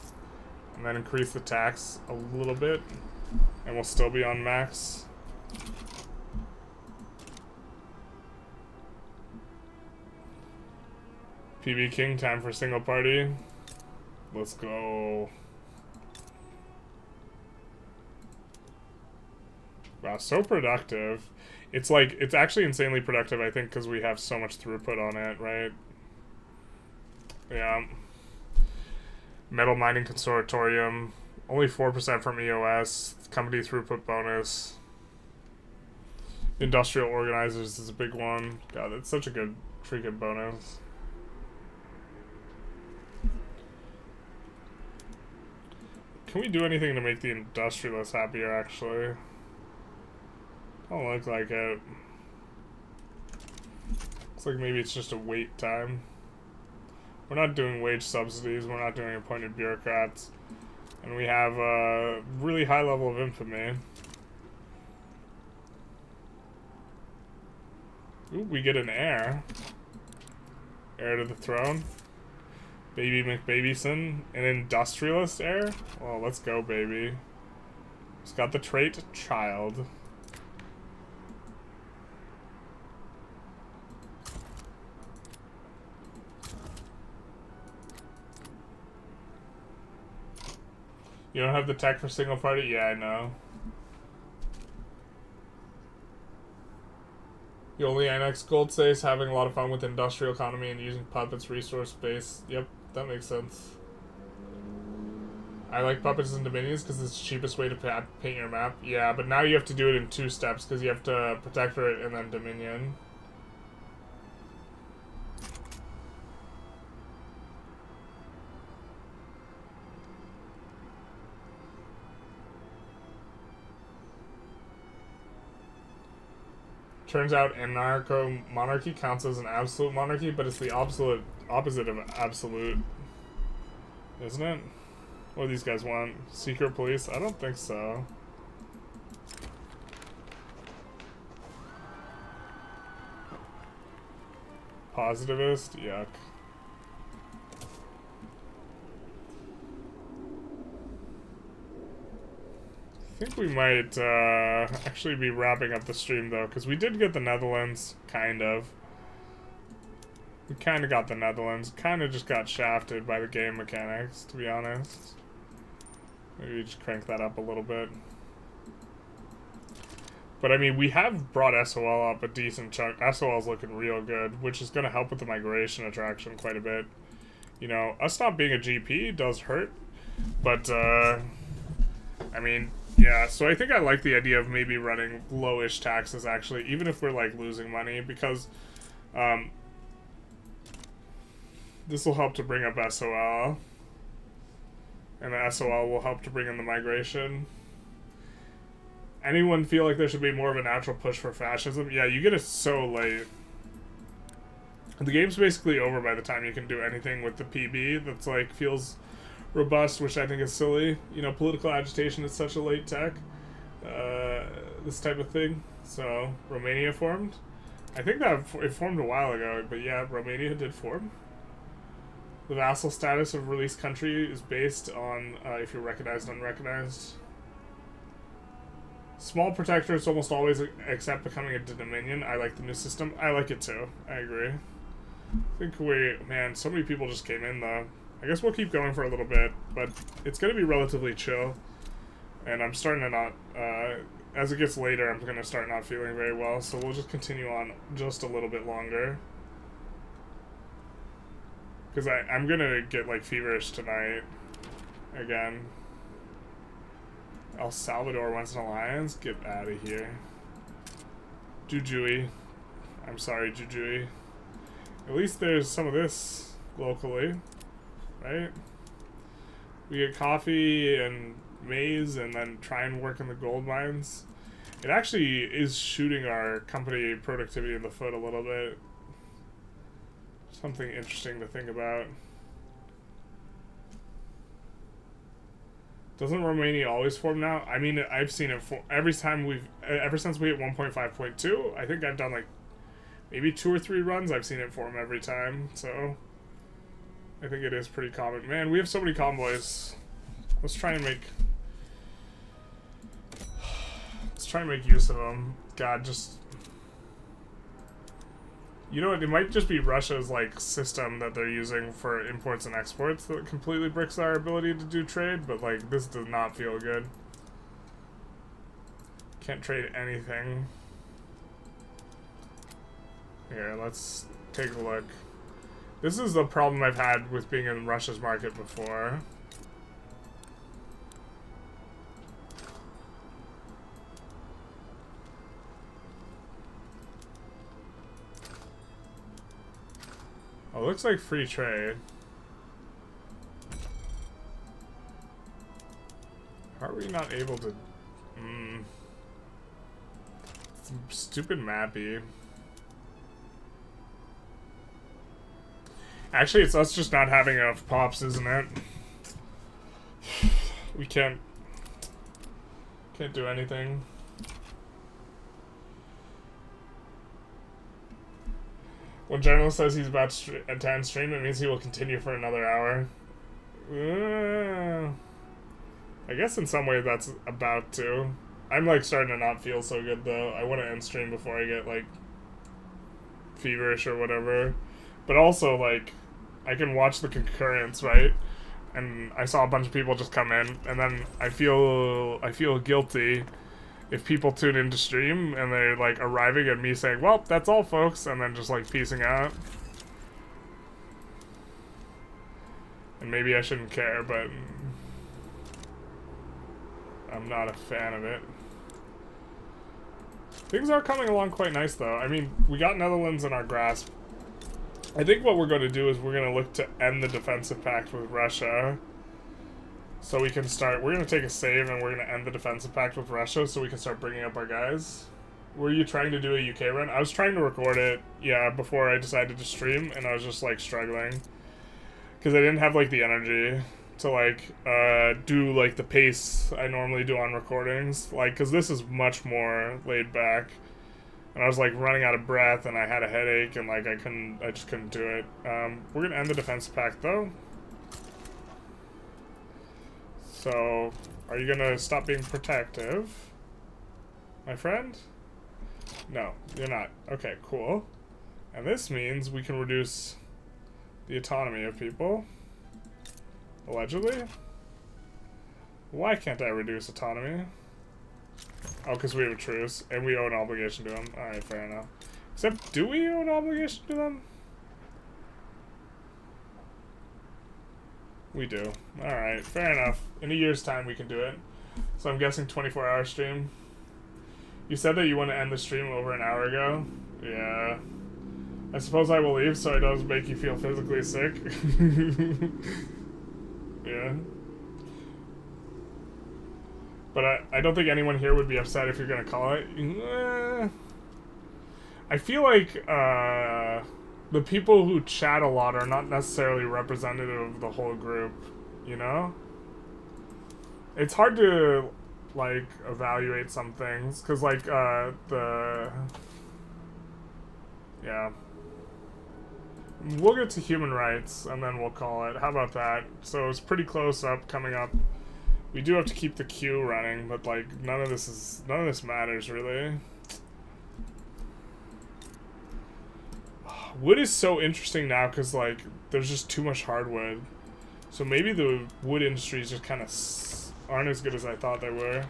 And then increase the tax a little bit. And we'll still be on max. PB King, time for single party. Let's go. Wow, so productive. It's like, it's actually insanely productive, I think, because we have so much throughput on it, right? Yeah. Metal mining consortium. Only 4% from EOS. Company throughput bonus. Industrial organizers is a big one. God, that's such a good freaking bonus. Can we do anything to make the industrialists happier, actually? Don't look like it. Looks like maybe it's just a wait time. We're not doing wage subsidies, we're not doing appointed bureaucrats. And we have a really high level of infamy. Ooh, we get an heir. Heir to the throne. Baby McBabyson, an industrialist heir? Well, let's go, baby. He's got the trait child. You don't have the tech for single party? Yeah, I know. You only annex gold saves, having a lot of fun with industrial economy and using puppets resource base. Yep, that makes sense. I like puppets and dominions because it's the cheapest way to paint your map. Yeah, but now you have to do it in 2 steps because you have to protectorate and then dominion. Turns out anarcho-monarchy counts as an absolute monarchy, but it's the opposite of absolute. Isn't it? What do these guys want? Secret police? I don't think so. Positivist? Yuck. I think we might actually be wrapping up the stream, though, because we did get the Netherlands, kind of. We kind of got the Netherlands. Kind of just got shafted by the game mechanics, to be honest. Maybe just crank that up a little bit. But I mean, we have brought SOL up a decent chunk. SOL's looking real good, which is going to help with the migration attraction quite a bit. You know, us not being a GP does hurt, but I mean, yeah. So I think I like the idea of maybe running lowish taxes actually, even if we're like losing money, because this will help to bring up SOL, and the SOL will help to bring in the migration. Anyone feel like there should be more of a natural push for fascism? Yeah, you get it so late. The game's basically over by the time you can do anything with the PB that's like feels robust, which I think is silly. You know, political agitation is such a late tech. This type of thing. So, Romania formed. I think that it formed a while ago, but yeah, Romania did form. The vassal status of released country is based on if you're recognized, unrecognized. Small protectors almost always accept becoming a dominion. I like the new system. I like it too. I agree. I think man, so many people just came in though. I guess we'll keep going for a little bit, but it's going to be relatively chill. And I'm starting to not, as it gets later, I'm going to start not feeling very well, so we'll just continue on just a little bit longer. Because I'm going to get like feverish tonight again. El Salvador wants an alliance? Get out of here. Jujui. I'm sorry, Jujui. At least there's some of this locally, right? We get coffee and maize and then try and work in the gold mines. It actually is shooting our company productivity in the foot a little bit. Something interesting to think about. Doesn't Romania always form now? I mean, I've seen it every time ever since we hit 1.5.2, I think I've done like maybe 2 or 3 runs, I've seen it form every time, so I think it is pretty common. Man, we have so many convoys. Let's try and make use of them. God, just, you know what, it might just be Russia's like system that they're using for imports and exports that completely bricks our ability to do trade, but like this does not feel good. Can't trade anything. Here, let's take a look. This is the problem I've had with being in Russia's market before. Oh, it looks like free trade. How are we not able to... Stupid mappy. Actually, it's us just not having enough pops, isn't it? We can't do anything. When Generalist says he's about to end stream, it means he will continue for another hour. I guess in some way that's about to. I'm like starting to not feel so good though. I want to end stream before I get like feverish or whatever. But also like I can watch the concurrence, right? And I saw a bunch of people just come in, and then I feel guilty if people tune into stream and they're like arriving at me saying, well, that's all folks, and then just like piecing out. And maybe I shouldn't care, but I'm not a fan of it. Things are coming along quite nice though. I mean, we got Netherlands in our grasp. I think what we're going to do is we're going to look to end the defensive pact with Russia. So we can start, we're going to take a save and we're going to end the defensive pact with Russia so we can start bringing up our guys. Were you trying to do a UK run? I was trying to record it, yeah, before I decided to stream, and I was just like struggling. Because I didn't have like the energy to like do like the pace I normally do on recordings. Like, because this is much more laid back. And I was like running out of breath and I had a headache and like I just couldn't do it. We're going to end the defensive pact though. So, are you gonna stop being protective, my friend? No, you're not. Okay, cool. And this means we can reduce the autonomy of people. Allegedly. Why can't I reduce autonomy? Oh, because we have a truce, and we owe an obligation to them. Alright, fair enough. Except, do we owe an obligation to them? We do. Alright, fair enough. In a year's time, we can do it. So I'm guessing 24-hour stream. You said that you want to end the stream over an hour ago? Yeah. I suppose I will leave so it doesn't make you feel physically sick. Yeah. But I don't think anyone here would be upset if you're going to call it. I feel like the people who chat a lot are not necessarily representative of the whole group, you know? It's hard to, like, evaluate some things, because, like, yeah. We'll get to human rights, and then we'll call it. How about that? So it's pretty close up, coming up. We do have to keep the queue running, but, like, none of this matters, really. Wood is so interesting now, because, like, there's just too much hardwood. So maybe the wood industries just kind of aren't as good as I thought they were.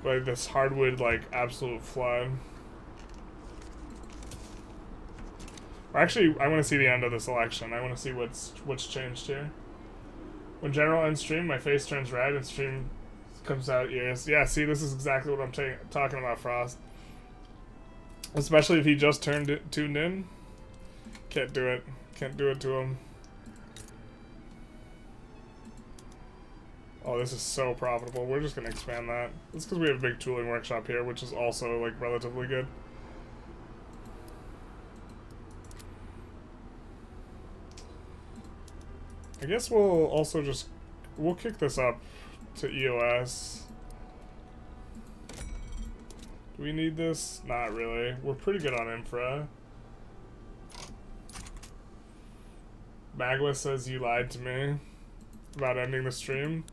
Like, this hardwood, like, absolute flood. Actually, I want to see the end of this election. I want to see what's changed here. When General ends stream, my face turns red and stream comes out ears. Yeah, see, this is exactly what I'm talking about, Frost. Especially if he just tuned in. Can't do it. Can't do it to him. Oh, this is so profitable. We're just going to expand that. It's because we have a big tooling workshop here, which is also, like, relatively good. I guess we'll also just... We'll kick this up to EOS. Do we need this? Not really. We're pretty good on infra. Magwa says you lied to me about ending the stream.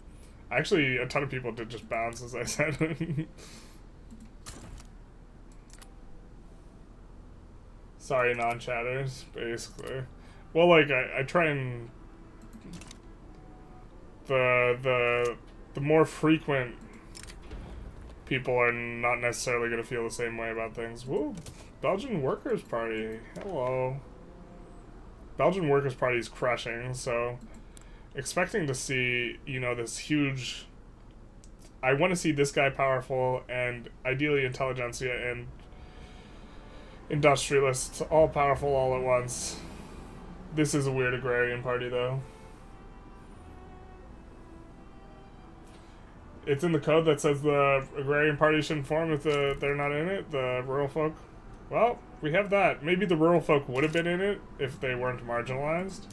Actually, a ton of people did just bounce, as I said. Sorry, non-chatters, basically. Well, like, I try and... The more frequent people are not necessarily going to feel the same way about things. Woo! Belgian Workers' Party. Hello. Belgian Workers' Party is crushing, so... Expecting to see, you know, this huge... I want to see this guy powerful, and ideally Intelligentsia and Industrialists all powerful all at once. This is a weird agrarian party, though. It's in the code that says the agrarian party shouldn't form if they're not in it, the rural folk. Well, we have that. Maybe the rural folk would have been in it if they weren't marginalized.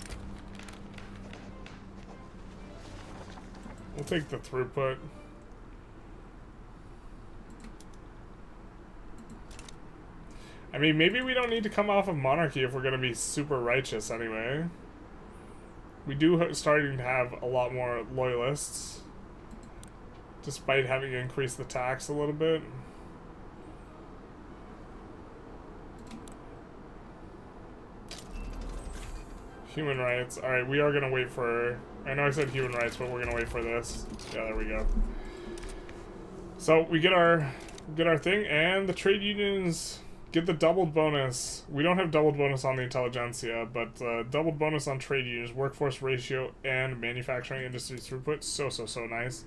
We'll take the throughput. I mean, maybe we don't need to come off of monarchy if we're going to be super righteous anyway. We do starting to have a lot more loyalists. Despite having increased the tax a little bit. Human rights. Alright, we are going to wait for... I know I said human rights, but we're going to wait for this. Yeah, there we go. So, we get our thing, and the trade unions get the doubled bonus. We don't have doubled bonus on the Intelligentsia, but doubled bonus on trade unions, workforce ratio, and manufacturing industry throughput. So nice.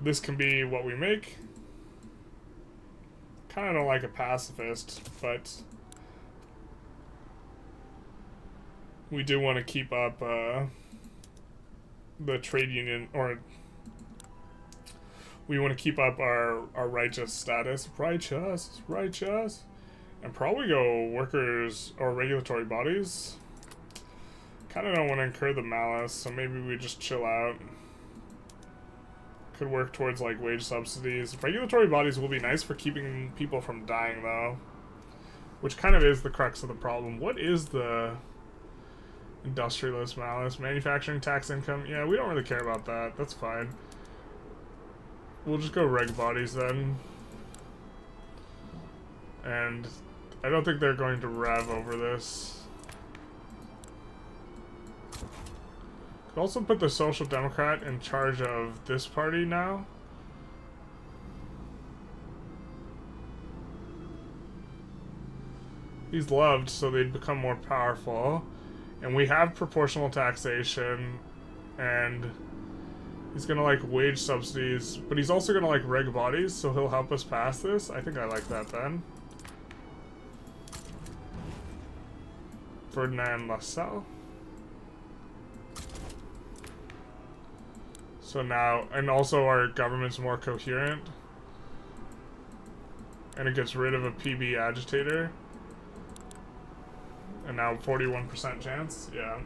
This can be what we make. Kind of don't like a pacifist, but we do want to keep up the trade union, or we want to keep up our righteous status. Righteous. And probably go workers or regulatory bodies. Kind of don't want to incur the malice, so maybe we just chill out. Could work towards, like, wage subsidies. Regulatory bodies will be nice for keeping people from dying, though. Which kind of is the crux of the problem. What is the industrialist malice? Manufacturing tax income? Yeah, we don't really care about that. That's fine. We'll just go reg bodies, then. And I don't think they're going to rev over this. We also put the Social Democrat in charge of this party now. He's loved, so they'd become more powerful. And we have proportional taxation, and he's gonna like wage subsidies, but he's also gonna like reg bodies, so he'll help us pass this. I think I like that then. Ferdinand Lassalle. So now, and also our government's more coherent. And it gets rid of a PB agitator. And now 41% chance, yeah.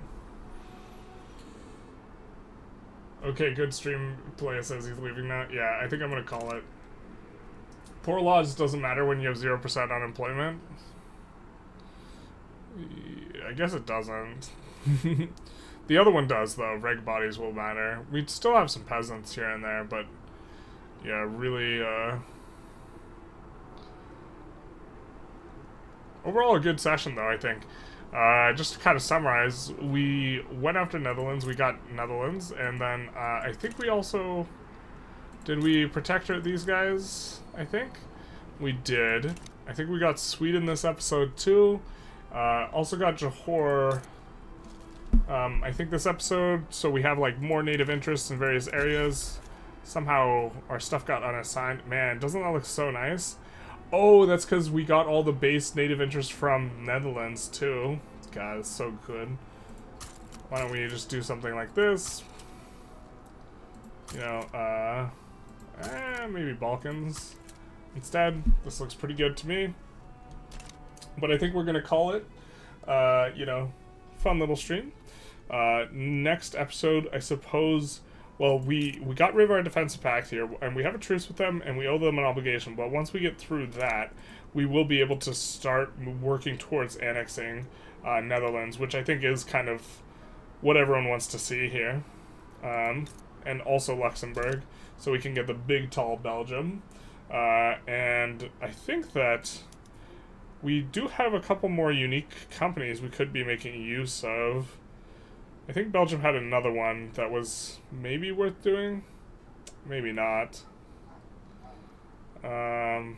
Okay, good stream. Playa says he's leaving that. Yeah, I think I'm gonna call it. Poor laws doesn't matter when you have 0% unemployment. I guess it doesn't. The other one does, though. Reg bodies will matter. We'd still have some peasants here and there, but yeah, really, overall a good session, though, I think. Just to kind of summarize, we went after Netherlands, we got Netherlands, and then I think we also... Did we protectorate these guys? I think? We did. I think we got Sweden this episode, too. Also got Johor, I think this episode, so we have like more native interests in various areas. Somehow our stuff got unassigned. Man, doesn't that look so nice? Oh, that's because we got all the base native interests from Netherlands too. God, it's so good. Why don't we just do something like this? You know, maybe Balkans instead. This looks pretty good to me. But I think we're gonna call it, you know, fun little stream. Next episode, I suppose, well, we got rid of our defensive pact here, and we have a truce with them, and we owe them an obligation, but once we get through that, we will be able to start working towards annexing Netherlands, which I think is kind of what everyone wants to see here. And also Luxembourg, so we can get the big, tall Belgium. And I think that we do have a couple more unique companies we could be making use of. I think Belgium had another one that was maybe worth doing. Maybe not. I don't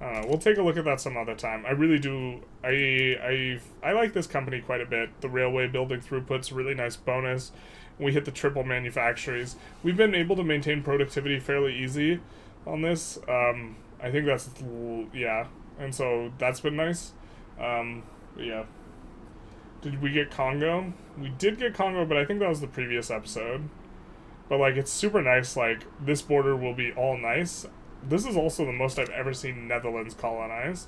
know. We'll take a look at that some other time. I really do. I like this company quite a bit. The railway building throughput's a really nice bonus. We hit the triple manufactories. We've been able to maintain productivity fairly easy on this. I think that's, yeah. And so that's been nice. Yeah. Did we get Congo? We did get Congo, but I think that was the previous episode. But, like, it's super nice. Like, this border will be all nice. This is also the most I've ever seen Netherlands colonized.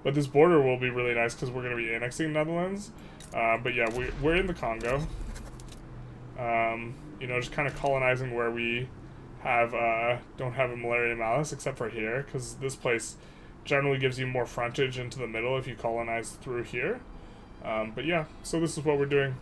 But this border will be really nice because we're going to be annexing Netherlands. But, yeah, we're in the Congo. You know, just kind of colonizing where we have don't have a malaria malice, except for here, because this place generally gives you more frontage into the middle if you colonize through here. But yeah, so this is what we're doing.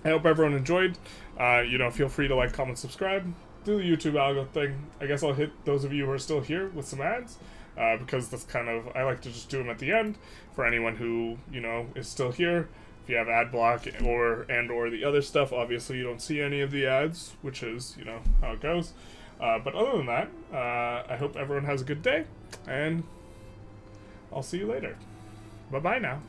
I hope everyone enjoyed. You know, feel free to like, comment, subscribe. Do the YouTube algo thing. I guess I'll hit those of you who are still here with some ads, because that's kind of, I like to just do them at the end for anyone who, you know, is still here. If you have ad block or the other stuff, obviously you don't see any of the ads, which is, you know, how it goes. But other than that, I hope everyone has a good day, and I'll see you later. Bye-bye now.